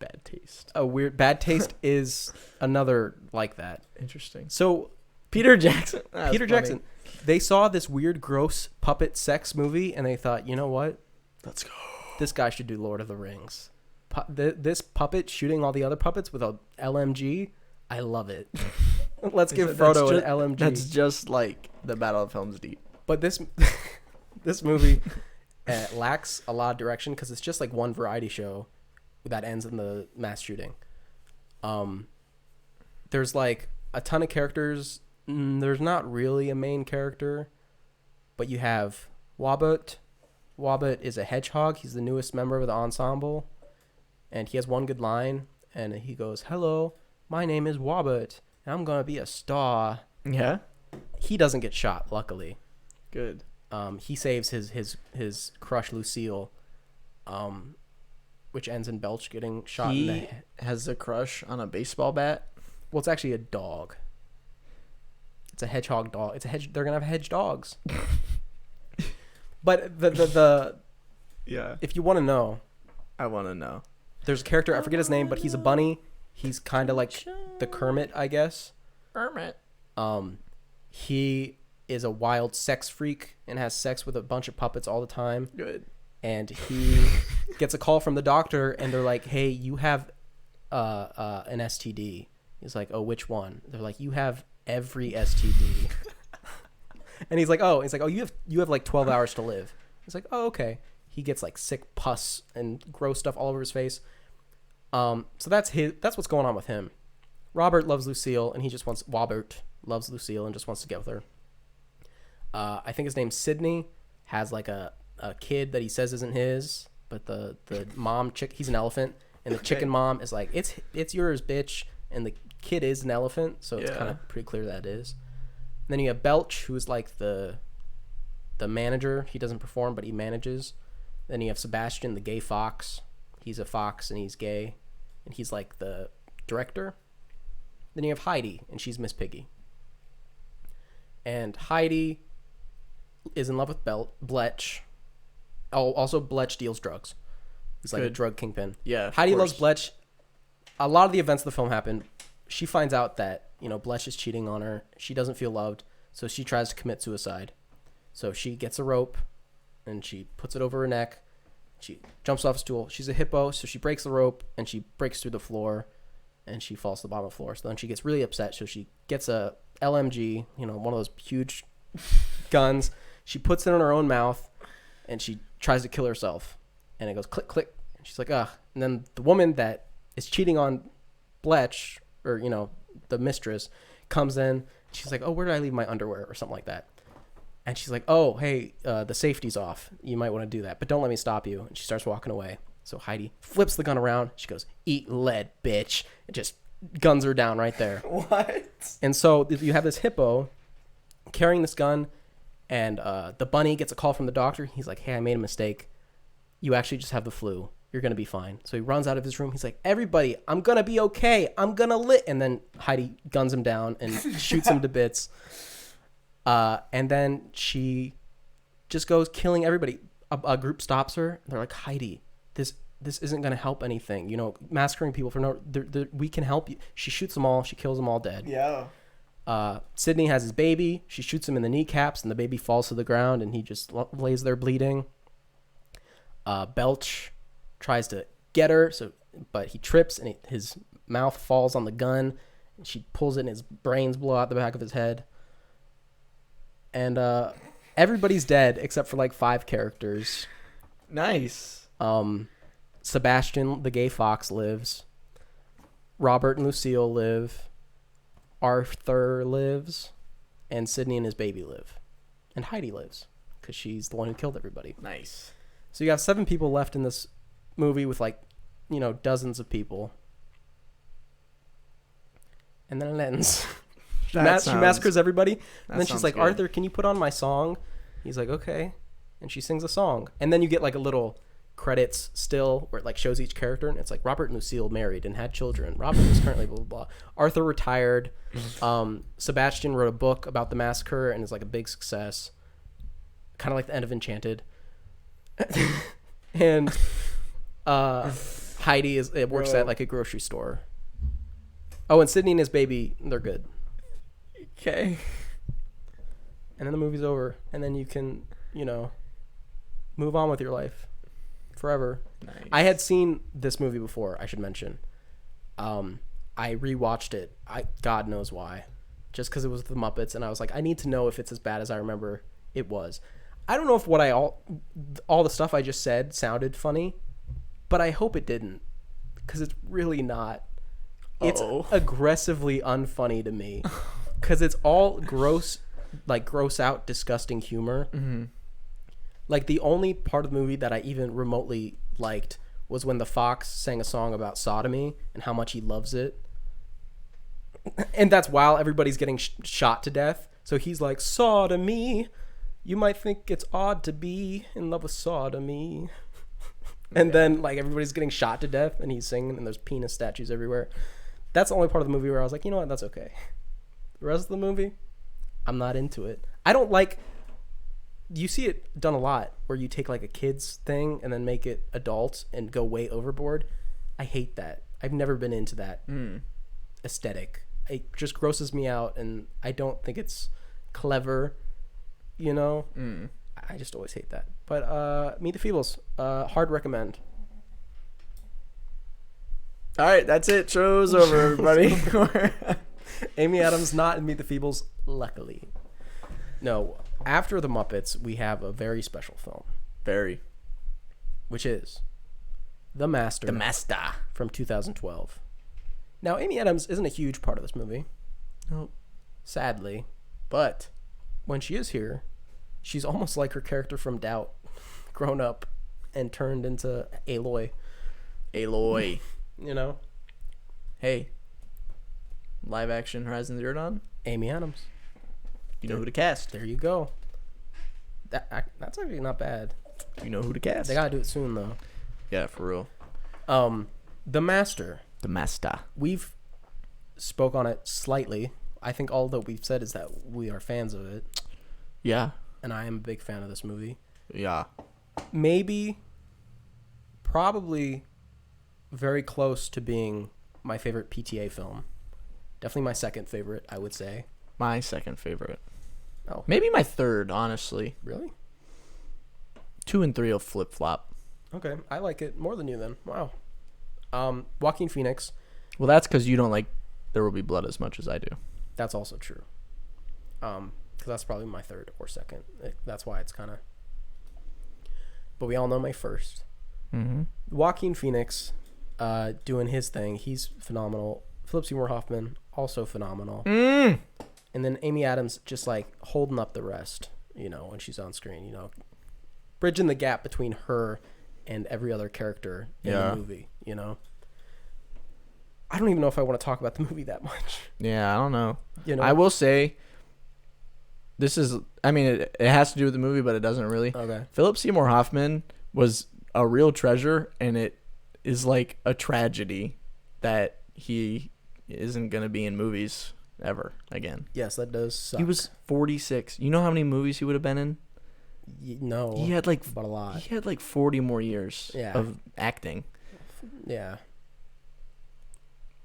Bad taste. Bad Taste is another like that. Interesting. So Peter Jackson. Peter Jackson, they saw this weird, gross puppet sex movie, and they thought, you know what? Let's go. This guy should do Lord of the Rings. This puppet shooting all the other puppets with a LMG, I love it. Let's give Frodo an LMG. That's just like the Battle of Helm's Deep. But this movie lacks a lot of direction because it's just like one variety show that ends in the mass shooting. There's like a ton of characters. There's not really a main character, but you have Wobbit. Wobbit is a hedgehog. He's the newest member of the ensemble, and he has one good line, and he goes, "Hello, my name is Wobbit, and I'm gonna be a star." Yeah. He doesn't get shot, luckily. Good. He saves his crush Lucille, which ends in Belch getting shot in the head. Has a crush on a baseball bat. Well, it's actually a dog. It's a hedgehog dog. They're gonna have hedge dogs. But the Yeah. if you want to know, I want to know. there's a character, I forget his name, but he's a bunny. He's kind of like the Kermit, I guess. Kermit. He is a wild sex freak and has sex with a bunch of puppets all the time. Good. And he gets a call from the doctor, and they're like, "Hey, you have an STD." He's like, "Oh, which one?" They're like, "You have every STD." And he's like, "Oh," you have like 12 hours to live. He's like, "Oh, okay." He gets like sick pus and gross stuff all over his face. So that's what's going on with him. Wobbert loves Lucille, and Wobbert loves Lucille and just wants to get with her. I think his name's Sydney. Has like a kid that he says isn't his, but the mom he's an elephant, and the chicken mom is like, it's yours, bitch, and the kid is an elephant, so it's kind of pretty clear that it is. And then you have Belch, who is like the manager. He doesn't perform, but he manages. Then you have Sebastian, the gay fox. He's a fox and he's gay, and he's like the director. Then you have Heidi, and she's Miss Piggy. And Heidi is in love with Bletch. Oh, also Bletch deals drugs. He's like a drug kingpin. Yeah. Heidi loves Bletch. A lot of the events of the film happen. She finds out that, Bletch is cheating on her. She doesn't feel loved, so she tries to commit suicide. So she gets a rope, and she puts it over her neck. She jumps off a stool. She's a hippo, so she breaks the rope, and she breaks through the floor, and she falls to the bottom of the floor. So then she gets really upset, so she gets a LMG, one of those huge guns. She puts it in her own mouth, and she tries to kill herself. And it goes click, click. And she's like, ugh. And then the woman that is cheating on Bletch, or, the mistress, comes in. She's like, oh, where did I leave my underwear? Or something like that. And she's like, oh, hey, the safety's off. You might want to do that, but don't let me stop you. And she starts walking away. So Heidi flips the gun around. She goes, eat lead, bitch. And just guns her down right there. What? And so you have this hippo carrying this gun, and the bunny gets a call from the doctor. He's like, hey, I made a mistake. You actually just have the flu. You're going to be fine. So he runs out of his room. He's like, everybody, I'm going to be okay. I'm going to live. And then Heidi guns him down and shoots him to bits. And then she just goes killing everybody. A group stops her. They're like, Heidi, this isn't going to help anything. You know, massacring people for no... we can help you. She shoots them all. She kills them all dead. Yeah. Sydney has his baby. She shoots him in the kneecaps, and the baby falls to the ground, and he just lays there bleeding. Belch tries to get her, but he trips, and his mouth falls on the gun, and she pulls it, and his brains blow out the back of his head. And everybody's dead except for like 5 characters. Nice. Sebastian, the gay fox, lives. Robert and Lucille live. Arthur lives. And Sydney and his baby live. And Heidi lives because she's the one who killed everybody. Nice. So you got 7 people left in this movie with like, you know, dozens of people. And then it ends. She massacres everybody. And then she's like, good. Arthur, can you put on my song? He's like, okay. And she sings a song. And then you get like a little credits still where it like shows each character. And it's like Robert and Lucille married and had children. Robert is currently blah, blah, blah. Arthur retired. Sebastian wrote a book about the massacre and is like a big success. Kind of like the end of Enchanted. And Heidi works at like a grocery store. Oh, and Sydney and his baby, they're good. Okay. And then the movie's over. And then you can, you know, move on with your life forever. Nice. I had seen this movie before, I should mention. I rewatched it. God knows why. Just because it was the Muppets. And I was like, I need to know if it's as bad as I remember it was. I don't know if all the stuff I just said sounded funny. But I hope it didn't. Because it's really not. It's aggressively unfunny to me. Because it's all gross out, disgusting humor. Mm-hmm. Like, the only part of the movie that I even remotely liked was when the fox sang a song about sodomy and how much he loves it. And that's while everybody's getting shot to death. So he's like, sodomy. You might think it's odd to be in love with sodomy. And then, like, everybody's getting shot to death, and he's singing, and there's penis statues everywhere. That's the only part of the movie where I was like, you know what, that's okay. The rest of the movie, I'm not into it. I don't like... You see it done a lot, where you take, like, a kid's thing and then make it adult and go way overboard. I hate that. I've never been into that aesthetic. It just grosses me out, and I don't think it's clever, you know? I just always hate that. But Meet the Feebles, hard recommend. All right, that's it. Show's over, everybody. Amy Adams not in Meet the Feebles, luckily. No, after the Muppets, we have a very special film. Very. Which is The Master. The Master. From 2012. Now, Amy Adams isn't a huge part of this movie. Nope. Sadly. But when she is here, she's almost like her character from Doubt, grown up and turned into Aloy. Aloy. You know? Hey. Live action Horizon Zero Dawn? Amy Adams. You know who to cast. There you go. That's actually not bad. You know who to cast. They gotta do it soon, though. Yeah, for real. The Master. The Master. We've spoke on it slightly. I think all that we've said is that we are fans of it. Yeah. And I am a big fan of this movie. Yeah. Probably very close to being my favorite PTA film. Definitely my second favorite, I would say. My second favorite. Oh. Maybe my third, honestly. Really? 2 and 3 will flip-flop. Okay. I like it more than you then. Wow. Joaquin Phoenix. Well, that's because you don't like There Will Be Blood as much as I do. That's also true. Because that's probably my third or second. That's why it's kind of... But we all know my first. Mm-hmm. Joaquin Phoenix doing his thing. He's phenomenal. Philip Seymour Hoffman, also phenomenal. And then Amy Adams just like holding up the rest. when she's on screen, bridging the gap between her and every other character in the movie, I don't even know if I want to talk about the movie that much. Yeah, I don't know. I will say, it has to do with the movie, but it doesn't really. Okay. Philip Seymour Hoffman was a real treasure, and it is like a tragedy that he isn't going to be in movies ever again. Yes, that does suck. He was 46. You know how many movies he would have been in? No. He had but a lot. He had like 40 more years of acting. Yeah.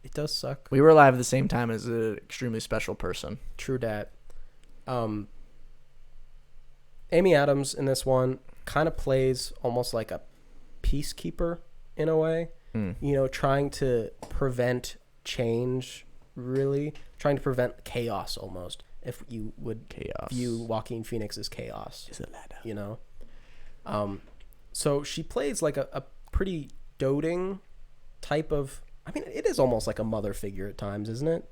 It does suck. We were alive at the same time as an extremely special person. True dat. Amy Adams in this one kind of plays almost like a peacekeeper in a way. Trying to prevent change, really. Trying to prevent chaos almost, if you would view Joaquin Phoenix as chaos. So she plays like a pretty doting type of... it is almost like a mother figure at times, isn't it?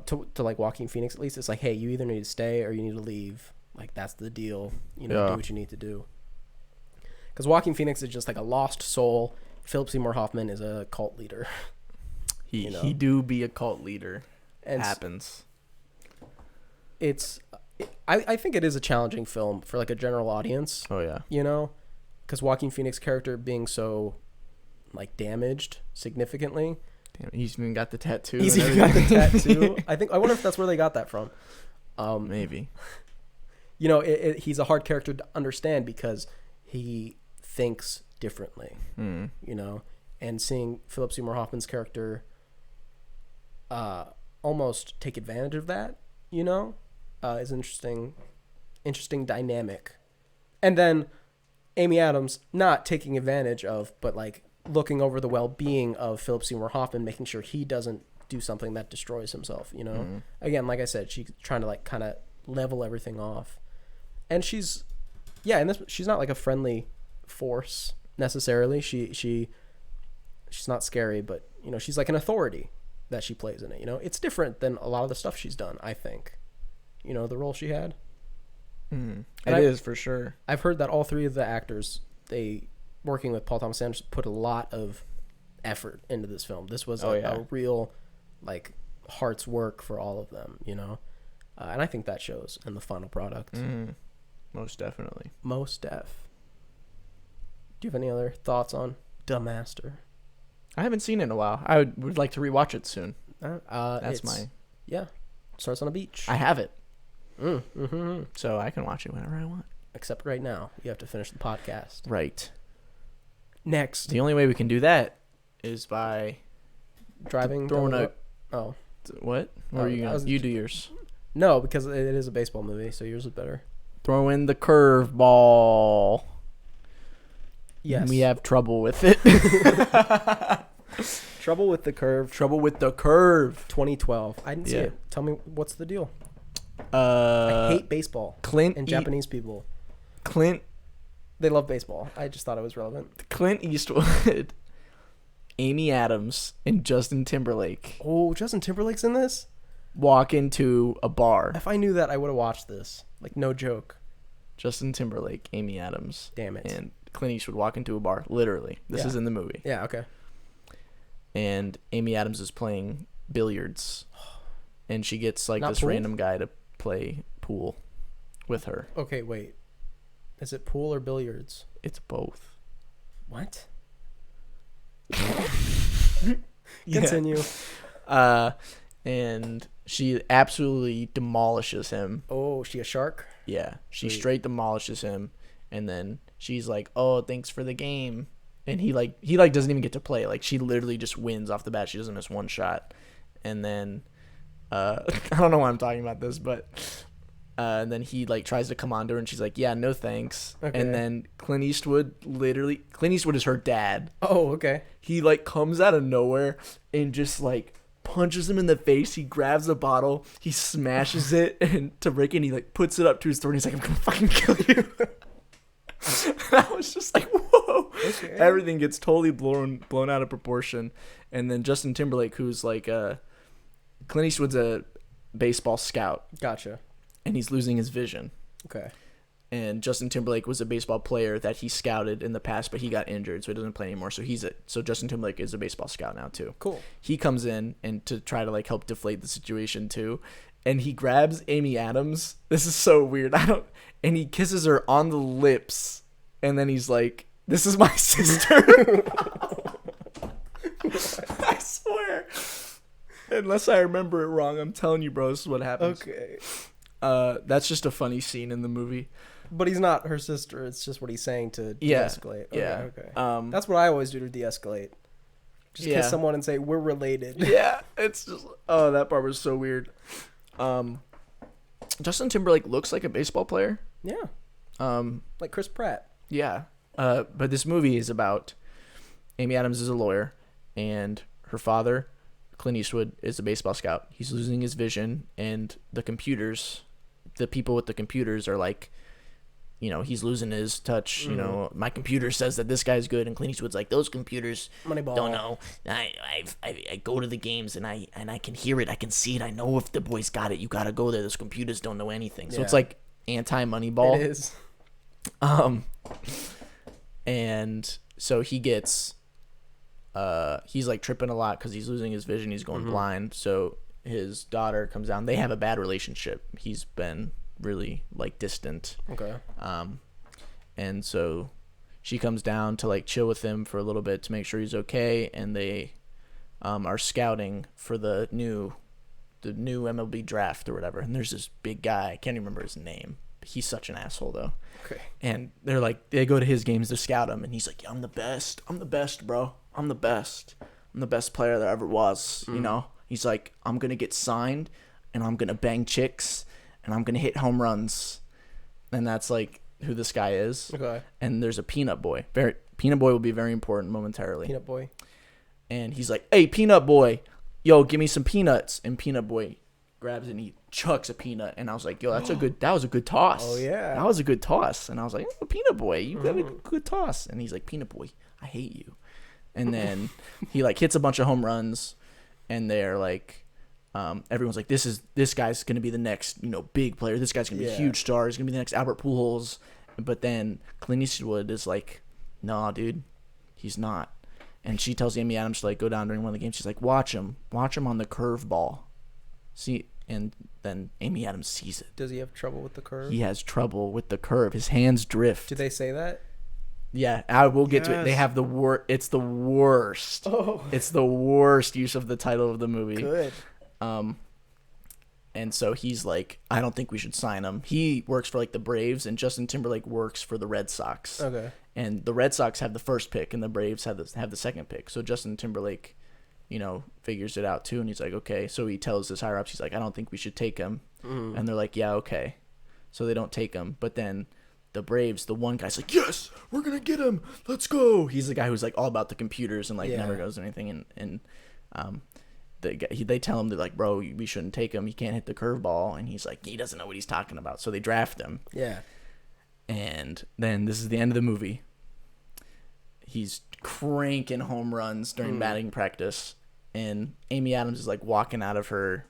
To like Joaquin Phoenix, at least. It's like, hey, you either need to stay or you need to leave. Like, that's the deal. Do what you need to do. Because Joaquin Phoenix is just like a lost soul. Philip Seymour Hoffman is a cult leader. He do be a cult leader. And happens. I think it is a challenging film for like a general audience. Oh yeah. Because Joaquin Phoenix character being so like damaged significantly. Damn, he's even got the tattoo. He's even got the tattoo. I wonder if that's where they got that from. Maybe. He's a hard character to understand because he thinks differently. And seeing Philip Seymour Hoffman's character almost take advantage of that, is interesting dynamic. And then Amy Adams not taking advantage of, but like looking over the well-being of Philip Seymour Hoffman, making sure he doesn't do something that destroys himself, Again, like I said, she's trying to like kind of level everything off. And she's not like a friendly force necessarily. She's not scary, but she's like an authority that she plays in it. It's different than a lot of the stuff she's done, I think. The role she had. It is for sure. I've heard that all three of the actors, working with Paul Thomas Anderson, put a lot of effort into this film. This was a real like heart's work for all of them, and I think that shows in the final product. Most definitely. Most def. Do you have any other thoughts on The Master? I haven't seen it in a while. I would like to rewatch it soon. Starts on a beach. I have it. So I can watch it whenever I want. Except right now, you have to finish the podcast. Right. Next. The only way we can do that is by driving. Throwing a... Oh. What? Or are you gonna... You do yours. No, because it is a baseball movie, so yours is better. Throw in the curveball. Yes. We have trouble with it. Trouble with the Curve. Trouble with the Curve. 2012. I didn't see it. Tell me, what's the deal? I hate baseball. Japanese people. They love baseball. I just thought it was relevant. Clint Eastwood, Amy Adams, and Justin Timberlake. Oh, Justin Timberlake's in this? Walk into a bar. If I knew that, I would have watched this. Like, no joke. Justin Timberlake, Amy Adams. Damn it. And Clint Eastwood walk into a bar. Literally. This is in the movie. Yeah, okay. And Amy Adams is playing billiards. And she gets like this random guy to play pool with her. Okay, wait. Is it pool or billiards? It's both. What? Continue. And she absolutely demolishes him. Oh, she a shark? Yeah. She straight demolishes him. And then she's like, "Oh, thanks for the game." And he doesn't even get to play. Like, she literally just wins off the bat. She doesn't miss one shot. And then I don't know why I'm talking about this, but and then he like tries to come on to her and she's like, "Yeah, no thanks." Okay. And then Clint Eastwood is her dad. Oh, okay. He like comes out of nowhere and just like punches him in the face. He grabs a bottle, he smashes it and to break it, and he like puts it up to his throat and he's like, "I'm gonna fucking kill you." And I was just like, whoa. Okay. Everything gets totally blown out of proportion. And then Justin Timberlake, who's like Clint Eastwood's a baseball scout. Gotcha. And he's losing his vision. Okay. and Justin Timberlake was a baseball player that he scouted in the past, but he got injured, so he doesn't play anymore. So Justin Timberlake is a baseball scout now too. Cool. He comes in and to try to like help deflate the situation too, and he grabs Amy Adams. This is so weird. And he kisses her on the lips, and then he's like, "This is my sister." I swear. Unless I remember it wrong, I'm telling you, bro, this is what happens. Okay. That's just a funny scene in the movie. But he's not her sister. It's just what he's saying to de-escalate. Yeah. Okay. That's what I always do to de-escalate. Just kiss someone and say, we're related. Yeah. It's just, that part was so weird. Justin Timberlake looks like a baseball player. Yeah. Like Chris Pratt. Yeah. But this movie is about Amy Adams is a lawyer, and her father, Clint Eastwood, is a baseball scout. He's losing his vision, and the people with the computers are like, he's losing his touch. Mm-hmm. My computer says that this guy's good, and Clint Eastwood's like, those computers Moneyball. Don't know. I go to the games and I can hear it, I can see it, I know if the boys got it. You gotta go there. Those computers don't know anything. So it's like anti-Moneyball. It is. And so he gets, he's like tripping a lot because he's losing his vision. He's going blind. So his daughter comes down. They have a bad relationship. He's been really like distant. Okay. And so she comes down to like chill with him for a little bit to make sure he's okay. And they are scouting for the new MLB draft or whatever. And there's this big guy. I can't even remember his name. He's such an asshole though. Okay. And they're like, they go to his games to scout him, and he's like, yeah, I'm the best, bro. I'm the best player there ever was. He's like, I'm gonna get signed, and I'm gonna bang chicks, and I'm gonna hit home runs. And that's like who this guy is. Okay. And there's a Peanut Boy. Peanut Boy will be very important momentarily. Peanut Boy. And he's like, hey, Peanut Boy, yo, give me some peanuts. And Peanut Boy grabs it and he chucks a peanut, and I was like, yo, that was a good toss. Oh yeah, that was a good toss. And I was like, oh, Peanut Boy, you got a good toss. And he's like, Peanut Boy, I hate you. And then he like hits a bunch of home runs, and they're like, everyone's like, this guy's gonna be the next big player. This guy's gonna be a huge star. He's gonna be the next Albert Pujols. But then Clint Eastwood is like, nah, dude, he's not. And she tells Amy Adams to like go down during one of the games. She's like, watch him on the curveball. See, and then Amy Adams sees it. Does he have trouble with the curve? He has trouble with the curve. His hands drift. Do they say that? Yeah, I will get to it. They have the worst. It's the worst. Oh. It's the worst use of the title of the movie. Good. And so he's like, I don't think we should sign him. He works for like the Braves, and Justin Timberlake works for the Red Sox. Okay. And the Red Sox have the first pick, and the Braves have the second pick. So Justin Timberlake, figures it out too, and he's like, okay. So he tells his higher ups, he's like, I don't think we should take him. And they're like, yeah, okay. So they don't take him. But then the Braves, the one guy's like, yes, we're gonna get him. Let's go. He's the guy who's like all about the computers and like never goes anything. And they tell him, they're like, bro, we shouldn't take him. He can't hit the curveball. And he's like, he doesn't know what he's talking about. So they draft him. Yeah. And then this is the end of the movie. He's cranking home runs during batting practice, and Amy Adams is like walking out of her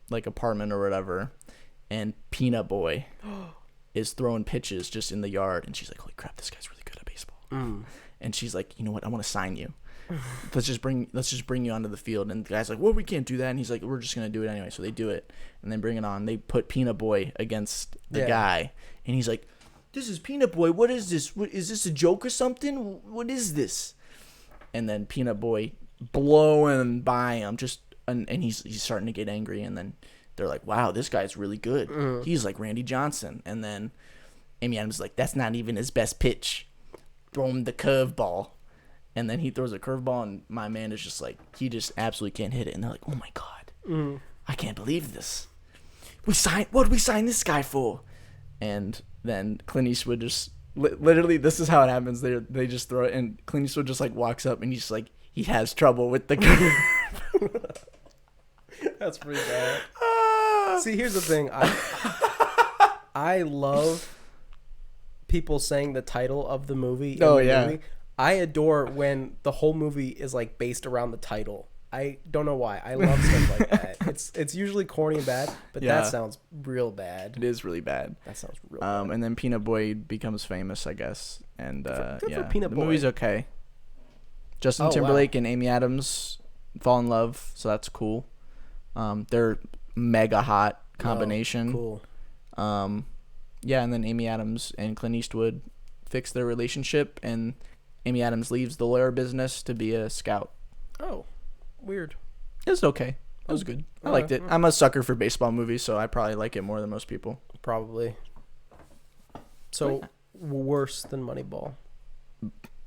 like apartment or whatever, and Peanut Boy is throwing pitches just in the yard, and she's like, holy crap, this guy's really good at baseball. And she's like, you know what, I want to sign you. Let's just bring you onto the field. And the guy's like, well, we can't do that. And he's like, we're just gonna do it anyway. So they do it, and then bring it on. They put Peanut Boy against the guy, and he's like, this is Peanut Boy. What is this? Is this a joke or something? What is this? And then Peanut Boy blowing by him, and he's starting to get angry. And then they're like, wow, this guy's really good. He's like Randy Johnson. And then Amy Adams is like, that's not even his best pitch. Throw him the curveball. And then he throws a curveball, and my man is just like, he just absolutely can't hit it. And they're like, oh my God, I can't believe this. What did we sign this guy for? And then Clint Eastwood just literally, this is how it happens. They just throw it, and Clint Eastwood just like walks up, and he's just like, he has trouble with the curve. That's pretty bad. See, here's the thing. I love people saying the title of the movie. Movie. I adore when the whole movie is like based around the title. I don't know why. I love stuff like that. It's usually corny and bad, but that sounds real bad. It is really bad. That sounds real bad. And then Peanut Boy becomes famous, I guess. And good for Peanut the Boy. movie's okay. Justin Timberlake and Amy Adams fall in love, so that's cool. They're mega hot combination. Cool. And then Amy Adams and Clint Eastwood fix their relationship, and Amy Adams leaves the lawyer business to be a scout. Oh, weird. It was okay. It was good. I liked it. I'm a sucker for baseball movies, so I probably like it more than most people. Probably. So, worse than Moneyball.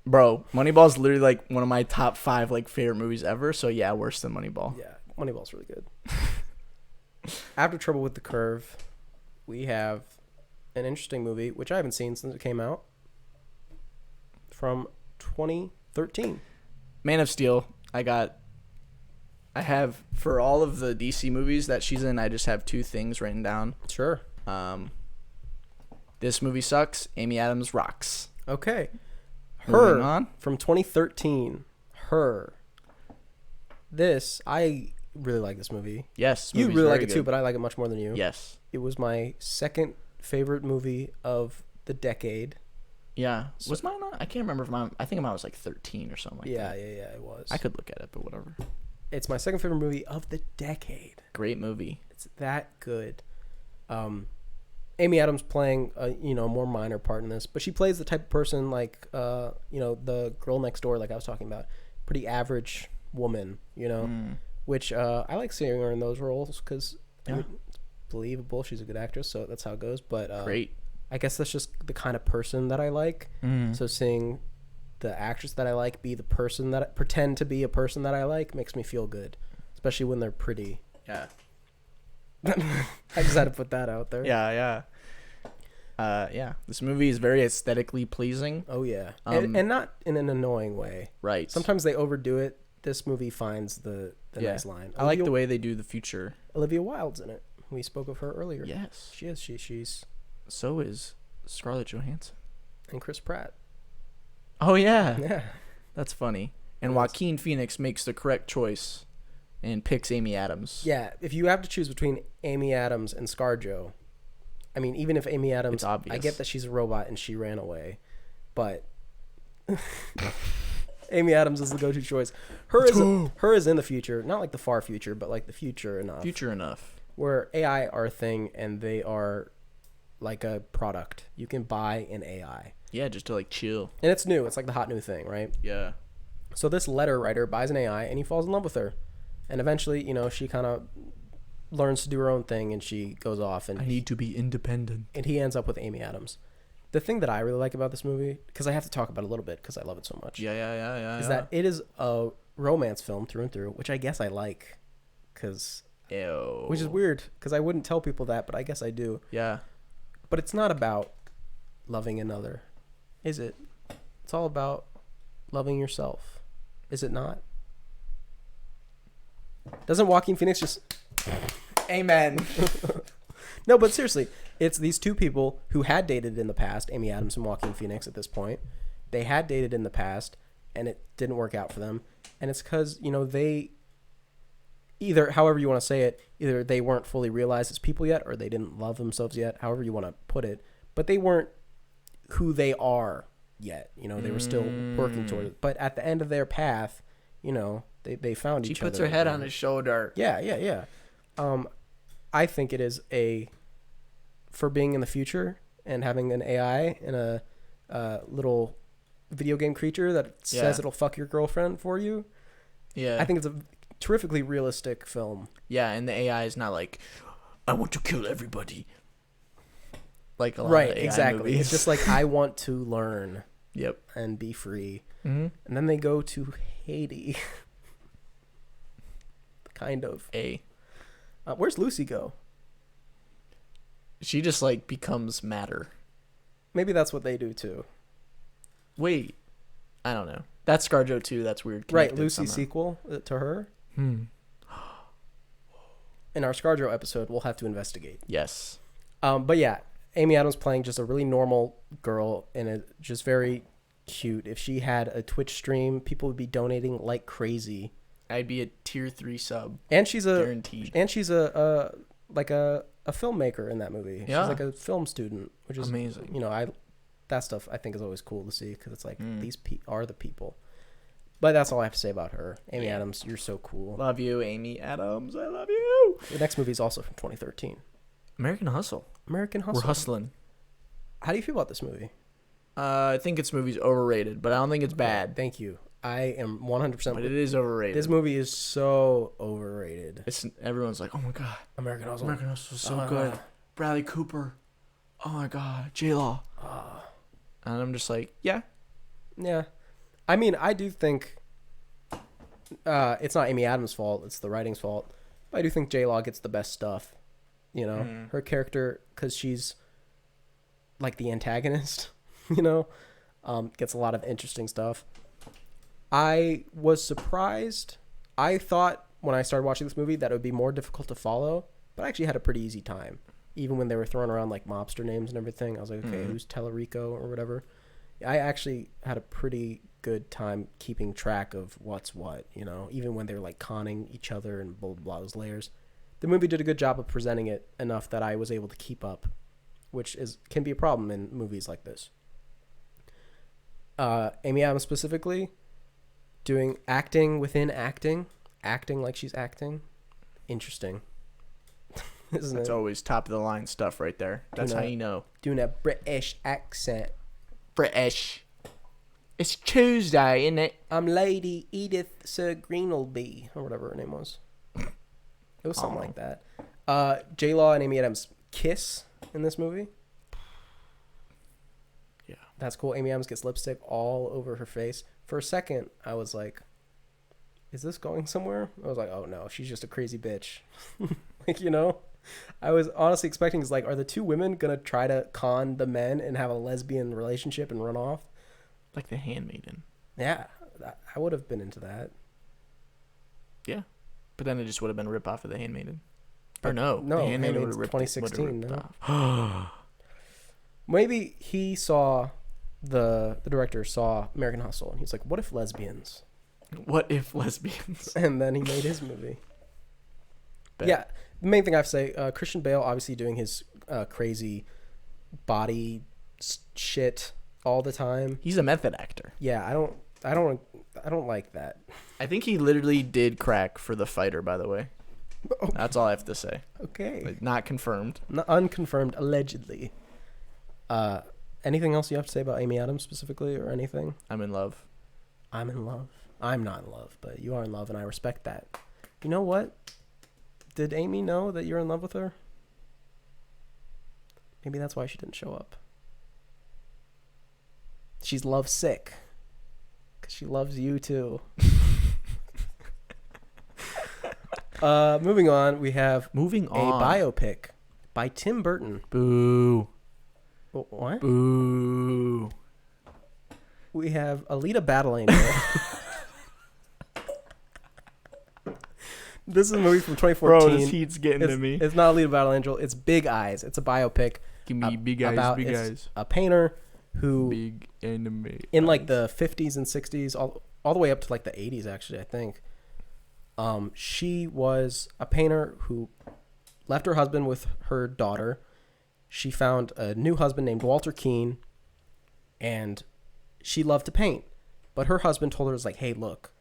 Bro, Moneyball is literally like one of my top 5 like favorite movies ever. So yeah, worse than Moneyball. Yeah, Moneyball's really good. After Trouble with the Curve, we have an interesting movie, which I haven't seen since it came out, from 2013. Man of Steel. I have, for all of the DC movies that she's in, I just have 2 things written down. Sure. This movie sucks. Amy Adams rocks. Okay. Moving on. From 2013. Her. I really like this movie. Yes. You really like it too, but I like it much more than you. Yes. It was my second favorite movie of the decade. Yeah. Was mine not? I can't remember if I think mine was like 13 or something like that. Yeah, it was. I could look at it, but whatever. It's my second favorite movie of the decade. Great movie. It's that good. Amy Adams playing a more minor part in this, but she plays the type of person like the girl next door, like I was talking about, pretty average woman, which I like seeing her in those roles because it's believable. She's a good actress, so that's how it goes. But great. I guess that's just the kind of person that I like. So seeing the actress that I like be the person that pretend to be a person that I like makes me feel good, especially when they're pretty. Yeah. I just had to put that out there. Yeah. This movie is very aesthetically pleasing. Oh yeah, and not in an annoying way. Right. Sometimes they overdo it. This movie finds the nice line. I like the way they do the future. Olivia Wilde's in it. We spoke of her earlier. Yes, she is. She's. So is Scarlett Johansson and Chris Pratt. Oh yeah. Yeah. That's funny. And Joaquin Phoenix makes the correct choice and picks Amy Adams. Yeah, if you have to choose between Amy Adams and ScarJo, I mean, even if Amy Adams, it's obvious. I get that she's a robot and she ran away, but Amy Adams is the go-to choice. Her is in the future, not like the far future, but like the future enough. Future enough. Where AI are a thing and they are like a product. You can buy an AI. Yeah, just to like chill. And it's new. It's like the hot new thing, right? Yeah. So this letter writer buys an AI and he falls in love with her. And eventually, she kind of learns to do her own thing and she goes off. And I need to be independent. And he ends up with Amy Adams. The thing that I really like about this movie, because I have to talk about it a little bit because I love it so much. Yeah. Is that it is a romance film through and through, which I guess I like. Which is weird because I wouldn't tell people that, but I guess I do. Yeah. But it's not about loving another, is it? It's all about loving yourself. Is it not? Doesn't Joaquin Phoenix just... Amen. No, but seriously, it's these two people who had dated in the past, Amy Adams and Joaquin Phoenix at this point. They had dated in the past, and it didn't work out for them. And it's because, they... Either, however you want to say it, either they weren't fully realized as people yet, or they didn't love themselves yet, however you want to put it. But they weren't who they are yet. They were still working toward it. But at the end of their path, they found each other. She puts her head on his shoulder. Yeah. I think it is for being in the future and having an AI and a little video game creature that says it'll fuck your girlfriend for you. Yeah. I think it's a terrifically realistic film. Yeah, and the AI is not like, I want to kill everybody. Like a lot right, of AI exactly. movies. It's just like, I want to learn. Yep. And be free. Mm-hmm. And then they go to Haiti. Kind of. Where's Lucy go? She just like becomes matter. Maybe that's what they do too. Wait, I don't know. That's ScarJo too. That's weird. Right, Lucy's sequel to her. In our ScarJo episode, we'll have to investigate. Yes. But yeah, Amy Adams playing just a really normal girl and just very cute. If she had a Twitch stream, people would be donating like crazy I'd be a tier 3 sub. And she's guaranteed. And she's a filmmaker in that movie. Yeah. She's like a film student, which is amazing. You know, that stuff I think is always cool to see because it's like these are the people. But that's all I have to say about her. Amy Adams, you're so cool. Love you, Amy Adams. I love you. The next movie is also from 2013. American Hustle. American Hustle. We're hustling. How do you feel about this movie? I think this movie's overrated, but I don't think it's bad. Thank you. I am 100%. But it is overrated. This movie is so overrated. Everyone's like, oh my god, American Hustle. American Hustle is so good. Bradley Cooper. Oh my god, J-Law. And I'm just like, yeah. I mean, I do think it's not Amy Adams' fault. It's the writing's fault. But I do think J-Law gets the best stuff. You know, her character, because she's like the antagonist, you know, gets a lot of interesting stuff. I was surprised. I thought when I started watching this movie that it would be more difficult to follow, but I actually had a pretty easy time. Even when they were throwing around like mobster names and everything, I was like, okay, who's Tellerico or whatever? I actually had a pretty good time keeping track of what's what, you know, even when they were like conning each other and blah, blah, blah, those layers. The movie did a good job of presenting it enough that I was able to keep up, which can be a problem in movies like this. Amy Adams specifically, doing acting within acting like she's acting. Interesting. Isn't That's it? always top of the line stuff right there. That's how you know. Doing a British accent. British. It's Tuesday, isn't it? I'm Lady Edith Sir Greenelby, or whatever her name was. It was something like that. J-Law and Amy Adams kiss in this movie. Yeah. That's cool. Amy Adams gets lipstick all over her face. For a second, I was like, is this going somewhere? I was like, oh no, she's just a crazy bitch. Like, you know? I was honestly expecting, like, are the two women going to try to con the men and have a lesbian relationship and run off? Like The Handmaiden. Yeah, I would have been into that. Yeah. But then it just would have been a rip-off of The Handmaiden. Or no. No, The Handmaiden Handmaiden's would have 2016, ripped no? off. Maybe he saw, the director saw American Hustle, and he's like, what if lesbians? What if lesbians? And then he made his movie. Bet. Yeah, the main thing I have to say, Christian Bale obviously doing his crazy body shit all the time. He's a method actor. Yeah, I don't like that. I think he literally did crack for The Fighter, by the way. That's all I have to say. Okay. Like, not confirmed. Unconfirmed, allegedly. Anything else you have to say about Amy Adams specifically, or anything? I'm in love. I'm in love. I'm not in love, but you are in love, and I respect that. You know what? Did Amy know that you're in love with her? Maybe that's why she didn't show up. She's love sick. Because she loves you too. Moving on, we have a biopic by Tim Burton. Boo. What? Boo. We have Alita Battle Angel. This is a movie from 2014. Bro, this heat's getting to me. It's not Alita Battle Angel. It's Big Eyes. It's a biopic. Give me big eyes, big eyes. A painter who, Big anime. in like the 50s and 60s, all the way up to like the 80s, actually, I think. She was a painter who left her husband with her daughter. She found a new husband named Walter Keane, and she loved to paint. But her husband told her, like, hey, look,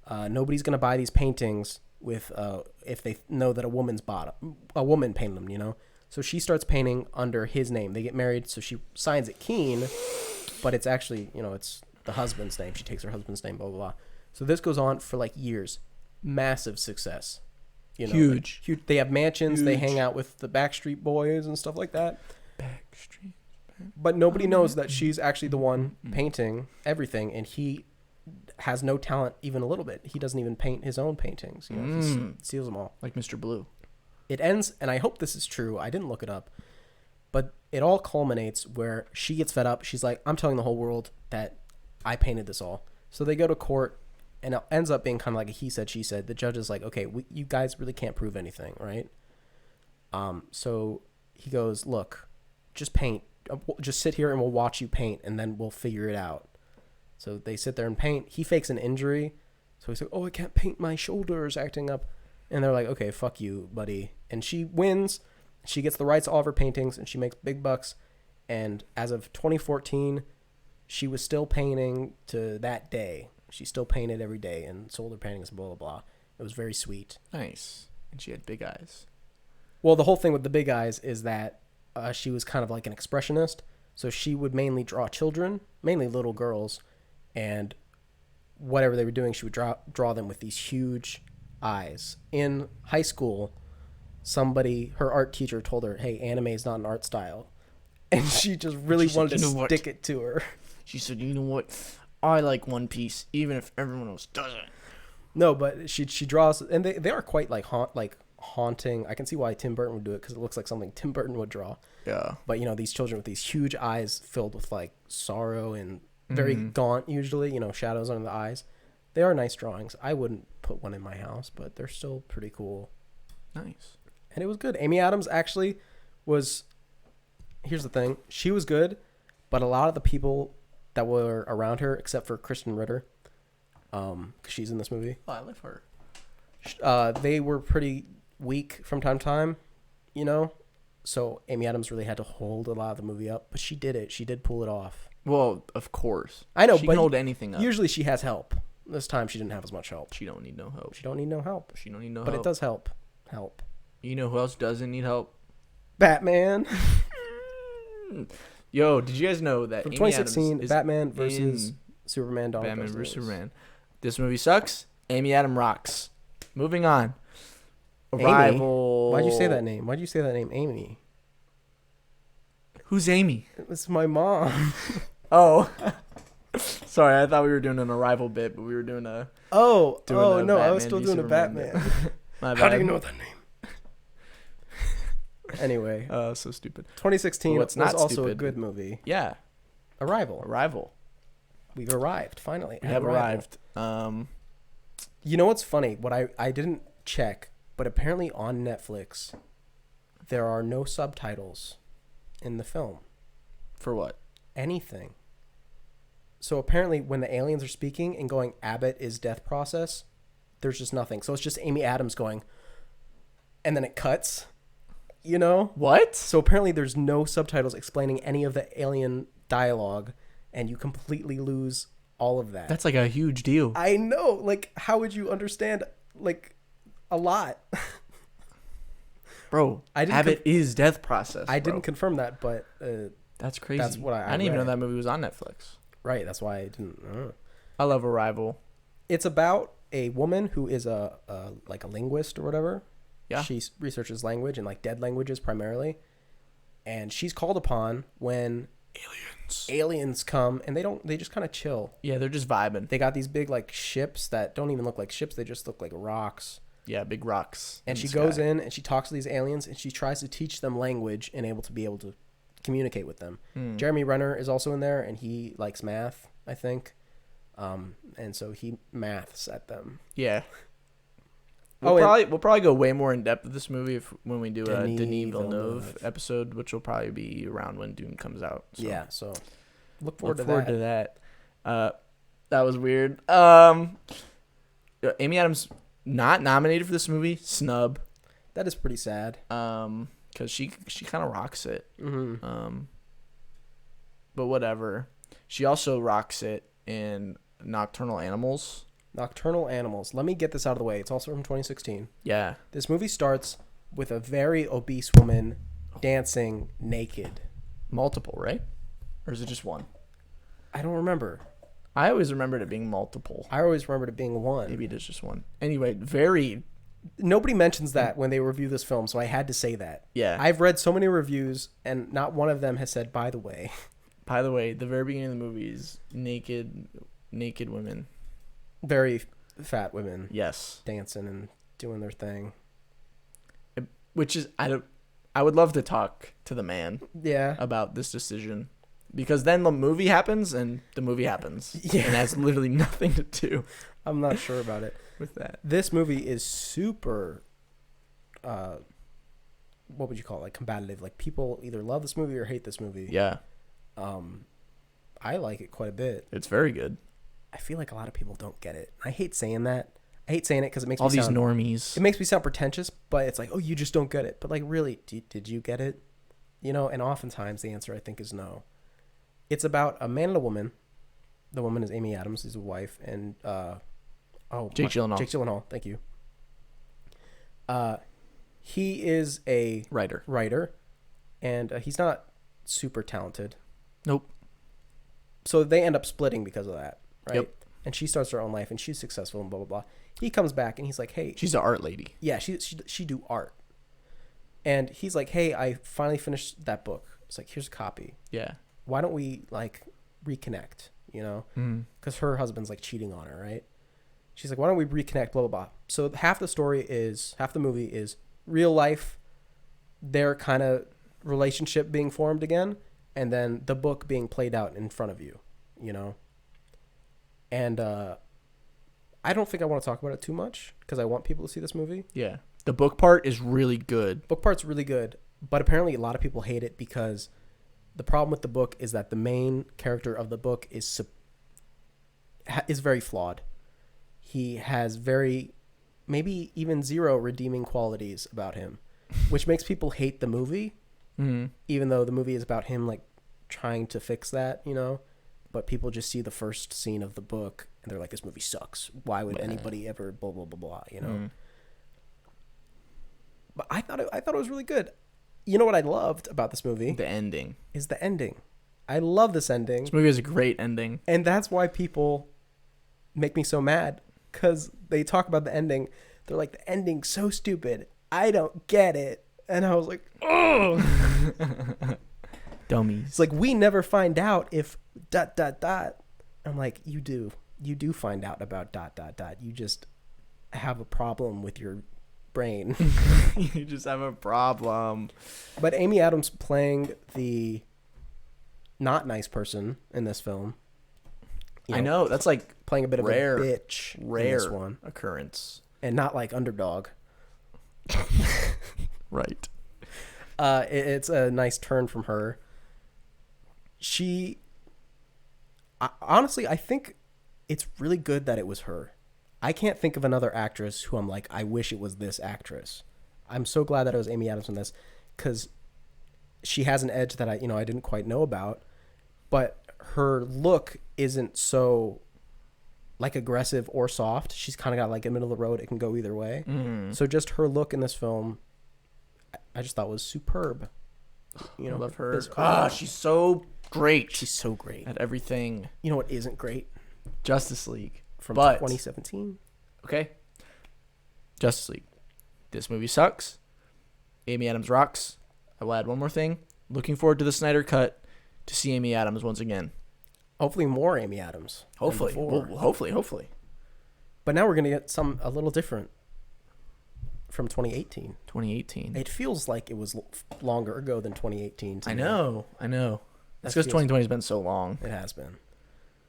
nobody's going to buy these paintings with if they know that a woman painted them, you know? So she starts painting under his name. They get married, so she signs it Keane, but it's actually, you know, it's the husband's name. She takes her husband's name, blah, blah, blah. So this goes on for like years. Massive success. You know, Huge. Like, huge. They have mansions. Huge. They hang out with the Backstreet Boys and stuff like that. Backstreet. But nobody knows that she's actually the one painting everything, and he has no talent even a little bit. He doesn't even paint his own paintings. You know, he steals them all. Like Mr. Blue. It ends, and I hope this is true. I didn't look it up, but it all culminates where she gets fed up. She's like, I'm telling the whole world that I painted this all. So they go to court, and it ends up being kind of like a he said, she said. The judge is like, okay, you guys really can't prove anything, right? So he goes, look, just paint. Just sit here and we'll watch you paint, and then we'll figure it out. So they sit there and paint. He fakes an injury So he's like, oh, I can't paint my shoulders, acting up. And they're like, okay, fuck you, buddy. And she wins. She gets the rights to all of her paintings, and she makes big bucks. And as of 2014, she was still painting to that day. She still painted every day and sold her paintings, blah, blah, blah. It was very sweet. Nice. And she had big eyes. Well, the whole thing with the big eyes is that she was kind of like an expressionist. So she would mainly draw children, mainly little girls, and whatever they were doing, she would draw them with these huge eyes. In high school, her art teacher told her, hey, anime is not an art style. And she just really wanted to stick it to her. She said, you know what? I like One Piece, even if everyone else doesn't. No, but she draws, and they are quite haunting. I can see why Tim Burton would do it, because it looks like something Tim Burton would draw. Yeah. But, these children with these huge eyes filled with, sorrow and very gaunt, usually, shadows under the eyes. They are nice drawings. I wouldn't put one in my house, but they're still pretty cool. Nice. And it was good. Amy Adams actually was... Here's the thing. She was good, but a lot of the people that were around her, except for Kristen Ritter, because she's in this movie. Oh, I love her. They were pretty weak from time to time, So Amy Adams really had to hold a lot of the movie up, but she did it. She did pull it off. Well, of course. I know, she but can hold anything up. Usually she has help. This time she didn't have as much help. She don't need no help. She don't need no help. But it does help. Help. You know who else doesn't need help? Batman. Yo, did you guys know that from Amy 2016, Adams is Batman versus Superman? Batman versus Superman. This movie sucks. Amy Adams rocks. Moving on. Arrival. Why'd you say that name? Why'd you say that name, Amy? Who's Amy? It was my mom. Oh. Sorry, I thought we were doing an Arrival bit, but we were doing a... no, Batman I was still doing a Superman Batman. My bad. How do you know that name? Anyway. So stupid. 2016 was also stupid. a good movie. Yeah. Arrival. We've arrived, finally. We have arrived. You know what's funny? What I didn't check, but apparently on Netflix, there are no subtitles in the film. For what? Anything. So apparently when the aliens are speaking and going, Abbott is death process, there's just nothing. So it's just Amy Adams going, and then it cuts, What? So apparently there's no subtitles explaining any of the alien dialogue, and you completely lose all of that. That's like a huge deal. I know. How would you understand, a lot? Bro, Abbott is death process. I didn't confirm that, but... that's crazy. That's what I didn't even know read. that movie was on Netflix. Right, that's why I didn't... I love Arrival. It's about a woman who is a linguist or whatever. Yeah. She researches language and dead languages primarily. And she's called upon when aliens come, and they just kind of chill. Yeah, they're just vibing. They got these big ships that don't even look like ships, they just look like rocks. Yeah, big rocks. And she goes in and she talks to these aliens, and she tries to teach them language and be able to communicate with them. Jeremy Renner is also in there, and he likes math, I think. And so he maths at them. Yeah. We'll probably go way more in depth with this movie when we do a Denis Villeneuve episode, which will probably be around when Dune comes out. So. Yeah, so look forward to that. That was weird. Amy Adams not nominated for this movie. Snub. That is pretty sad. Because she kind of rocks it. Mm-hmm. But whatever. She also rocks it in Nocturnal Animals. Nocturnal Animals. Let me get this out of the way. It's also from 2016. Yeah. This movie starts with a very obese woman dancing naked. Multiple, right? Or is it just one? I don't remember. I always remembered it being multiple. I always remembered it being one. Maybe it is just one. Anyway, very... Nobody mentions that when they review this film, so I had to say that. Yeah. I've read so many reviews, and not one of them has said, by the way. By the way, the very beginning of the movie is naked women. Very fat women. Yes. Dancing and doing their thing. Which is... I would love to talk to the man. Yeah. About this decision. Because then the movie happens, and the movie happens. Yeah. And it has literally nothing to do. I'm not sure about it. With that. This movie is super... what would you call it? Combative. People either love this movie or hate this movie. Yeah. I like it quite a bit. It's very good. I feel like a lot of people don't get it. I hate saying that. I hate saying it because it makes all me these sound, normies. it makes me sound pretentious, but it's like, oh, you just don't get it. But like, really, did you get it? You know, and oftentimes the answer I think is no. It's about a man and a woman. The woman is Amy Adams, is a wife, and Jake Gyllenhaal. Thank you. He is a writer, and he's not super talented. Nope. So they end up splitting because of that, right? Yep. And she starts her own life, and she's successful, and blah blah blah. He comes back, and he's like, "Hey, she's an art lady." Yeah, she do art, and he's like, "Hey, I finally finished that book. It's like, here's a copy. Yeah. Why don't we like reconnect? You know, because her husband's like cheating on her, right?" She's like, "Why don't we reconnect?" Blah blah blah. So half the movie is real life, their kind of relationship being formed again, and then the book being played out in front of you, you know. And I don't think I want to talk about it too much because I want people to see this movie. Yeah, the book part is really good. Book part's really good, but apparently a lot of people hate it because the problem with the book is that the main character of the book is very flawed. He has maybe even zero redeeming qualities about him, which makes people hate the movie, even though the movie is about him like trying to fix that, you know. But people just see the first scene of the book and they're like, "This movie sucks. Why would anybody ever blah blah blah blah?" You know. But I thought it was really good. You know what I loved about this movie? The ending. Is the ending. I love this ending. This movie has a great ending, and that's why people make me so mad. Because they talk about the ending. They're like, the ending's so stupid. I don't get it. And I was like, oh. Dummies. It's like, we never find out if ... I'm like, you do. You do find out about ... You just have a problem with your brain. You just have a problem. But Amy Adams playing the not nice person in this film. I know, that's like playing a bit of a bitch rare in this one. Occurrence. And not like underdog. Right. It's a nice turn from her. Honestly, I think it's really good that it was her. I can't think of another actress who I'm like, I wish it was this actress. I'm so glad that it was Amy Adams in this, because she has an edge that I didn't quite know about, but her look isn't so like aggressive or soft. She's kind of got like a middle of the road. It can go either way. So just her look in this film, I just thought was superb. You know, I love her. She's so great. She's so great at everything. You know what isn't great? Justice League from 2017. Okay. Justice League. This movie sucks. Amy Adams rocks. I will add one more thing. Looking forward to the Snyder Cut to see Amy Adams once again. Hopefully more Amy Adams. Hopefully. Hopefully. But now we're going to get a little different from 2018. 2018. It feels like it was longer ago than 2018. I know. That's because 2020 has been so long. It has been.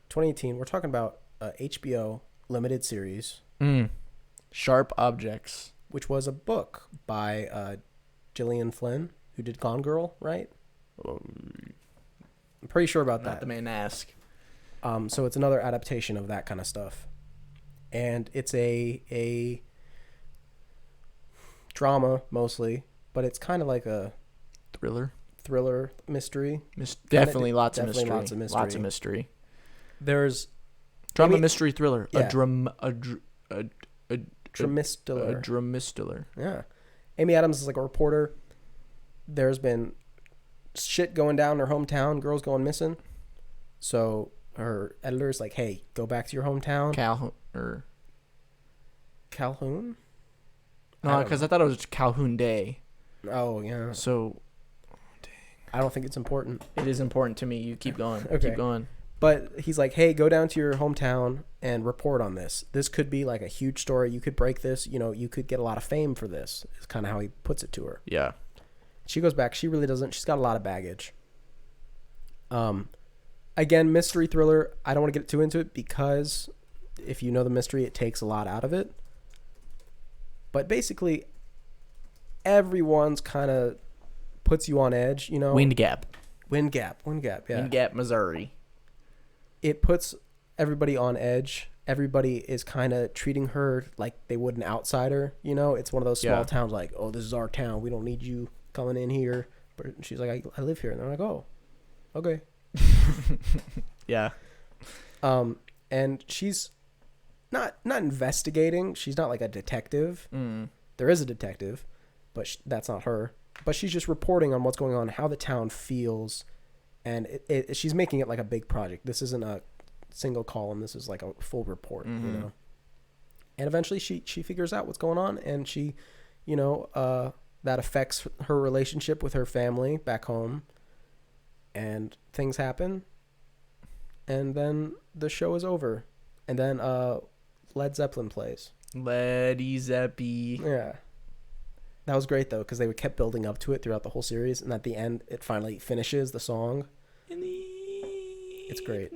2018, we're talking about HBO limited series. Sharp Objects. Which was a book by Gillian Flynn, who did Gone Girl, right? I'm pretty sure about that. Not the man ask. So it's another adaptation of that kind of stuff. And it's a drama mostly, but it's kind of like a thriller mystery. Definitely lots of mystery. Lots of mystery. There's drama, mystery, thriller. Yeah. A Dramistiller. Dramistiller. Yeah. Amy Adams is like a reporter. There's been shit going down in her hometown, girls going missing. So her editor's like, "Hey, go back to your hometown." Calhoun? No, because I thought it was Calhoun Day. Oh, yeah. So, dang. I don't think it's important. It is important to me. You keep going. Okay. Keep going. But he's like, "Hey, go down to your hometown and report on this. This could be like a huge story. You could break this. You know, you could get a lot of fame for this." Is kind of how he puts it to her. Yeah. She goes back. She really doesn't. She's got a lot of baggage. Again, mystery thriller. I don't want to get too into it because if you know the mystery, it takes a lot out of it. But basically, everyone's kind of puts you on edge, you know. Wind Gap, yeah. Wind Gap, Missouri. It puts everybody on edge. Everybody is kind of treating her like they would an outsider. You know, it's one of those small towns like, oh, this is our town. We don't need you coming in here. But she's like, I live here. And they're like, oh, okay. Yeah. And she's not investigating. She's not like a detective. Mm. There is a detective, but that's not her. But she's just reporting on what's going on, how the town feels. And she's making it like a big project. This isn't a single column. This is like a full report, you know. And eventually she figures out what's going on, and she, you know, that affects her relationship with her family back home, and things happen, and then the show is over, and then Led Zeppelin plays. Led Zeppy. Yeah. That was great though, because they kept building up to it throughout the whole series, and at the end it finally finishes the song. It's great.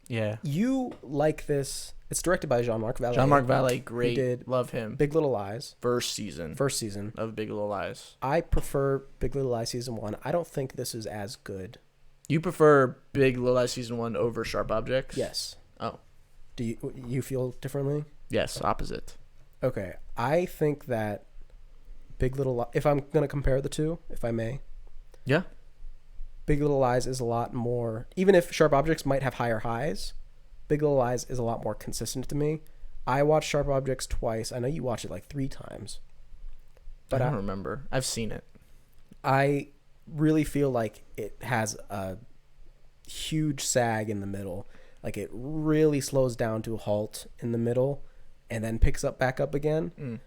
Yeah. You like this? It's directed by Jean-Marc Vallée. Jean-Marc Vallée, great. He did Love him. Big Little Lies. First season of Big Little Lies. I prefer Big Little Lies season 1. I don't think this is as good. You prefer Big Little Lies season 1 over Sharp Objects? Yes. Oh. Do you feel differently? Yes, opposite. Okay. I think that Big Little Lies, if I'm going to compare the two, if I may. Yeah. Big Little Lies is a lot more, even if Sharp Objects might have higher highs, Big Little Lies is a lot more consistent to me. I watched Sharp Objects twice. I know you watched it like 3 times. But I don't remember. I've seen it. I really feel like it has a huge sag in the middle. Like it really slows down to a halt in the middle and then picks up back up again.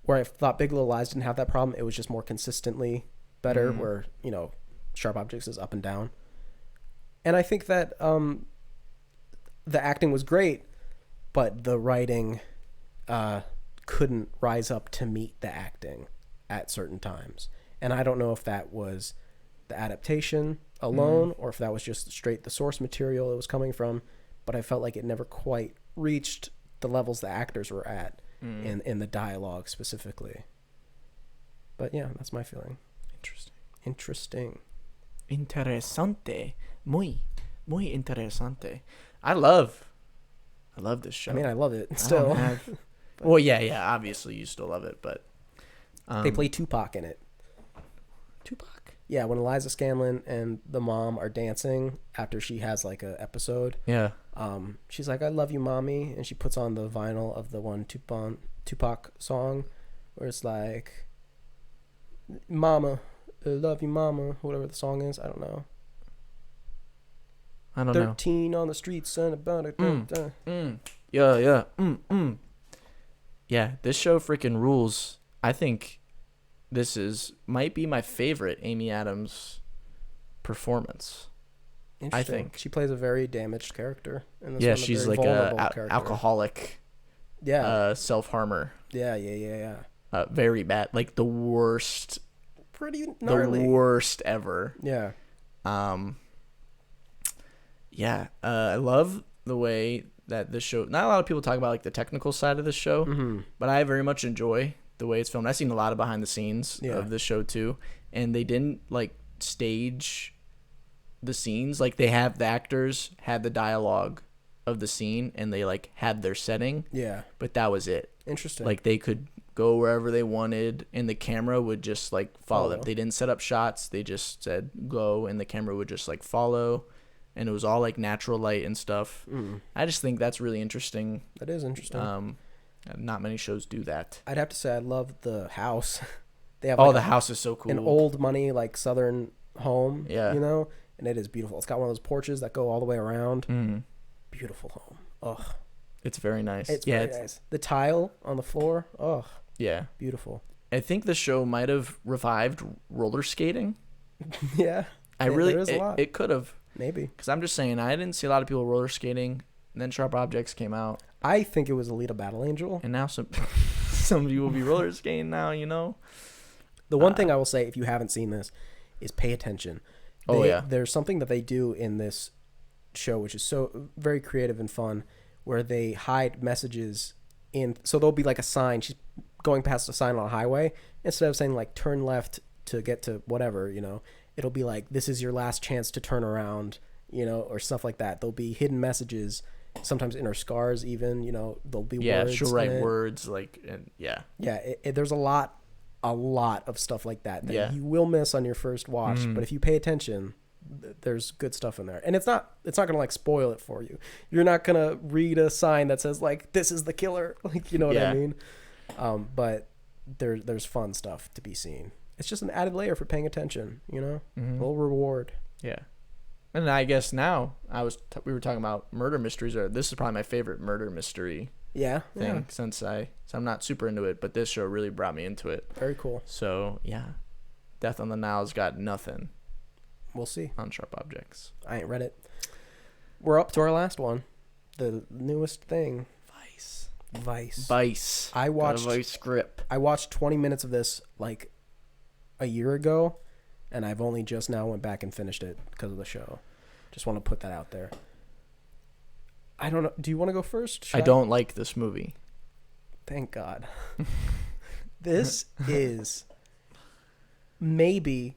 Where I thought Big Little Lies didn't have that problem. It was just more consistently better where, you know, Sharp Objects is up and down. And I think that the acting was great, but the writing couldn't rise up to meet the acting at certain times. And I don't know if that was the adaptation alone or if that was just straight the source material it was coming from, but I felt like it never quite reached the levels the actors were at in the dialogue specifically. But yeah, that's my feeling. Interesting. Interesante. Muy interesante. I love this show. I mean, I love it still. Well, yeah, obviously you still love it, but they play Tupac in it. Tupac? Yeah, when Eliza Scanlon and the mom are dancing after she has like a episode. Yeah. She's like, "I love you, mommy," and she puts on the vinyl of the one Tupac song, where it's like, "Mama, I love you, mama," whatever the song is. I don't know. 13 on the streets, son, about it. Yeah. Yeah, this show freaking rules. I think this might be my favorite Amy Adams performance. I think she plays a very damaged character in this yeah, one, she's like a alcoholic. Yeah. Self-harmer. Yeah. Very bad. Like the worst. Pretty gnarly. The worst ever. Yeah. Yeah. I love the way that this show. Not a lot of people talk about like the technical side of the show, but I very much enjoy the way it's filmed. I've seen a lot of behind the scenes of the show too, and they didn't like stage the scenes. Like the actors had the dialogue of the scene and they like had their setting. Yeah. But that was it. Interesting. Like they could go wherever they wanted and the camera would just like follow them. They didn't set up shots. They just said go and the camera would just like follow, and it was all like natural light and stuff. I just think that's really interesting. That is interesting. Not many shows do that. I'd have to say I love the house. They have the house is so cool. An old money like southern home. Yeah. You know, and it is beautiful. It's got one of those porches that go all the way around. Beautiful home. Ugh. It's very nice. It's very nice. The tile on the floor. Ugh. Yeah. Beautiful. I think the show might have revived roller skating. Yeah. It could have. Maybe. Because I'm just saying, I didn't see a lot of people roller skating. And then Sharp Objects came out. I think it was Alita Battle Angel. And now some of you will be roller skating now, you know? The one thing I will say, if you haven't seen this, is pay attention. There's something that they do in this show, which is so very creative and fun, where they hide messages in. So there'll be like a sign. She's going past a sign on a highway. Instead of saying like turn left to get to whatever, you know, it'll be like, this is your last chance to turn around, or stuff like that. There'll be hidden messages, sometimes in her scars even, there'll be words. She'll write words There's a lot of stuff like that you will miss on your first watch, but if you pay attention, there's good stuff in there. And it's not gonna like spoil it for you. You're not gonna read a sign that says like, this is the killer, like, you know what I mean? But there's fun stuff to be seen. It's just an added layer for paying attention, a little reward. Yeah. And I guess now we were talking about murder mysteries, or this is probably my favorite murder mystery thing since I'm not super into it, but this show really brought me into it. Very cool. So Death on the Nile's got nothing. We'll see. On Sharp Objects. I ain't read it. We're up to our last one. The newest thing. Vice. I watched Vice grip. I watched 20 minutes of this like a year ago, and I've only just now went back and finished it because of the show. Just want to put that out there. I don't know. Do you want to go first? I don't like this movie. Thank God. This is maybe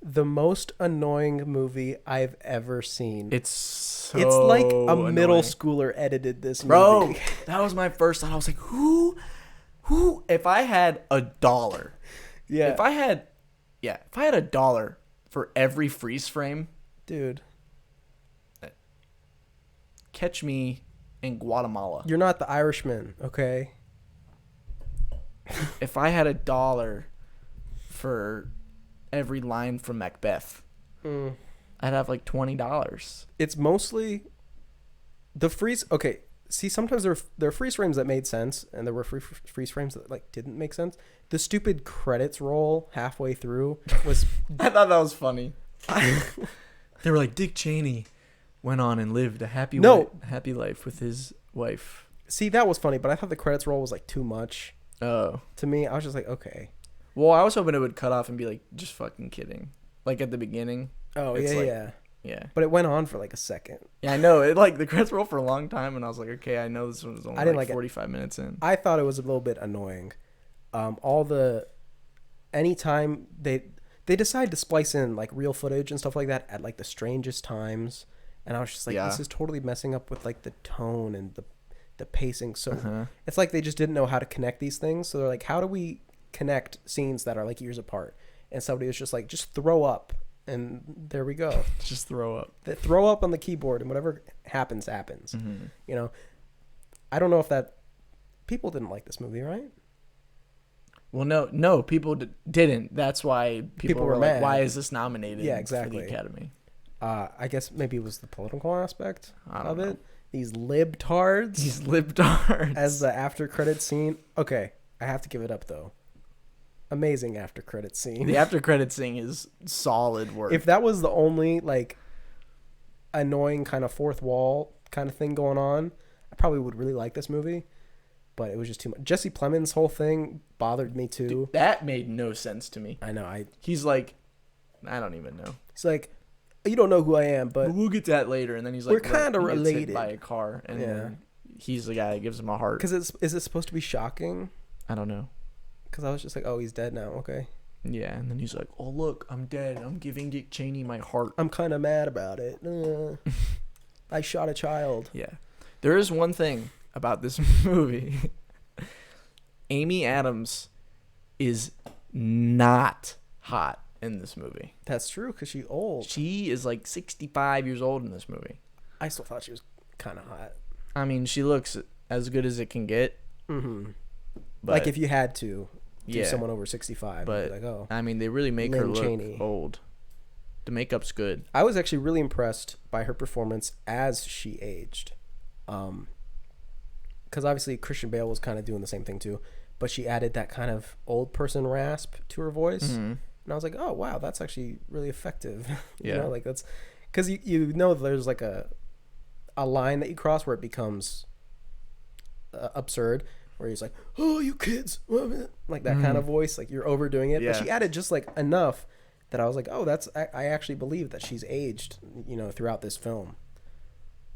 the most annoying movie I've ever seen. It's like a annoying. Middle schooler edited this movie. Bro, that was my first thought. I was like, who if I had $1. Yeah. If I had $1 for every freeze frame, dude, catch me in Guatemala. You're not the Irishman, okay? If I had $1 for every line from Macbeth, I'd have like $20. It's mostly the freeze. Okay, see, sometimes there are freeze frames that made sense, and there were freeze frames that like didn't make sense. The stupid credits roll halfway through was. I thought that was funny. They were like, Dick Cheney went on and lived a happy life with his wife. See, that was funny, but I thought the credits roll was like too much. Oh, to me, I was just like, okay. Well, I was hoping it would cut off and be like, just fucking kidding. Like at the beginning. Oh, yeah. But it went on for like a second. Yeah, I know. It like the credits rolled for a long time, and I was like, okay, I know this one was only like 45 minutes in. I thought it was a little bit annoying. Anytime they decide to splice in like real footage and stuff like that at like the strangest times, and I was just like, this is totally messing up with like the tone and the pacing. So it's like they just didn't know how to connect these things. So they're like, how do we connect scenes that are like years apart? And somebody was just like, just throw up, and there we go. Just throw up. Throw up on the keyboard, and whatever happens. I don't know if that people didn't like this movie, right? Well, no, people didn't. That's why people were like, mad. why is this nominated exactly. for the Academy? I guess maybe it was the political aspect of know. it. These libtards. As the after credit scene. Okay, I have to give it up though. Amazing after credit scene. The after credit scene is solid work. If that was the only like annoying kind of fourth wall kind of thing going on, I probably would really like this movie. But it was just too much. Jesse Plemons' whole thing bothered me too. Dude, that made no sense to me. I know. He's like, I don't even know. He's like, you don't know who I am, but we'll get to that later. And then he's like, we're kind of related. Gets hit by a car, and then he's the guy that gives him a heart. Because is it supposed to be shocking? I don't know. Because I was just like, oh, he's dead now. Okay. Yeah, and then he's like, oh look, I'm dead. I'm giving Dick Cheney my heart. I'm kind of mad about it. I shot a child. Yeah. There is one thing about this movie. Amy Adams is not hot in this movie. That's true, because she's old. She is like 65 years old in this movie. I still thought she was kind of hot. I mean, she looks as good as it can get. Mm-hmm. But, like if you had to do someone over 65, but you'd be like, oh. I mean, they really make her look old. The makeup's good. I was actually really impressed by her performance as she aged. Because obviously Christian Bale was kind of doing the same thing too, but she added that kind of old person rasp to her voice. Mm-hmm. And I was like, oh, wow, that's actually really effective. You know, like that's because you know there's like a line that you cross where it becomes absurd, where he's like, oh, you kids, like that kind of voice, like you're overdoing it. But she added just like enough that I was like, oh, I actually believe that she's aged, throughout this film.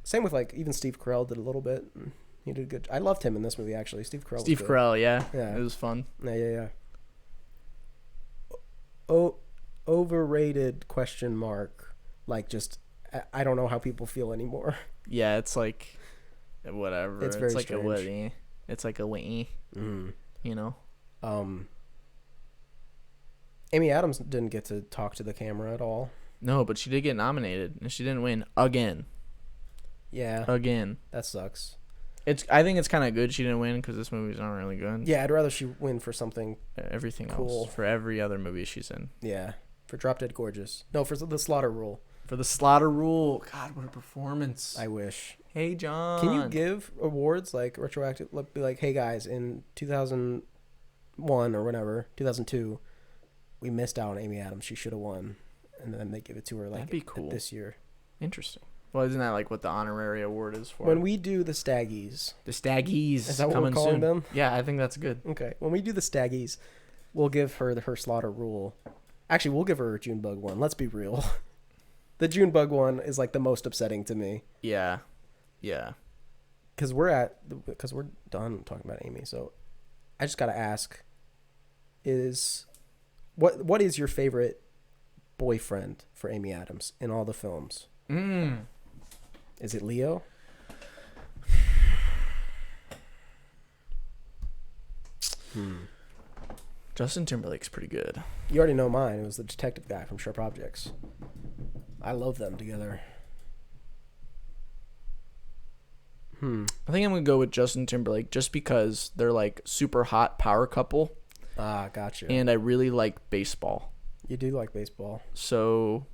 Same with like even Steve Carell did a little bit. He did good. I loved him in this movie actually. Steve Carell, yeah, it was fun. Yeah. overrated question mark. Like, just, I don't know how people feel anymore. Yeah, it's like, whatever. It's very like strange. a witty. It's like a witty. You know? Amy Adams didn't get to talk to the camera at all. No, but she did get nominated, and she didn't win again. Yeah. Again. That sucks. I think it's kind of good she didn't win because this movie's not really good. Yeah, I'd rather she win for something Everything cool. else. For every other movie she's in. Yeah. For Drop Dead Gorgeous. No, for The Slaughter Rule. For The Slaughter Rule. God, what a performance. I wish. Hey, John. Can you give awards, like, retroactive? Be like, hey, guys, in 2001 or whatever, 2002, we missed out on Amy Adams. She should have won. And then they give it to her, like, that'd be cool. this year. Interesting. Well, isn't that, like, what the honorary award is for? When we do the Staggies. The Staggies. Is that what we're calling them? Yeah, I think that's good. Okay. When we do the Staggies, we'll give her her Slaughter Rule. Actually, we'll give her her Junebug one. Let's be real. The Junebug one is, like, the most upsetting to me. Yeah. Yeah. Because we're done talking about Amy. So I just got to ask, what is your favorite boyfriend for Amy Adams in all the films? Is it Leo? Justin Timberlake's pretty good. You already know mine. It was the detective guy from Sharp Objects. I love them together. I think I'm going to go with Justin Timberlake just because they're like super hot power couple. Ah, gotcha. And I really like baseball. You do like baseball. So,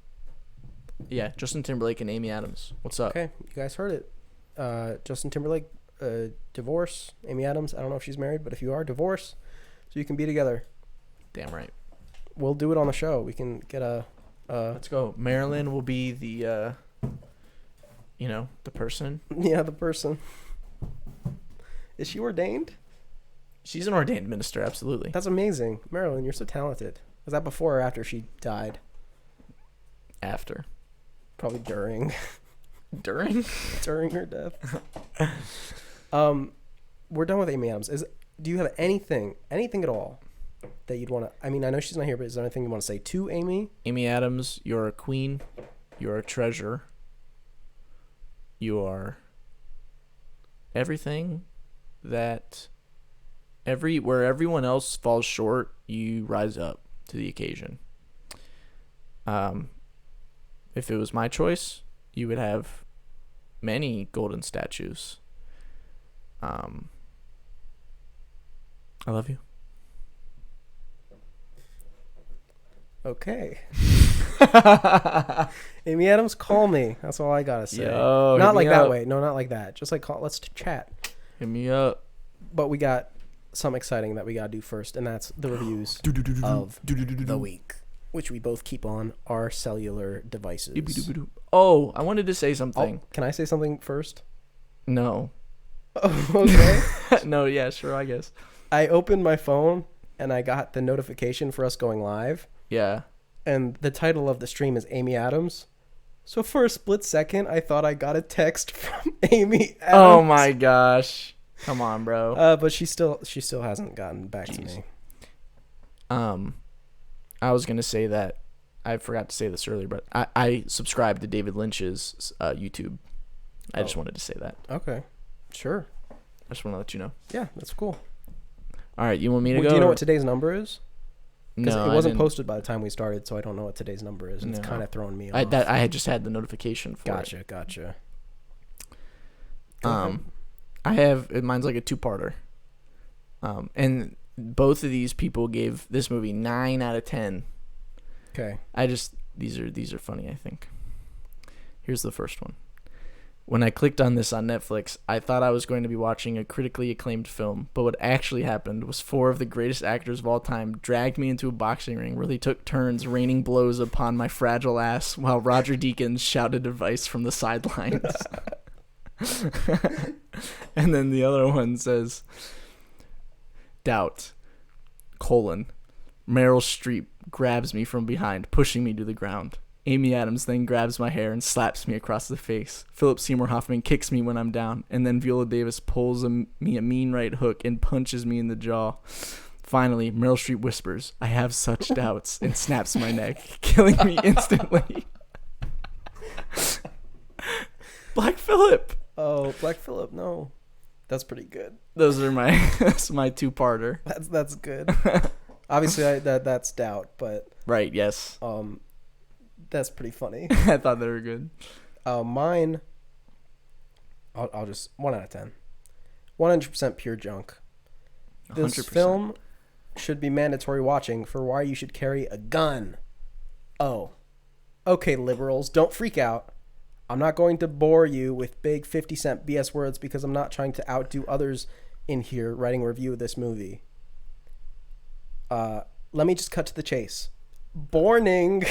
yeah, Justin Timberlake and Amy Adams. What's up? Okay, you guys heard it. Justin Timberlake, divorce. Amy Adams, I don't know if she's married, but if you are, divorce. So you can be together. Damn right. We'll do it on the show. We can get a... Let's go. Marilyn will be the, the person. Yeah, the person. Is she ordained? She's an ordained minister, absolutely. That's amazing. Marilyn, you're so talented. Was that before or after she died? After. Probably during. During? During her death. We're done with Amy Adams. Do you have anything at all that you'd want to... I mean, I know she's not here, but is there anything you want to say to Amy? Amy Adams, you're a queen. You're a treasure. You are everything that... where everyone else falls short, you rise up to the occasion. If it was my choice, you would have many golden statues. I love you. Okay. Amy Adams, call me. That's all I gotta say. Yo, not like that way. No, not like that. Just like call. Let's chat. Hit me up. But we got something exciting that we gotta do first, and that's the reviews of the week, which we both keep on our cellular devices. Oh, I wanted to say something. Oh, can I say something first? No. Okay. No, yeah, sure, I guess. I opened my phone and I got the notification for us going live. Yeah. And the title of the stream is Amy Adams. So for a split second, I thought I got a text from Amy Adams. Oh my gosh. Come on, bro. But she still hasn't gotten back to me. I was gonna say that I forgot to say this earlier, but I subscribed to David Lynch's YouTube. I just wanted to say that. Okay. Sure. I just want to let you know. Yeah, that's cool. All right, you want me to go? Do you know what today's number is? No, it wasn't posted by the time we started, so I don't know what today's number is. It's kind of throwing me off. I had just had the notification for it. Gotcha. Mine's like a two-parter. And both of these people gave this movie 9 out of 10. Okay. These are funny, I think. Here's the first one. When I clicked on this on Netflix, I thought I was going to be watching a critically acclaimed film, but what actually happened was 4 of the greatest actors of all time dragged me into a boxing ring where they took turns raining blows upon my fragile ass while Roger Deakins shouted advice from the sidelines. And then the other one says, doubt, Meryl Streep grabs me from behind, pushing me to the ground. Amy Adams then grabs my hair and slaps me across the face. Philip Seymour Hoffman kicks me when I'm down, and then Viola Davis pulls me a mean right hook and punches me in the jaw. Finally, Meryl Streep whispers, "I have such doubts," and snaps my neck, killing me instantly. Black Phillip. Oh, Black Phillip, no. That's pretty good. That's my two-parter. That's good. Obviously, that's doubt, but Right, yes. that's pretty funny. I thought they were good. Mine, I'll just 1 out of 10. 100% pure junk. This 100%. film should be mandatory watching for why you should carry a gun. Oh. Okay, liberals, don't freak out. I'm not going to bore you with big 50-cent BS words because I'm not trying to outdo others in here writing a review of this movie. Let me just cut to the chase. Borning.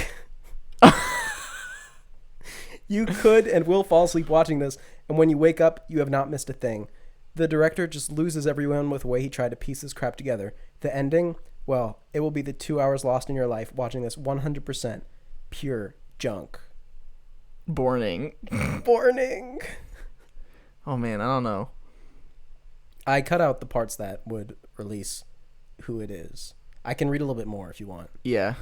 You could and will fall asleep watching this, and when you wake up, you have not missed a thing. The director just loses everyone with the way he tried to piece this crap together. The ending, well, it will be the 2 hours lost in your life watching this 100% pure junk. Borning. Borning. Oh, man, I don't know. I cut out the parts that would release who it is. I can read a little bit more if you want. Yeah.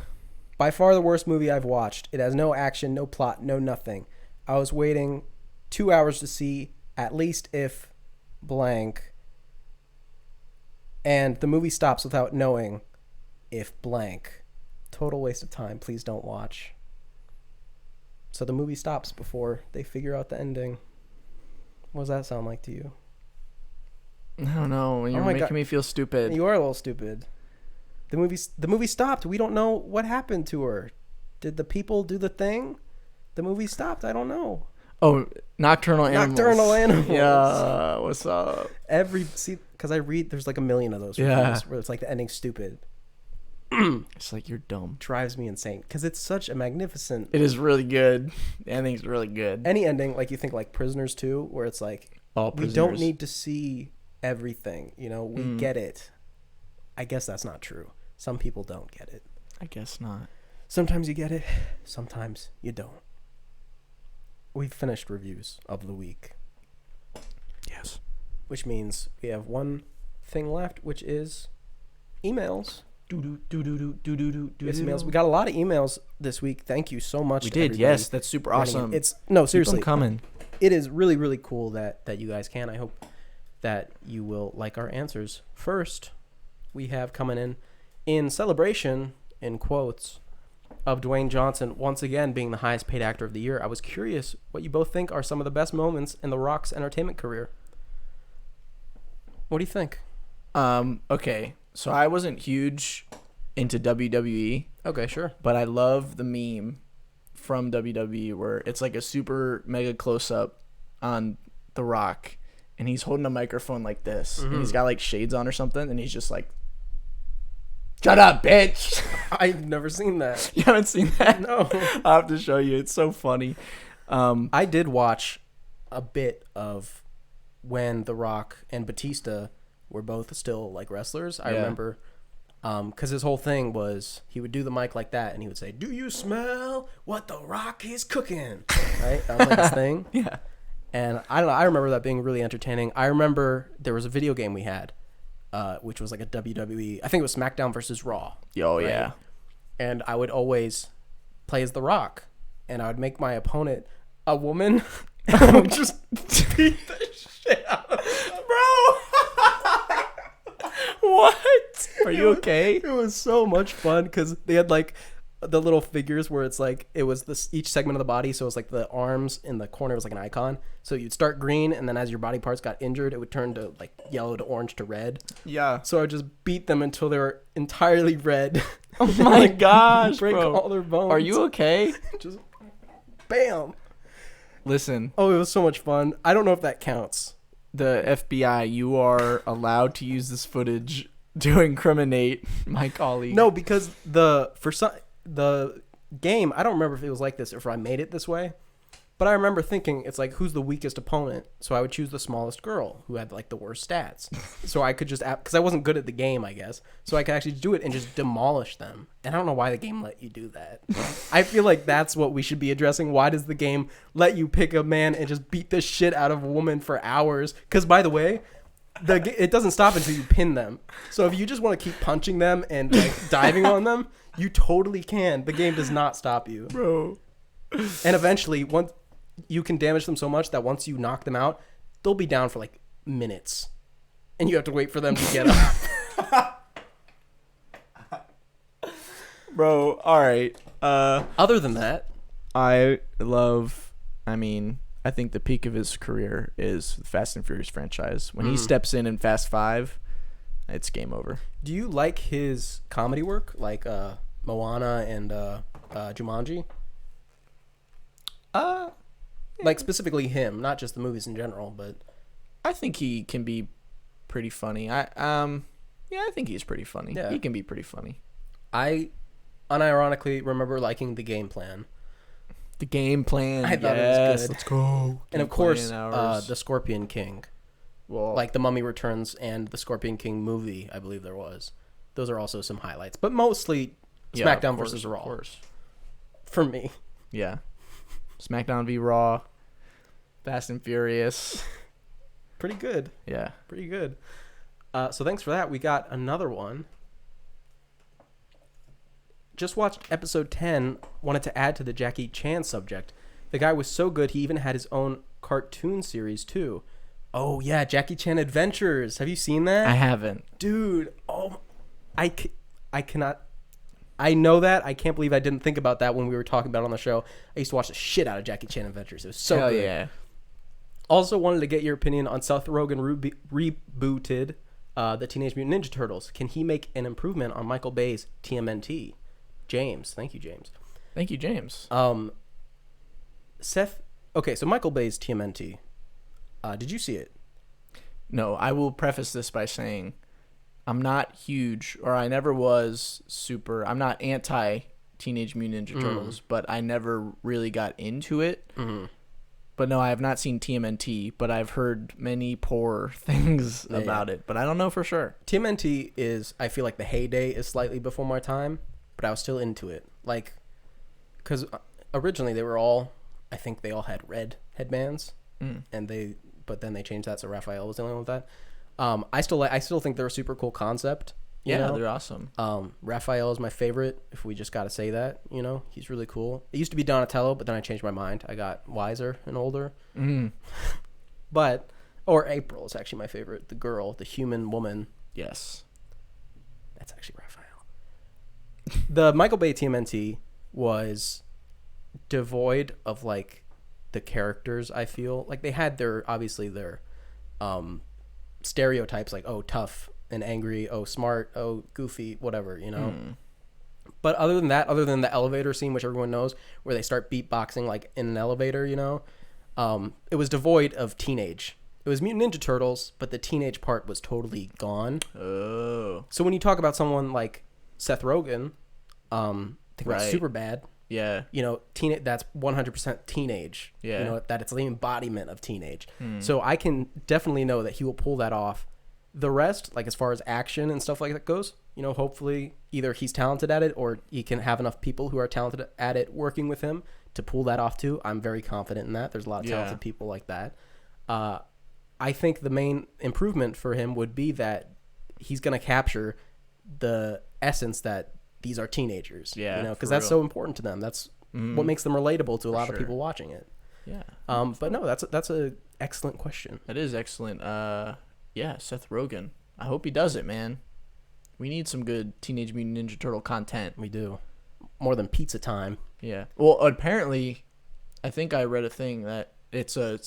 By far the worst movie I've watched. It has no action, no plot, no nothing. I was waiting 2 hours to see at least if blank, and the movie stops without knowing if blank. Total waste of time. Please don't watch. So the movie stops before they figure out the ending. What does that sound like to you? I don't know. You're making me feel stupid. You are a little stupid. The movie stopped. We don't know what happened to her. Did the people do the thing? The movie stopped. I don't know. Oh, Nocturnal Animals. Nocturnal Animals. Yeah, what's up? Because I read, there's like a million of those reviews where it's like the ending's stupid. It's like, you're dumb. Drives me insane because it's such a magnificent. It is really good. The ending's really good. Any ending, like you think like Prisoners 2, where it's like, we don't need to see everything. You know, we get it. I guess that's not true. Some people don't get it. I guess not. Sometimes you get it. Sometimes you don't. We've finished reviews of the week. Yes. Which means we have one thing left, which is emails. Emails. We got a lot of emails this week. Thank you so much. We did. Yes, that's super awesome. Seriously. Keep them coming. It is really, really cool that you guys can. I hope that you will like our answers. First, we have coming in celebration, in quotes, of Dwayne Johnson once again being the highest paid actor of the year. I was curious what you both think are some of the best moments in The Rock's entertainment career. What do you think? Okay, so I wasn't huge into WWE. Okay, sure. But I love the meme from WWE where it's like a super mega close-up on The Rock, and he's holding a microphone like this, and he's got like shades on or something, and he's just like, "Shut up, bitch!" I've never seen that. You haven't seen that? No. I'll have to show you. It's so funny. I did watch a bit of when The Rock and Batista were both still like wrestlers. I remember because his whole thing was he would do the mic like that and he would say, "Do you smell what The Rock is cooking?" Right? That was like his thing. Yeah. And I don't know. I remember that being really entertaining. I remember there was a video game we had, which was like a WWE. I think it was SmackDown versus Raw. Oh, right? yeah. And I would always play as The Rock, and I would make my opponent a woman, and I would just beat the shit out of them. Bro! What? Are you okay? It was so much fun because they had like the little figures where it's like it was this each segment of the body, so it was like the arms in the corner was like an icon. So you'd start green, and then as your body parts got injured, it would turn to like yellow to orange to red. Yeah. So I would just beat them until they were entirely red. Oh my gosh, break bro. all their bones. Are you okay? Just bam. Listen, Oh, it was so much fun. I don't know if that counts. the FBI, you are allowed to use this footage to incriminate my colleague. No, because the game, I don't remember if it was like this or if I made it this way, but I remember thinking it's like who's the weakest opponent, so I would choose the smallest girl who had like the worst stats, so I could just because I wasn't good at the game, I guess, so I could actually do it and just demolish them. And I don't know why the game let you do that. I feel like that's what we should be addressing. Why does the game let you pick a man and just beat the shit out of a woman for hours? Because by the way, it doesn't stop until you pin them. So if you just want to keep punching them and like diving on them, you totally can. The game does not stop you, bro. And eventually, once you can damage them so much that once you knock them out, they'll be down for like minutes, and you have to wait for them to get up. Bro, all right. Other than that, I think the peak of his career is the Fast and Furious franchise. When he steps in Fast 5, it's game over. Do you like his comedy work, like Moana and Jumanji? Like specifically him, not just the movies in general, but I think he can be pretty funny. I think he's pretty funny. Yeah. He can be pretty funny. I unironically remember liking The Game Plan. The Game Plan. I thought it was good. Let's go. And of course, The Scorpion King. Well, Like The Mummy Returns and The Scorpion King movie, I believe there was. Those are also some highlights. But mostly SmackDown versus Raw. Of course. For me. Yeah. SmackDown v Raw. Fast and Furious. Pretty good. Yeah. Pretty good. So thanks for that. We got another one. Just watched episode 10. Wanted to add to the Jackie Chan subject. The guy was so good, he even had his own cartoon series, too. Oh, yeah, Jackie Chan Adventures. Have you seen that? I haven't. Dude, I cannot... I know that. I can't believe I didn't think about that when we were talking about it on the show. I used to watch the shit out of Jackie Chan Adventures. It was so Hell good. Yeah. Also wanted to get your opinion on Seth Rogen rebooted the Teenage Mutant Ninja Turtles. Can he make an improvement on Michael Bay's TMNT? James. Thank you, James. Thank you, James. Seth... Okay, so Michael Bay's TMNT. Did you see it? No, I will preface this by saying I'm not huge, or I never was super... I'm not anti Teenage Mutant Ninja Turtles, but I never really got into it. Mm-hmm. But no, I have not seen TMNT, but I've heard many poor things about it, but I don't know for sure. TMNT is, I feel like the heyday is slightly before my time, but I was still into it. Like, because originally they were all, I think they all had red headbands, but then they changed that, so Raphael was the only one with that. I still think they're a super cool concept. Yeah, know? They're awesome. Raphael is my favorite, if we just got to say that, he's really cool. It used to be Donatello, but then I changed my mind. I got wiser and older. Or April is actually my favorite. The girl, the human woman. Yes. That's actually Raphael. The Michael Bay TMNT was devoid of, like, the characters, I feel. Like, they had their stereotypes, like, oh, tough and angry, oh, smart, oh, goofy, whatever, But other than that, other than the elevator scene, which everyone knows, where they start beatboxing, like, in an elevator, it was devoid of teenage. It was Mutant Ninja Turtles, but the teenage part was totally gone. Oh. So when you talk about someone like Seth Rogen, think about Superbad. Yeah. That's 100% teenage. Yeah. That it's the embodiment of teenage. So I can definitely know that he will pull that off. The rest, like as far as action and stuff like that goes, hopefully either he's talented at it or he can have enough people who are talented at it working with him to pull that off too. I'm very confident in that. There's a lot of talented people like that. I think the main improvement for him would be that he's going to capture the essence that these are teenagers. Yeah. Because that's so important to them. That's what makes them relatable to a lot of people watching it. Yeah. But no, that's a excellent question. That is excellent. Yeah, Seth Rogen. I hope he does it, man. We need some good Teenage Mutant Ninja Turtle content. We do. More than pizza time. Yeah. Well, apparently, I think I read a thing that it's a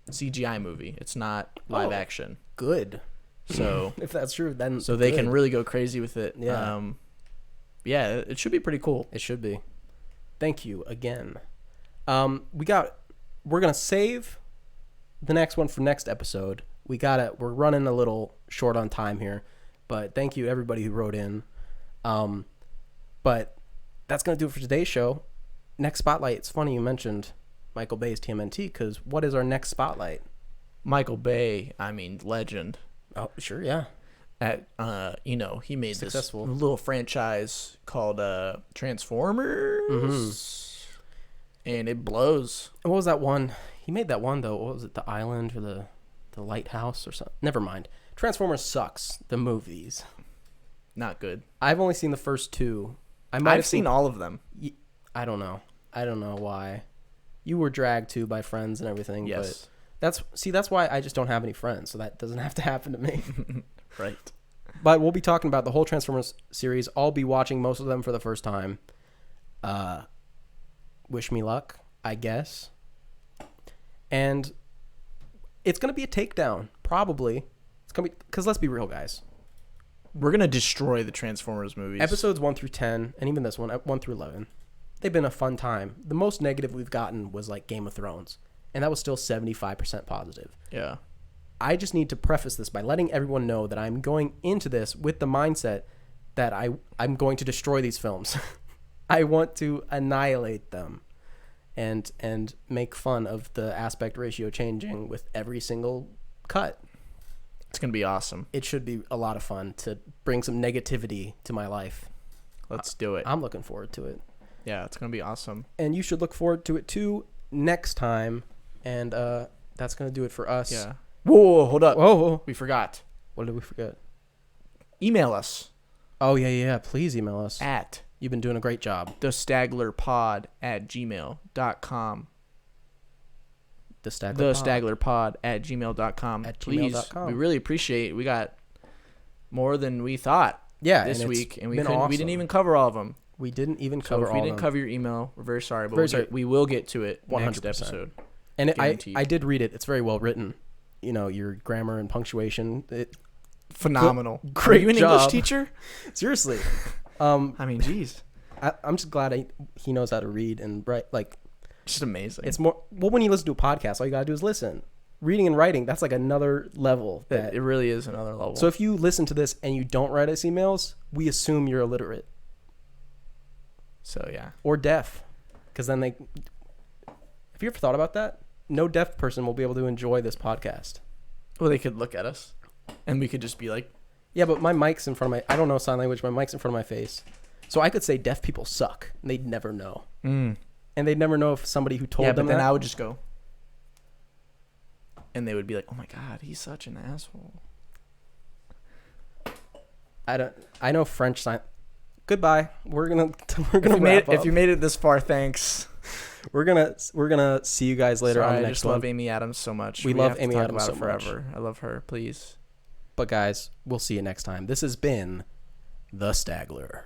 CGI movie. It's not live action. Good. So if that's true, then they can really go crazy with it. Yeah. Yeah, it should be pretty cool. It should be. Thank you again. We're gonna save the next one for next episode. We're running a little short on time here, but thank you everybody who wrote in. But that's gonna do it for today's show. Next spotlight. It's funny you mentioned Michael Bay's TMNT, because what is our next spotlight? Michael Bay, legend. Oh, sure, yeah. He made Successful. this little franchise called Transformers, and it blows. And what was that one? He made that one though. What was it? The Island or the The Lighthouse or something. Never mind. Transformers sucks. The movies. Not good. I've only seen the first two. I've seen all of them. I don't know. I don't know why. You were dragged to by friends and everything. Yes. But that's why I just don't have any friends, so that doesn't have to happen to me. Right. But we'll be talking about the whole Transformers series. I'll be watching most of them for the first time. Wish me luck, I guess. And it's going to be a takedown, probably. It's going to be, because let's be real, guys. We're going to destroy the Transformers movies. Episodes 1 through 10, and even this one, 1 through 11, they've been a fun time. The most negative we've gotten was like Game of Thrones, and that was still 75% positive. Yeah. I just need to preface this by letting everyone know that I'm going into this with the mindset that I'm going to destroy these films. I want to annihilate them and make fun of the aspect ratio changing with every single cut. It's going to be awesome. It should be a lot of fun to bring some negativity to my life. Let's do it. I'm looking forward to it. Yeah, it's going to be awesome. And you should look forward to it too next time. And that's going to do it for us. Yeah. Whoa, hold up. Whoa. We forgot. What did we forget? Email us. Oh, yeah. Please email us. At You've been doing a great job. thestaglerpod@gmail.com. thestaglerpod@gmail.com. Please, we really appreciate it. We got more than we thought this week, and we didn't even cover all of them. We didn't even cover all of them. So if we didn't cover your email, we're very sorry, but we will get to it 100%. next episode. And I did read it. It's very well written. You know, your grammar and punctuation. Phenomenal. Great Are you an job. English teacher? Seriously. I mean, geez. I'm just glad he knows how to read and write. Like, just amazing. It's more, well, when you listen to a podcast, all you got to do is listen. Reading and writing, that's like another level. It really is another level. So if you listen to this and you don't write us emails, we assume you're illiterate. So, yeah. Or deaf. Because then have you ever thought about that? No deaf person will be able to enjoy this podcast. Well, they could look at us and we could just be like, yeah, but my mic's in front of I don't know sign language. My mic's in front of my face. So I could say deaf people suck and they'd never know. And they'd never know if somebody who told them but then that. I would just go. And they would be like, oh my God, he's such an asshole. I know French sign. Goodbye. We're gonna wrap up. If you made it this far, thanks. We're gonna see you guys later on the next one. I just love Amy Adams so much. We love Amy Adams so much. Forever. I love her. Please. But guys, we'll see you next time. This has been The Stagler.